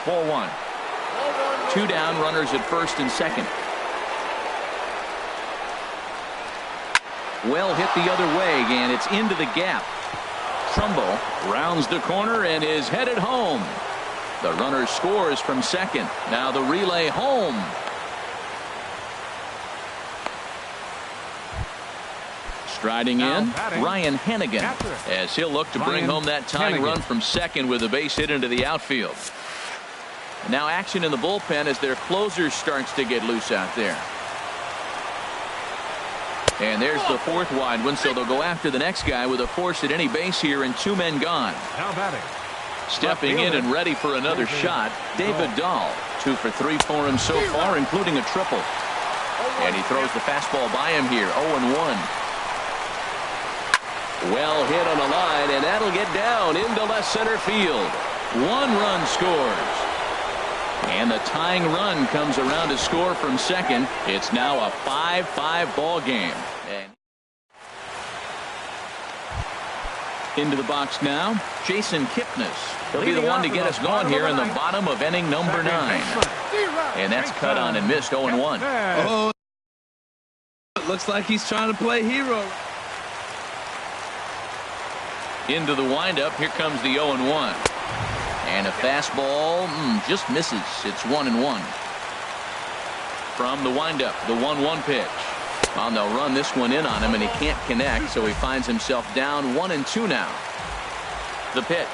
Ball 1. 2 down, runners at first and second. Well hit the other way, and it's into the gap. Trumbo rounds the corner and is headed home. The runner scores from second. Now the relay home. Striding in, Ryan Hennigan, as he'll look to bring home that tying run from second with a base hit into the outfield. Now action in the bullpen as their closer starts to get loose out there. And there's the 4th wide one, so they'll go after the next guy with a force at any base here and 2 men gone. Now batting. Stepping in and ready for another shot, David Dahl. 2 for 3 for him so far, including a triple. And he throws the fastball by him here, 0-1. Well hit on the line, and that'll get down into left center field. 1 run scores. And the tying run comes around to score from second. It's now a 5-5 ball game. And into the box now, Jason Kipnis. He'll be the one to get us going here in the bottom of inning number 9. And that's cut on and missed, 0-1. Oh, it looks like he's trying to play hero. Into the windup, here comes the 0-1. And a fastball just misses. It's 1-1. From the windup, the 1-1 pitch. Well, they'll run this one in on him, and he can't connect, so he finds himself down 1-2 now. The pitch.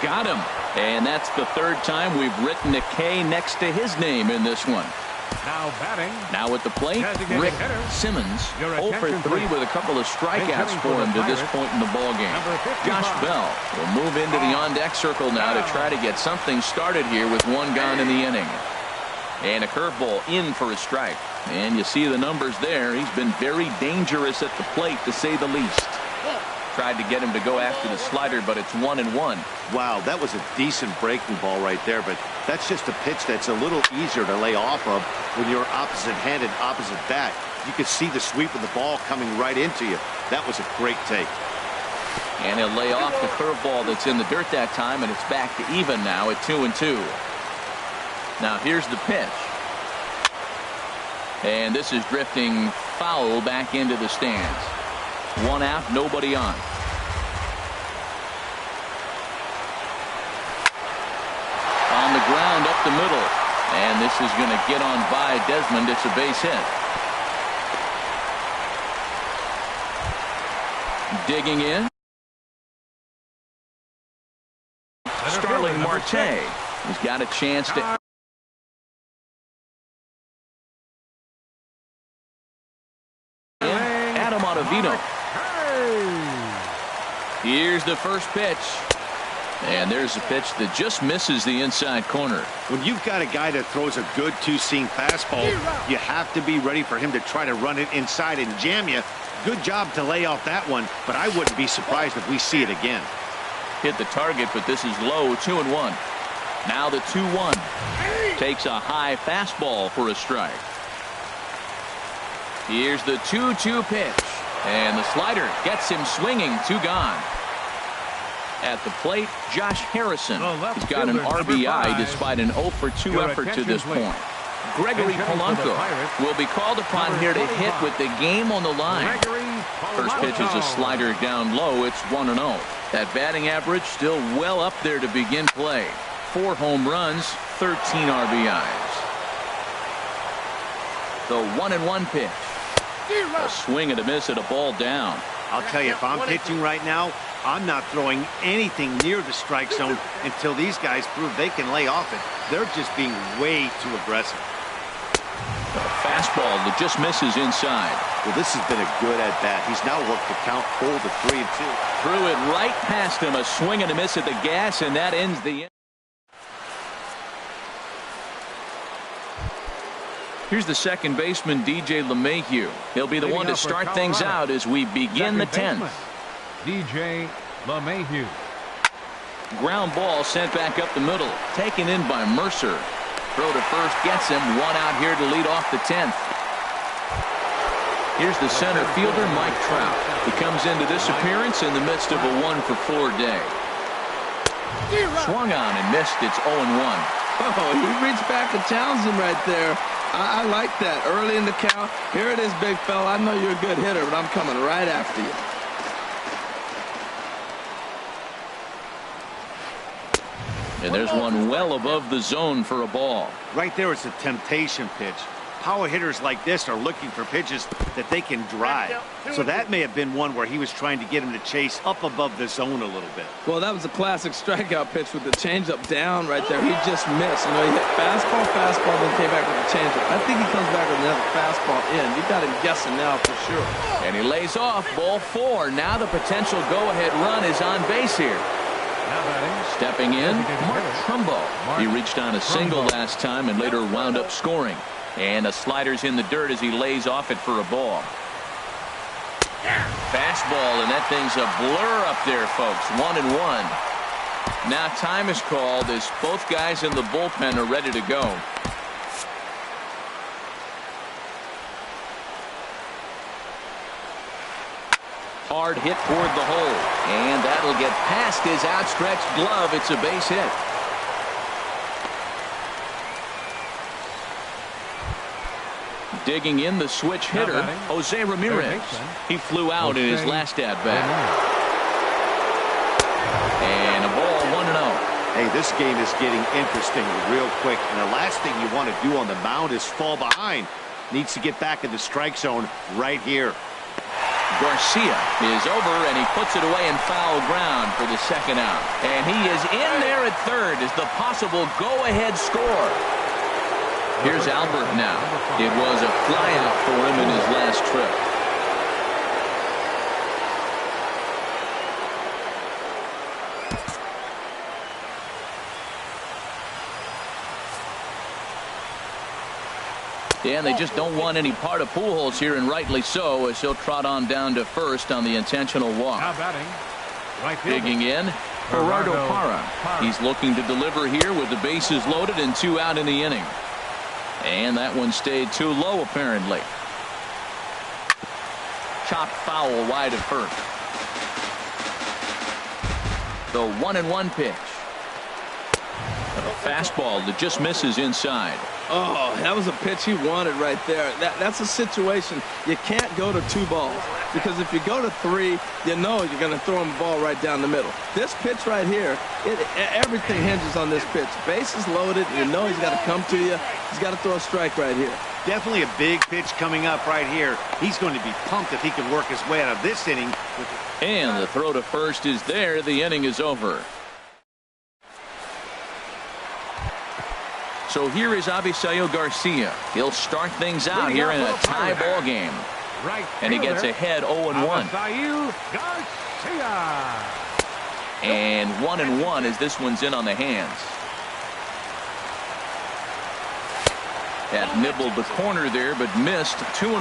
Got him. And that's the 3rd time we've written a K next to his name in this one. Now batting. Now at the plate, Rick Simmons, 0 for 3 with a couple of strikeouts for him to this point in the ballgame. Josh Bell will move into the on-deck circle now to try to get something started here with 1 gone in the inning. And a curveball in for a strike. And you see the numbers there. He's been very dangerous at the plate, to say the least. Tried to get him to go after the slider, but it's 1-1. Wow, that was a decent breaking ball right there, but that's just a pitch that's a little easier to lay off of when you're opposite-handed, opposite bat. You could see the sweep of the ball coming right into you. That was a great take. And he'll lay off the curveball that's in the dirt that time, and it's back to even now at 2-2. Now here's the pitch. And this is drifting foul back into the stands. 1 out, nobody on. On the ground up the middle. And this is going to get on by Desmond. It's a base hit. Digging in. Starling Marte. He's got a chance to... Adam Ottavino. Here's the first pitch. And there's a pitch that just misses the inside corner. When you've got a guy that throws a good 2-seam fastball, you have to be ready for him to try to run it inside and jam you. Good job to lay off that one, but I wouldn't be surprised if we see it again. Hit the target, but this is low, 2-1. Now the 2-1. Takes a high fastball for a strike. Here's the 2-2 pitch. And the slider gets him swinging. 2 gone. At the plate, Josh Harrison. He's got an RBI despite an 0 for 2 effort to this point. Gregory Polanco will be called upon here to hit with the game on the line. First pitch is a slider down low. It's 1-0. That batting average still well up there to begin play. 4 home runs, 13 RBIs. The 1-1 pitch. A swing and a miss at a ball down. I'll tell you, if I'm pitching right now, I'm not throwing anything near the strike zone until these guys prove they can lay off it. They're just being way too aggressive. A fastball that just misses inside. Well, this has been a good at-bat. He's now worked the count full to 3-2. Threw it right past him. A swing and a miss at the gas, and that ends the inning. Here's the second baseman, DJ LeMahieu. He'll be the one to start things out as we begin the 10th. DJ LeMahieu. Ground ball sent back up the middle. Taken in by Mercer. Throw to first gets him. 1 out here to lead off the 10th. Here's the center fielder, Mike Trout. He comes into this appearance in the midst of a 1-for-4 day. Swung on and missed. It's 0-1. Oh, he reached back and challenged him right there. I like that. Early in the count. Here it is, big fella. I know you're a good hitter, but I'm coming right after you. And there's one well above the zone for a ball. Right there, it's a temptation pitch. Power hitters like this are looking for pitches that they can drive. So that may have been one where he was trying to get him to chase up above the zone a little bit. Well, that was a classic strikeout pitch with the changeup down right there. He just missed. You know, he hit fastball, then came back with the changeup. I think he comes back with another fastball in. You got him guessing now for sure. And he lays off ball 4. Now the potential go-ahead run is on base here. Stepping in, Mark Trumbo. He reached on a single last time and later wound up scoring. And the slider's in the dirt as he lays off it for a ball. Fastball, and that thing's a blur up there, folks. 1-1. Now time is called as both guys in the bullpen are ready to go. Hard hit toward the hole, and that'll get past his outstretched glove. It's a base hit. Digging in the switch hitter, Jose Ramirez. He flew out in his last at-bat. And a ball, 1-0. Hey, this game is getting interesting real quick, and the last thing you want to do on the mound is fall behind. Needs to get back in the strike zone right here. Garcia is over, and he puts it away in foul ground for the second out. And he is in there at third as the possible go-ahead score. Here's Albert now. It was a flyout for him in his last trip. Yeah, and they just don't want any part of Pujols here, and rightly so, as he'll trot on down to first on the intentional walk. Now batting. Right digging in, Gerardo Parra. He's looking to deliver here with the bases loaded and 2 out in the inning. And that one stayed too low, apparently. Chopped foul wide of first. The 1-1 pitch. A fastball that just misses inside. Oh, that was a pitch he wanted right there. That's a situation you can't go to 2 balls, because if you go to 3, you know you're going to throw him a ball right down the middle. This pitch right here, everything hinges on this pitch. Bases loaded, you know he's got to come to you. He's got to throw a strike right here. Definitely a big pitch coming up right here. He's going to be pumped if he can work his way out of this inning. And the throw to first is there. The inning is over. So here is Avisail Garcia. He'll start things out here in a tie ball game. And he gets ahead 0-1. And 1-1 as this one's in on the hands. That nibbled the corner there, but missed. 2-1.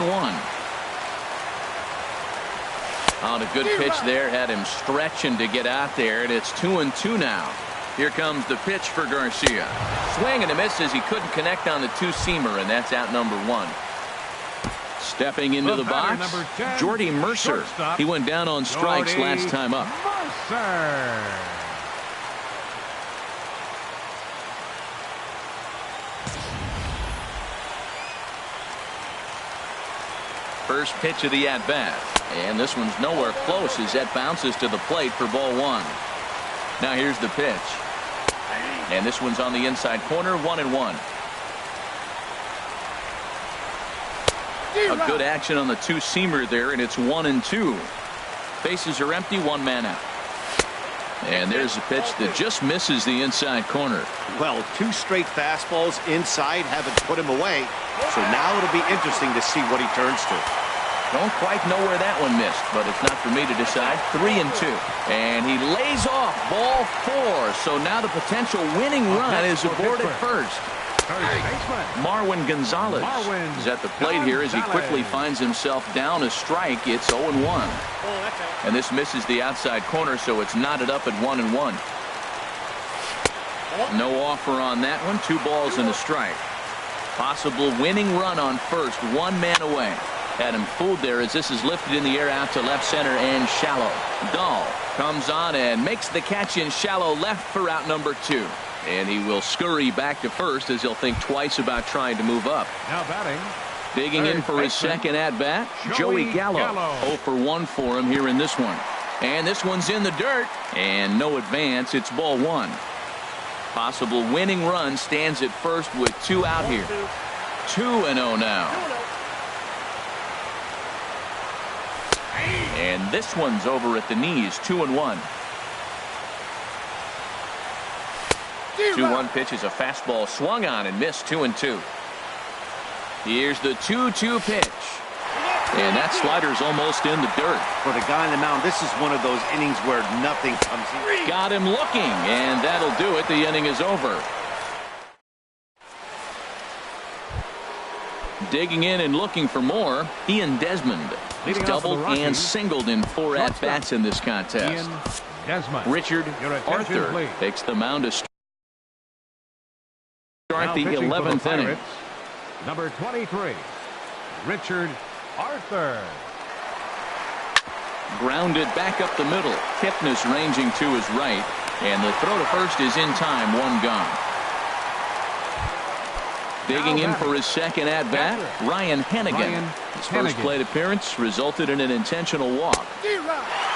On a good pitch there, had him stretching to get out there, and it's 2-2 now. Here comes the pitch for Garcia. Swing and a miss as he couldn't connect on the 2-seamer, and that's out number 1. Stepping into the box, Jordy Mercer. He went down on strikes last time up. First pitch of the at-bat. And this one's nowhere close as that bounces to the plate for ball one. Now here's the pitch. And this one's on the inside corner, 1-1. A good action on the two-seamer there, and it's 1-2. Bases are empty, one man out. And there's a pitch that just misses the inside corner. Well, two straight fastballs inside haven't put him away. So now it'll be interesting to see what he turns to. Don't quite know where that one missed, but it's not for me to decide. 3-2. And he lays off ball 4. So now the potential winning run is aboard at first. Marwin Gonzalez is at the plate here as he quickly finds himself down a strike. It's 0-1. And this misses the outside corner, so it's knotted up at 1-1. No offer on that one. 2 balls and a strike. Possible winning run on first. 1 man away. Had him fooled there as this is lifted in the air out to left center and shallow. Dahl comes on and makes the catch in shallow left for out number 2. And he will scurry back to first as he'll think twice about trying to move up. Now batting. Digging in for his second at-bat, Joey Gallo. 0 for 1 for him here in this one. And this one's in the dirt. And no advance. It's ball 1. Possible winning run stands at first with 2 out here. 2-0 now. And this one's over at the knees. 2-1. 2-1 pitch is a fastball swung on and missed. 2-2. Here's the 2-2 pitch. And that slider's almost in the dirt. For the guy on the mound, this is one of those innings where nothing comes in. Got him looking, and that'll do it. The inning is over. Digging in and looking for more, Ian Desmond. He's doubled and singled in 4 at-bats in this contest. Richard Arthur takes the mound to start the 11th inning. Number 23, Richard Arthur. Grounded back up the middle. Kipnis ranging to his right. And the throw to first is in time. 1 gone. Digging in for his second at-bat, Ryan Hennigan. His first plate appearance resulted in an intentional walk.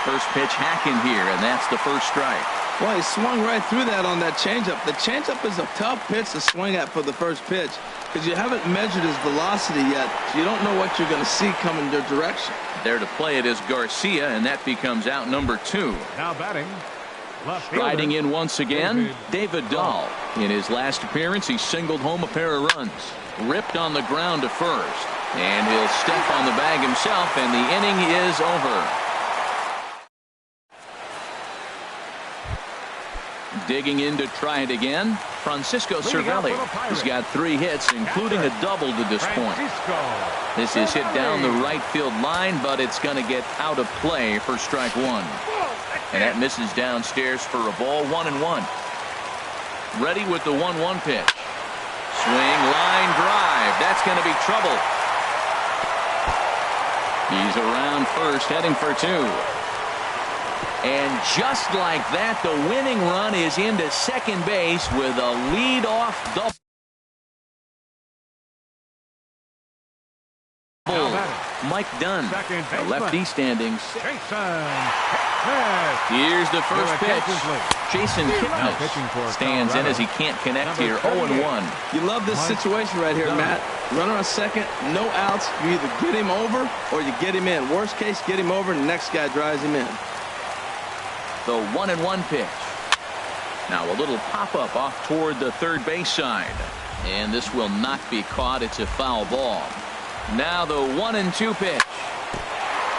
First pitch hacking here, and that's the first strike. Well, he swung right through that on that changeup. The changeup is a tough pitch to swing at for the first pitch because you haven't measured his velocity yet. So you don't know what you're going to see coming your direction. There to play it is Garcia, and that becomes out number 2. Now batting. Striding in once again, David Dahl. In his last appearance, he singled home a pair of runs. Ripped on the ground to first. And he'll step on the bag himself, and the inning is over. Digging in to try it again, Francisco Cervelli. He's got 3 hits, including a double to this point. This is hit down the right field line, but it's going to get out of play for strike 1. And that misses downstairs for a ball. 1-1. Ready with the 1-1 pitch. Swing, line drive. That's going to be trouble. He's around first, heading for 2. And just like that, the winning run is into second base with a lead-off double. Mike Dunn, the lefty standings. Here's the first pitch. Jason Kipnis stands in as he can't connect here. 0-1. You love this situation right here, Matt. Runner on second, no outs. You either get him over or you get him in. Worst case, get him over and the next guy drives him in. The 1-1 pitch. Now a little pop-up off toward the third base side. And this will not be caught. It's a foul ball. Now the 1-2 pitch.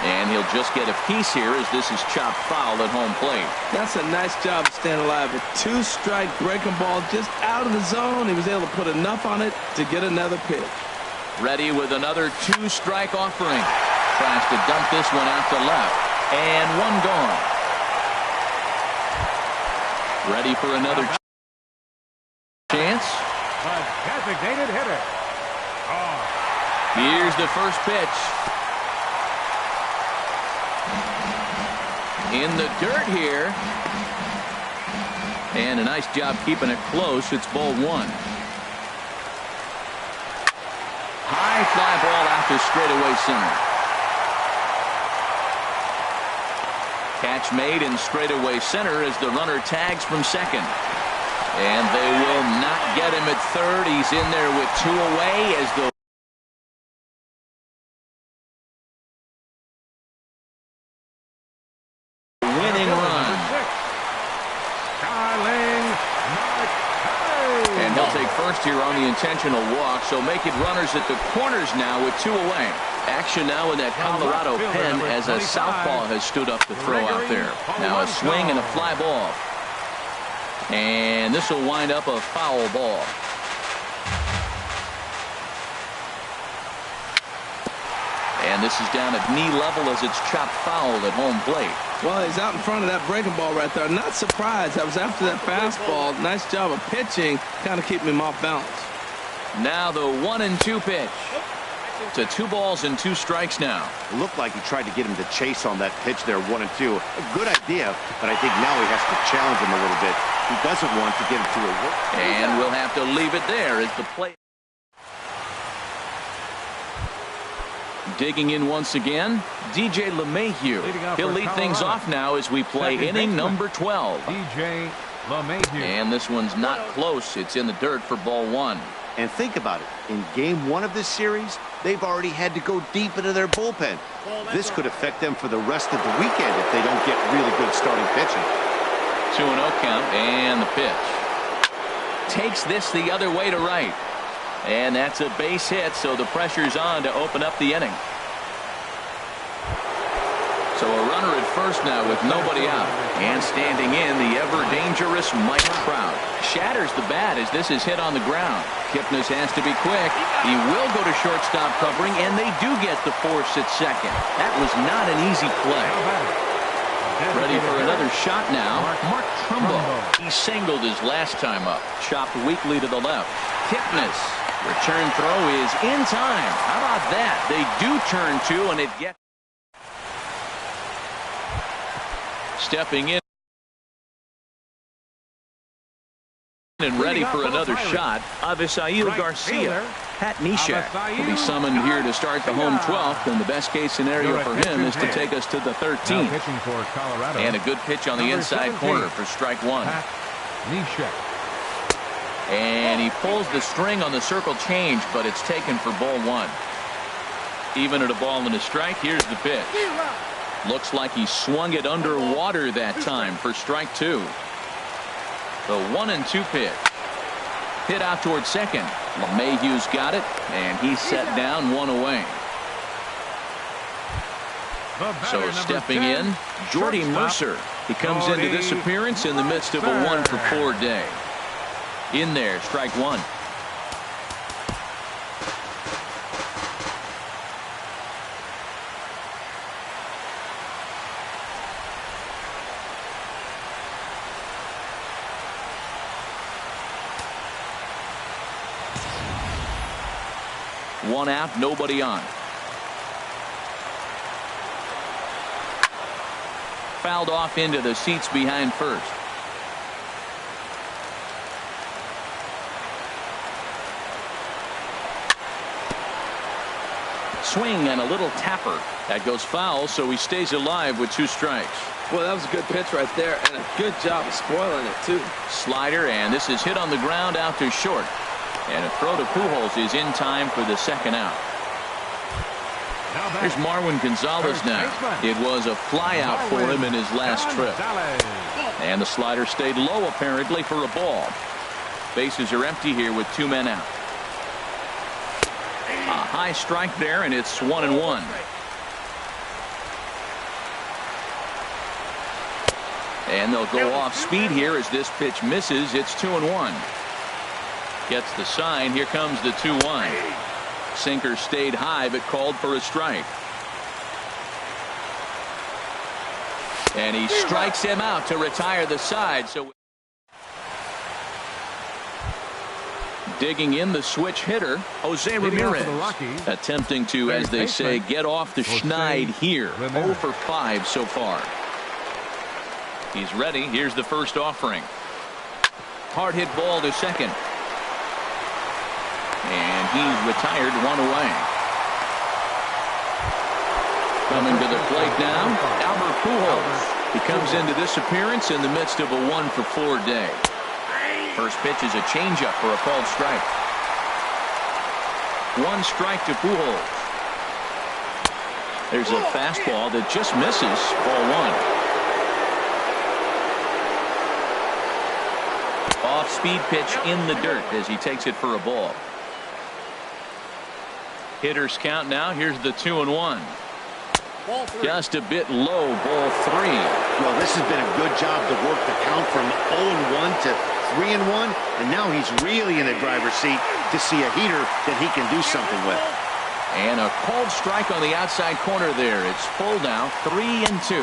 And he'll just get a piece here as this is chopped foul at home plate. That's a nice job of staying alive. A 2-strike breaking ball just out of the zone. He was able to put enough on it to get another pitch. Ready with another 2-strike offering. Tries to dump this one out to left. And 1 gone. Ready for another chance. A designated hitter. Here's the first pitch. In the dirt here. And a nice job keeping it close. It's ball 1. High fly ball out to straightaway center. Catch made in straightaway center as the runner tags from second. And they will not get him at third. He's in there with 2 away as the winning run. And he'll take first here on the intentional walk, so make it runners at the corners now with 2 away. Action now in that Colorado pen as a southpaw has stood up to throw out there. Now a swing and a fly ball. And this will wind up a foul ball. And this is down at knee level as it's chopped foul at home plate. Well, he's out in front of that breaking ball right there. Not surprised. I was after that fastball. Nice job of pitching, kind of keeping him off balance. Now the 1-2 pitch. To 2 balls and 2 strikes now. It looked like he tried to get him to chase on that pitch there, 1-2. A good idea, but I think now he has to challenge him a little bit. He doesn't want to get him to a work. And we'll have to leave it there as the play. Digging in once again, DJ LeMahieu. He'll lead things off now as we play inning number 12. DJ LeMahieu. And this one's not close. It's in the dirt for ball 1. And think about it. In game 1 of this series, they've already had to go deep into their bullpen. This could affect them for the rest of the weekend if they don't get really good starting pitching. 2-0 count, and the pitch. Takes this the other way to right. And that's a base hit, so the pressure's on to open up the inning. So a runner at first now with nobody out. And standing in, the ever-dangerous Mike Trout. Shatters the bat as this is hit on the ground. Kipnis has to be quick. He will go to shortstop covering, and they do get the force at second. That was not an easy play. Ready for another shot now. Mark Trumbo. He singled his last time up. Chopped weakly to the left. Kipnis. Return throw is in time. How about that? They do turn 2, and it gets. Stepping in and ready for another shot, Avisail Garcia. Pat Neshek will be summoned here to start the home 12th, and the best case scenario for him is to take us to the 13th. And a good pitch on the inside corner for strike 1. And he pulls the string on the circle change, but it's taken for ball 1. Even at a ball and a strike, here's the pitch. Looks like he swung it underwater that time for strike 2. The 1-2 pitch. Hit out towards second. LeMahieu's got it, and he's set down 1 away. So stepping in, Jordy Mercer. He comes into this appearance in the midst of a 1-for-4 day. In there, strike 1. One out, nobody on. Fouled off into the seats behind first. Swing and a little tapper. That goes foul, so he stays alive with 2 strikes. Well, that was a good pitch right there, and a good job of spoiling it, too. Slider, and this is hit on the ground out to short. And a throw to Pujols is in time for the second out. Here's Marwin Gonzalez now. It was a fly out for him in his last trip. And the slider stayed low apparently for a ball. Bases are empty here with 2 men out. A high strike there, and it's 1-1. And they'll go off speed here as this pitch misses. It's 2-1. Gets the sign. Here comes the 2-1. Sinker stayed high but called for a strike. And he strikes him out to retire the side. So digging in, the switch hitter, Jose Ramirez. Attempting to, as they say, get off the schneid here. 0 for 5 so far. He's ready. Here's the first offering. Hard hit ball to second. And he's retired 1 away. Coming to the plate now, Albert Pujols. He comes into this appearance in the midst of a 1-for-4 day. First pitch is a changeup for a called strike. 1 strike to Pujols. There's a fastball that just misses. Ball 1. Off-speed pitch in the dirt as he takes it for a ball. Hitters count now. Here's the 2-1. Just a bit low. Ball 3. Well, this has been a good job to work the count from 0-1 to 3-1, and now he's really in the driver's seat to see a heater that he can do something with. And a called strike on the outside corner there. It's full now, 3-2.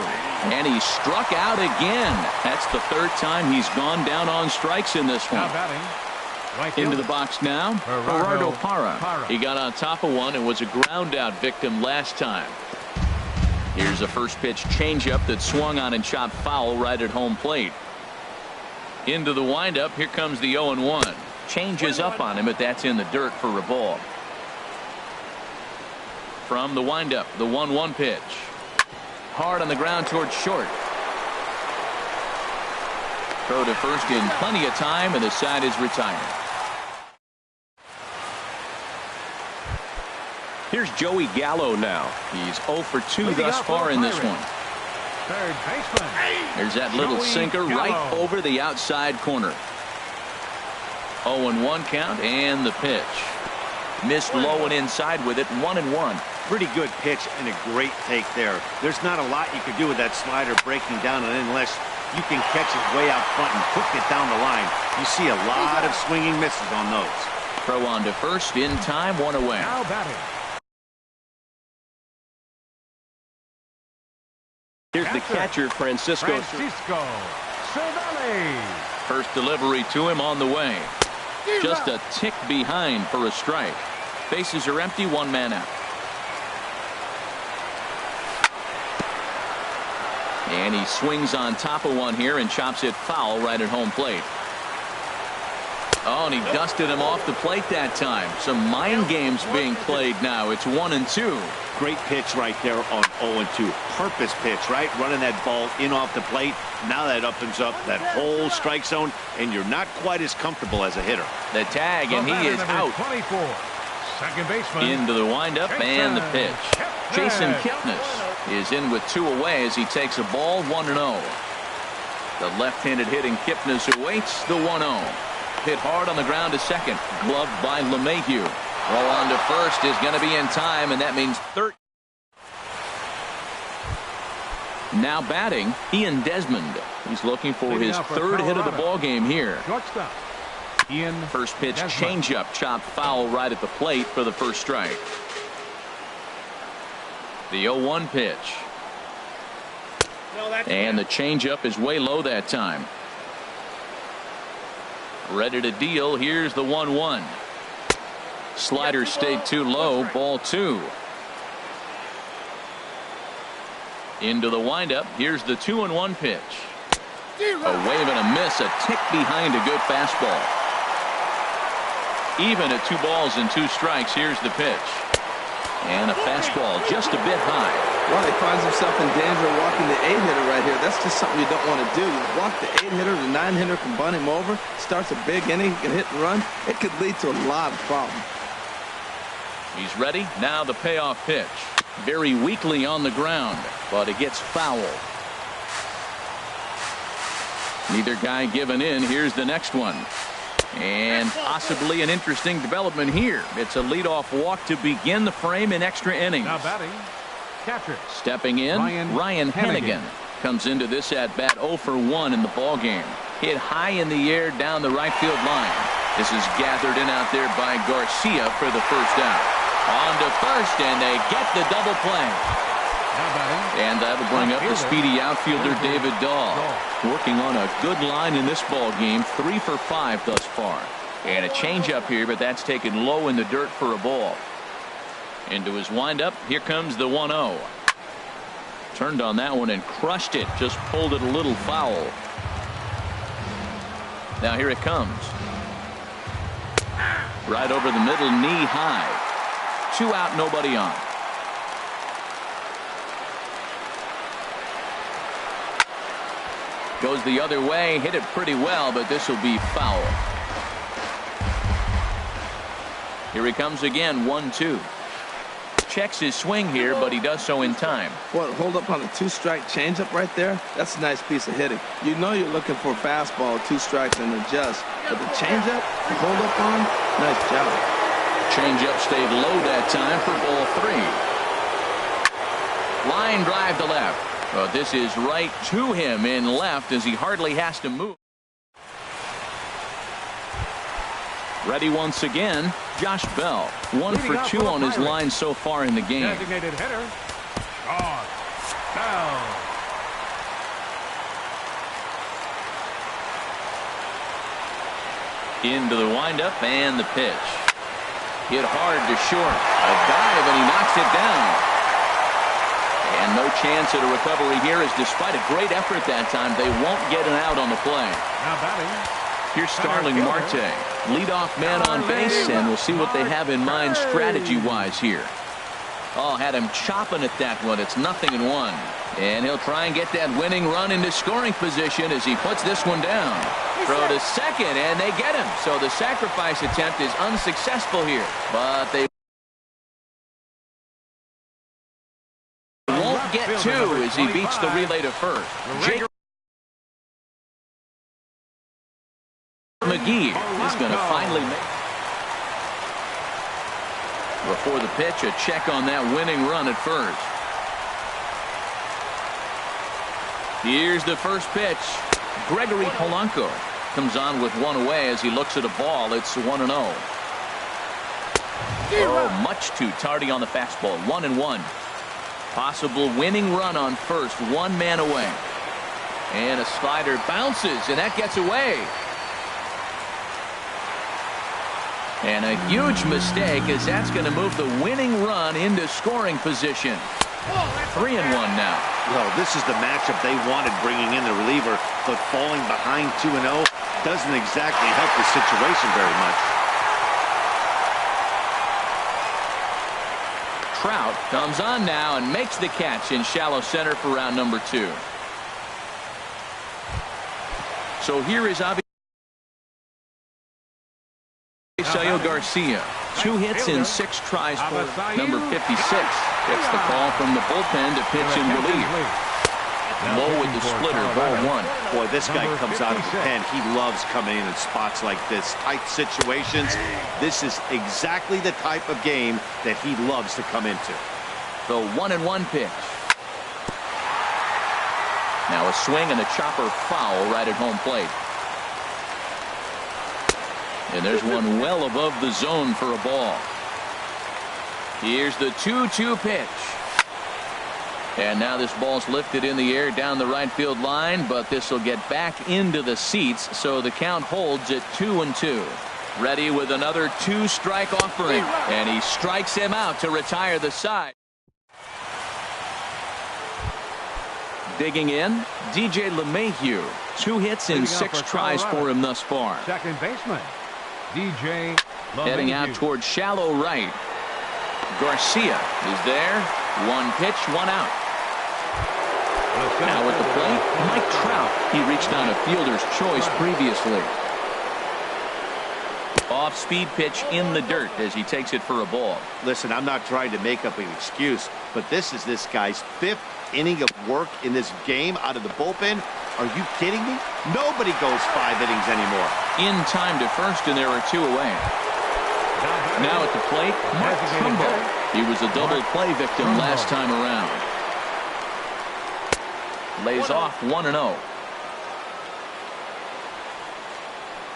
And he struck out again. That's the 3rd time he's gone down on strikes in this one. Into the box now, Gerardo Parra. He got on top of one and was a ground out victim last time. Here's a first pitch changeup that swung on and chopped foul right at home plate. Into the windup. Here comes the 0-1. Changes up on him, but that's in the dirt for a ball. From the windup, the 1-1 pitch. Hard on the ground towards short. Throw to first in plenty of time, and the side is retired. Here's Joey Gallo now. He's 0 for 2 thus far in this one. Third baseman. There's that little sinker right over the outside corner. 0-1 count, and the pitch. Missed low and inside with it. 1-1. Pretty good pitch and a great take there. There's not a lot you can do with that slider breaking down unless you can catch it way out front and hook it down the line. You see a lot of swinging misses on those. Throw on to first in time, 1 away. Now batting. Here's the catcher, Francisco Cervelli. First delivery to him on the way. Just a tick behind for a strike. Bases are empty, 1 man out. And he swings on top of one here and chops it foul right at home plate. Oh, and he dusted him off the plate that time. Some mind games being played now. It's 1-2. Great pitch right there on 0-2. Purpose pitch, right? Running that ball in off the plate. Now that opens up that whole strike zone, and you're not quite as comfortable as a hitter. The tag, and he is out. 24. Second baseman. Into the windup and the pitch. Jason Kipnis is in with 2 away as he takes a ball, 1-0. The left-handed hitting Kipnis awaits the 1-0. Hit hard on the ground to second. Gloved by LeMahieu. Roll on to first is going to be in time, and that means third. Now batting, Ian Desmond. He's looking for his 3rd hit of the ball game here. Shortstop. Ian First pitch Desmond. changeup, chopped foul right at the plate for the first strike. The 0-1 pitch. And the changeup is way low that time. Ready to deal. Here's the 1-1. Slider stayed too low. Ball 2. Into the windup. Here's the 2-1 pitch. A wave and a miss. A tick behind a good fastball. Even at 2 balls and 2 strikes. Here's the pitch. And a fastball just a bit high. Well, he finds himself in danger of walking the 8-hitter right here. That's just something you don't want to do. You walk the 8-hitter, the 9-hitter can bunt him over. Starts a big inning, he can hit and run. It could lead to a lot of problems. He's ready. Now the payoff pitch. Very weakly on the ground, but it gets foul. Neither guy giving in. Here's the next one. And possibly an interesting development here. It's a leadoff walk to begin the frame in extra innings. Now batting. Catcher. Stepping in, Ryan Hennigan comes into this at bat 0 for 1 in the ball game. Hit high in the air down the right field line. This is gathered in out there by Garcia for the first out. On to first, and they get the double play. And that'll bring up the speedy outfielder David Dahl. Working on a good line in this ball game. 3 for 5 thus far. And a changeup here, but that's taken low in the dirt for a ball. Into his windup. Here comes the 1-0. Turned on that one and crushed it. Just pulled it a little foul. Now here it comes. Right over the middle, knee high. 2 out, nobody on. Goes the other way, hit it pretty well, but this will be foul. Here he comes again, 1-2. Checks his swing here, but he does so in time. What, hold up on a 2-strike changeup right there? That's a nice piece of hitting. You know you're looking for a fastball, 2 strikes and adjust. But the changeup, hold up on, nice job. Changeup stayed low that time for ball 3. Line drive to left. But this is right to him in left as he hardly has to move. Ready once again, Josh Bell. 1 for 2 on his line so far in the game. Designated hitter, Josh Bell. Into the windup and the pitch. Hit hard to short. A dive and he knocks it down. And no chance at a recovery here, as despite a great effort that time, they won't get an out on the play. Now batting, here's Starling Marte, leadoff man on base, and we'll see what they have in mind strategy-wise here. Oh, had him chopping at that one. It's 0-1. And he'll try and get that winning run into scoring position as he puts this one down. Throw to second, and they get him. So the sacrifice attempt is unsuccessful here, but they won't get two as he beats the relay to first. Jake McGee is going to finally make. Before the pitch, a check on that winning run at first. Here's the first pitch. Gregory Polanco comes on with one away as he looks at a ball. It's 1-0. Oh, much too tardy on the fastball. 1-1. Possible winning run on first. One man away. And a slider bounces, and that gets away. And a huge mistake, as that's going to move the winning run into scoring position. 3-1 now. Well, this is the matchup they wanted, bringing in the reliever, but falling behind 2-0 doesn't exactly help the situation very much. Trout comes on now and makes the catch in shallow center for round number 2. So here is Avisail Garcia. 2 hits in 6 tries for number 56. Gets the call from the bullpen to pitch in relief. Low with the splitter, ball 1. Boy, this guy comes out of the pen. He loves coming in spots like this, tight situations. This is exactly the type of game that he loves to come into. The 1-1 pitch. Now a swing and a chopper foul right at home plate. And there's one well above the zone for a ball. Here's the 2-2 pitch. And now this ball's lifted in the air down the right field line, but this will get back into the seats, so the count holds at 2-2. Ready with another 2-strike offering, and he strikes him out to retire the side. Digging in, DJ LeMahieu. 2 hits in 6 tries for him thus far. Second baseman, DJ LeMahieu. Heading out toward shallow right. Garcia is there. 1 pitch, 1 out. Now at the plate, Mike Trout. He reached on a fielder's choice previously. Off-speed pitch in the dirt as he takes it for a ball. Listen, I'm not trying to make up an excuse, but this is this guy's 5th inning of work in this game out of the bullpen. Are you kidding me? Nobody goes 5 innings anymore. In time to first, and there are 2 away. Now at the plate, Mark Trumbo. He was a double play victim last time around. Lays off 1-0.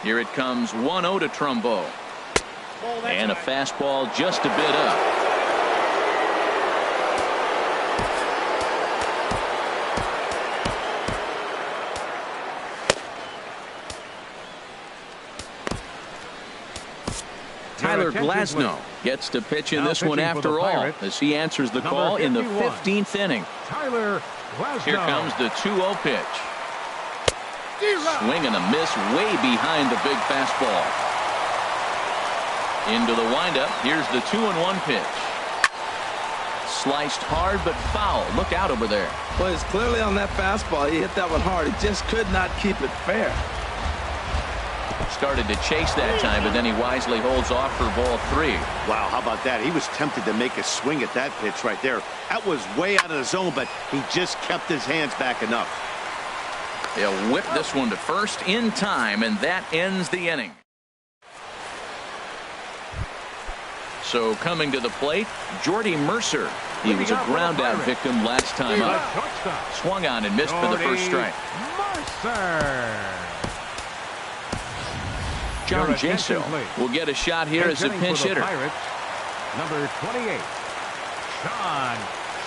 Here it comes, 1-0 to Trumbo. And a fastball just a bit up. Tyler Glasnow gets to pitch in this one after all, as he answers the call in the 15th inning. Tyler Glasnow. Here comes the 2-0 pitch. Swing and a miss way behind the big fastball. Into the windup. Here's the 2-1 pitch. sliced hard, but foul. Look out over there. Well, it's clearly on that fastball. He hit that one hard. He just could not keep it fair. Started to chase that time, but then he wisely holds off for ball 3. Wow, how about that? He was tempted to make a swing at that pitch right there. That was way out of the zone, but he just kept his hands back enough. They'll whip this one to first in time, and that ends the inning. So coming to the plate, Jordy Mercer. He was a ground out victim last time up. Swung on and missed for the first strike. John Jaso will get a shot here as a pinch hitter. Number 28, John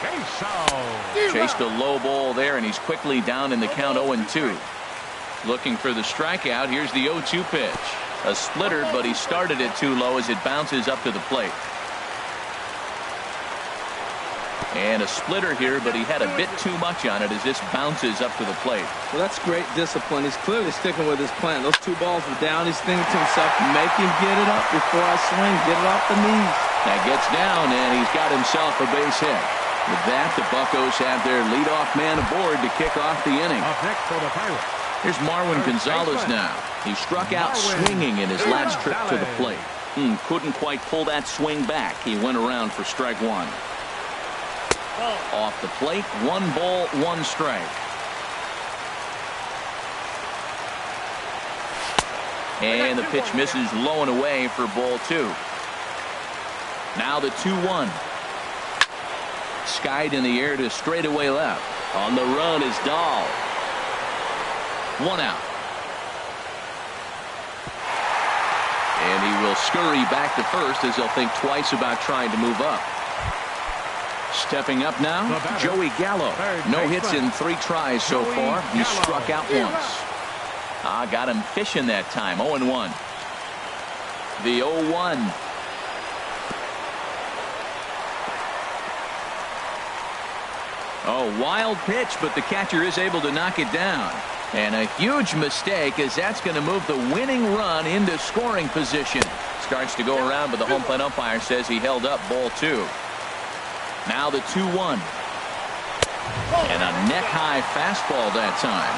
Jaso. Chased a low ball there, and he's quickly down in the count 0-2. Looking for the strikeout. Here's the 0-2 pitch. A splitter, but he started it too low as it bounces up to the plate. And a splitter here, but he had a bit too much on it as this bounces up to the plate. Well, that's great discipline. He's clearly sticking with his plan. Those 2 balls were down. He's thinking to himself, make him get it up before I swing. Get it off the knees. That gets down, and he's got himself a base hit. With that, the Buccos have their leadoff man aboard to kick off the inning. Up next for the Pirates. Here's Marwin Gonzalez now. He struck out swinging in his last trip to the plate. Couldn't quite pull that swing back. He went around for strike 1. Off the plate, 1 ball, 1 strike. And the pitch misses low and away for ball 2. Now the 2-1. Skied in the air to straightaway left. On the run is Dahl. 1 out. And he will scurry back to first as he'll think twice about trying to move up. Stepping up now, Joey Gallo. No hits in 3 tries so far. He struck out once. Got him fishing that time. 0-1. The 0-1. Oh, wild pitch, but the catcher is able to knock it down. And a huge mistake, as that's going to move the winning run into scoring position. Starts to go around, but the home plate umpire says he held up ball 2. Now the 2-1. And a neck-high fastball that time.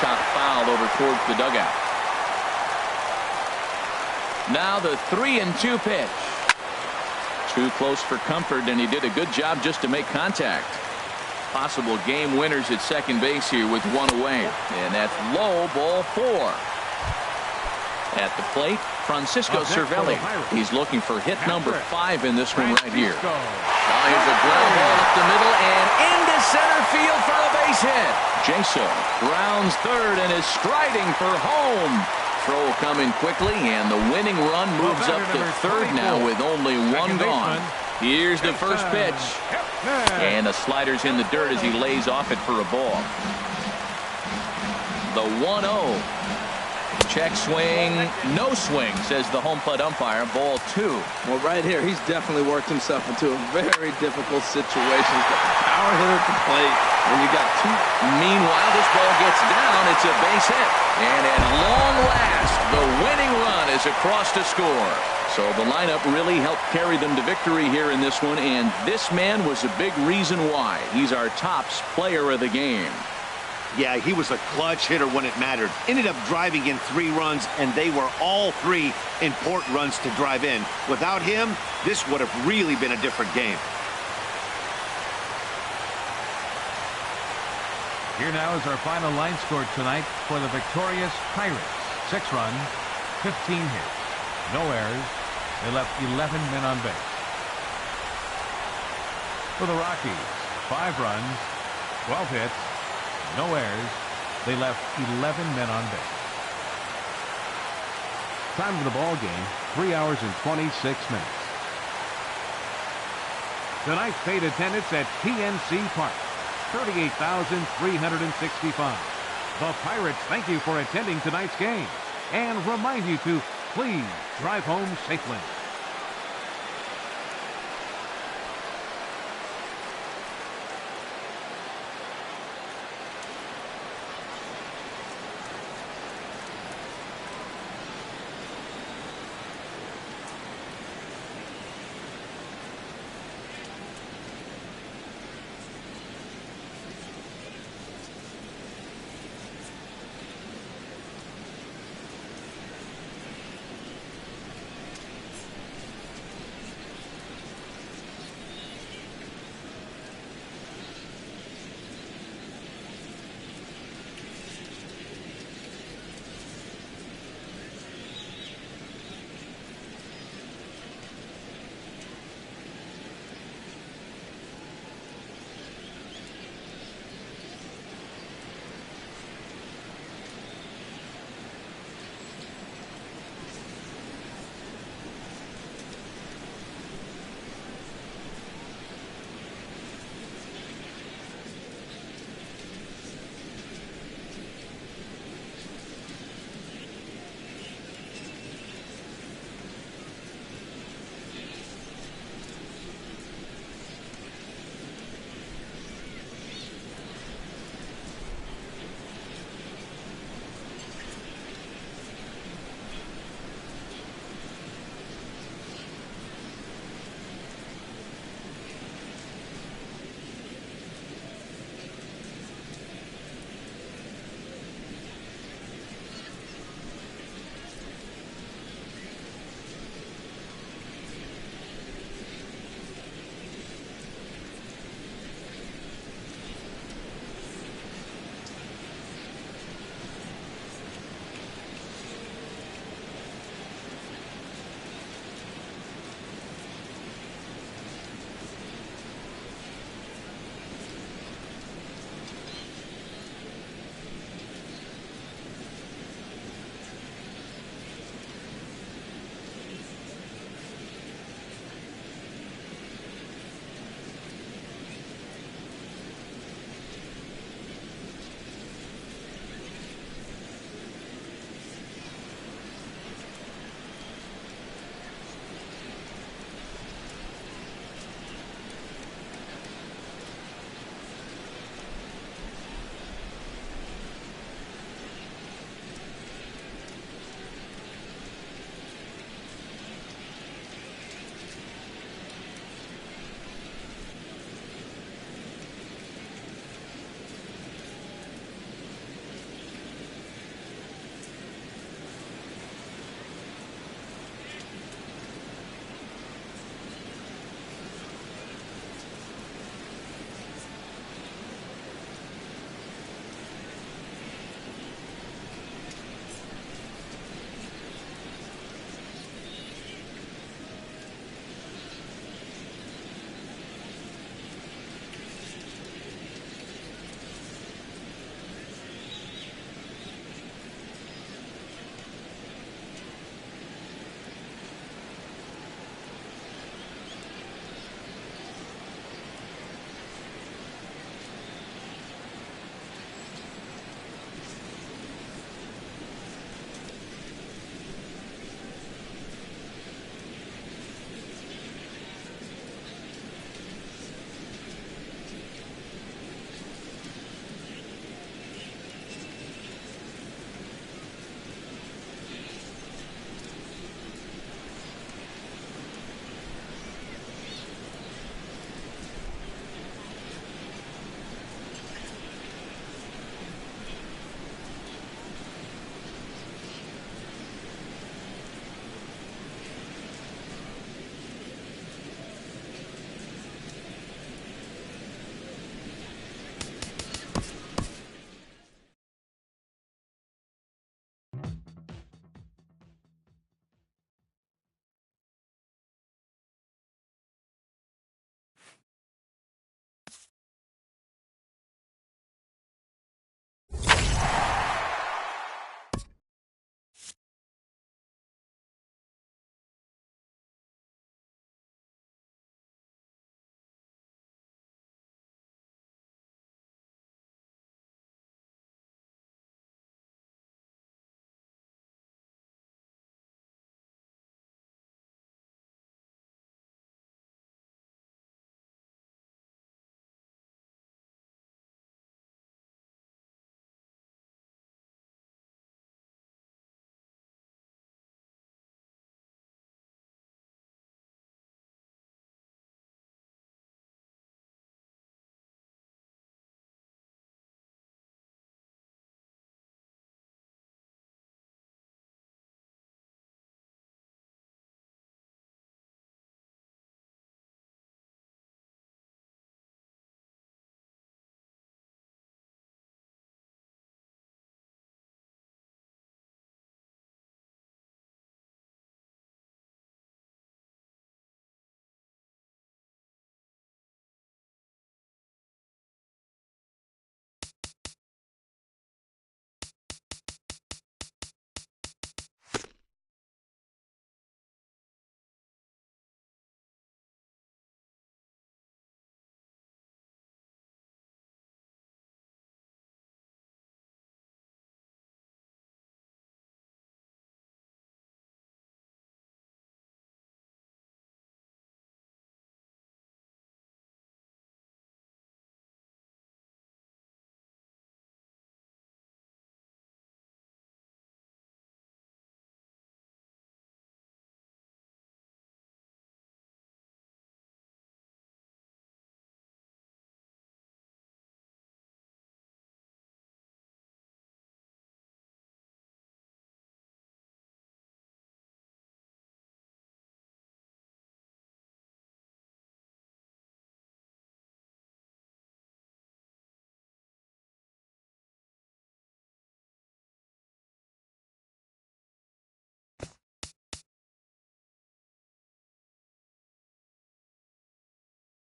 Chop fouled over towards the dugout. Now the 3-2 pitch. Too close for comfort, and he did a good job just to make contact. Possible game winners at second base here with 1 away. And that's low, ball 4. At the plate, Francisco Cervelli. He's looking for hit number 5 in this one right here. Here's a ground ball up the middle and into center field for a base hit. Jaso grounds third and is striding for home. Throw coming quickly, and the winning run moves up to third now with only 1 gone. Here's the first pitch. And the slider's in the dirt as he lays off it for a ball. The 1-0. Check swing, no swing, says the home plate umpire. Ball 2. Well, right here, he's definitely worked himself into a very difficult situation. Power hitter at the plate, and you got 2. Meanwhile, this ball gets down. It's a base hit. And at long last, the winning run is across to score. So the lineup really helped carry them to victory here in this one, and this man was a big reason why. He's our tops player of the game. Yeah, he was a clutch hitter when it mattered. Ended up driving in 3 runs, and they were all 3 important runs to drive in. Without him, this would have really been a different game. Here now is our final line score tonight for the victorious Pirates. 6 runs, 15 hits, no errors. They left 11 men on base. For the Rockies, 5 runs, 12 hits, no errors. They left 11 men on base. Time of the ball game, 3 hours and 26 minutes. Tonight's paid attendance at PNC Park, 38,365. The Pirates thank you for attending tonight's game and remind you to please drive home safely.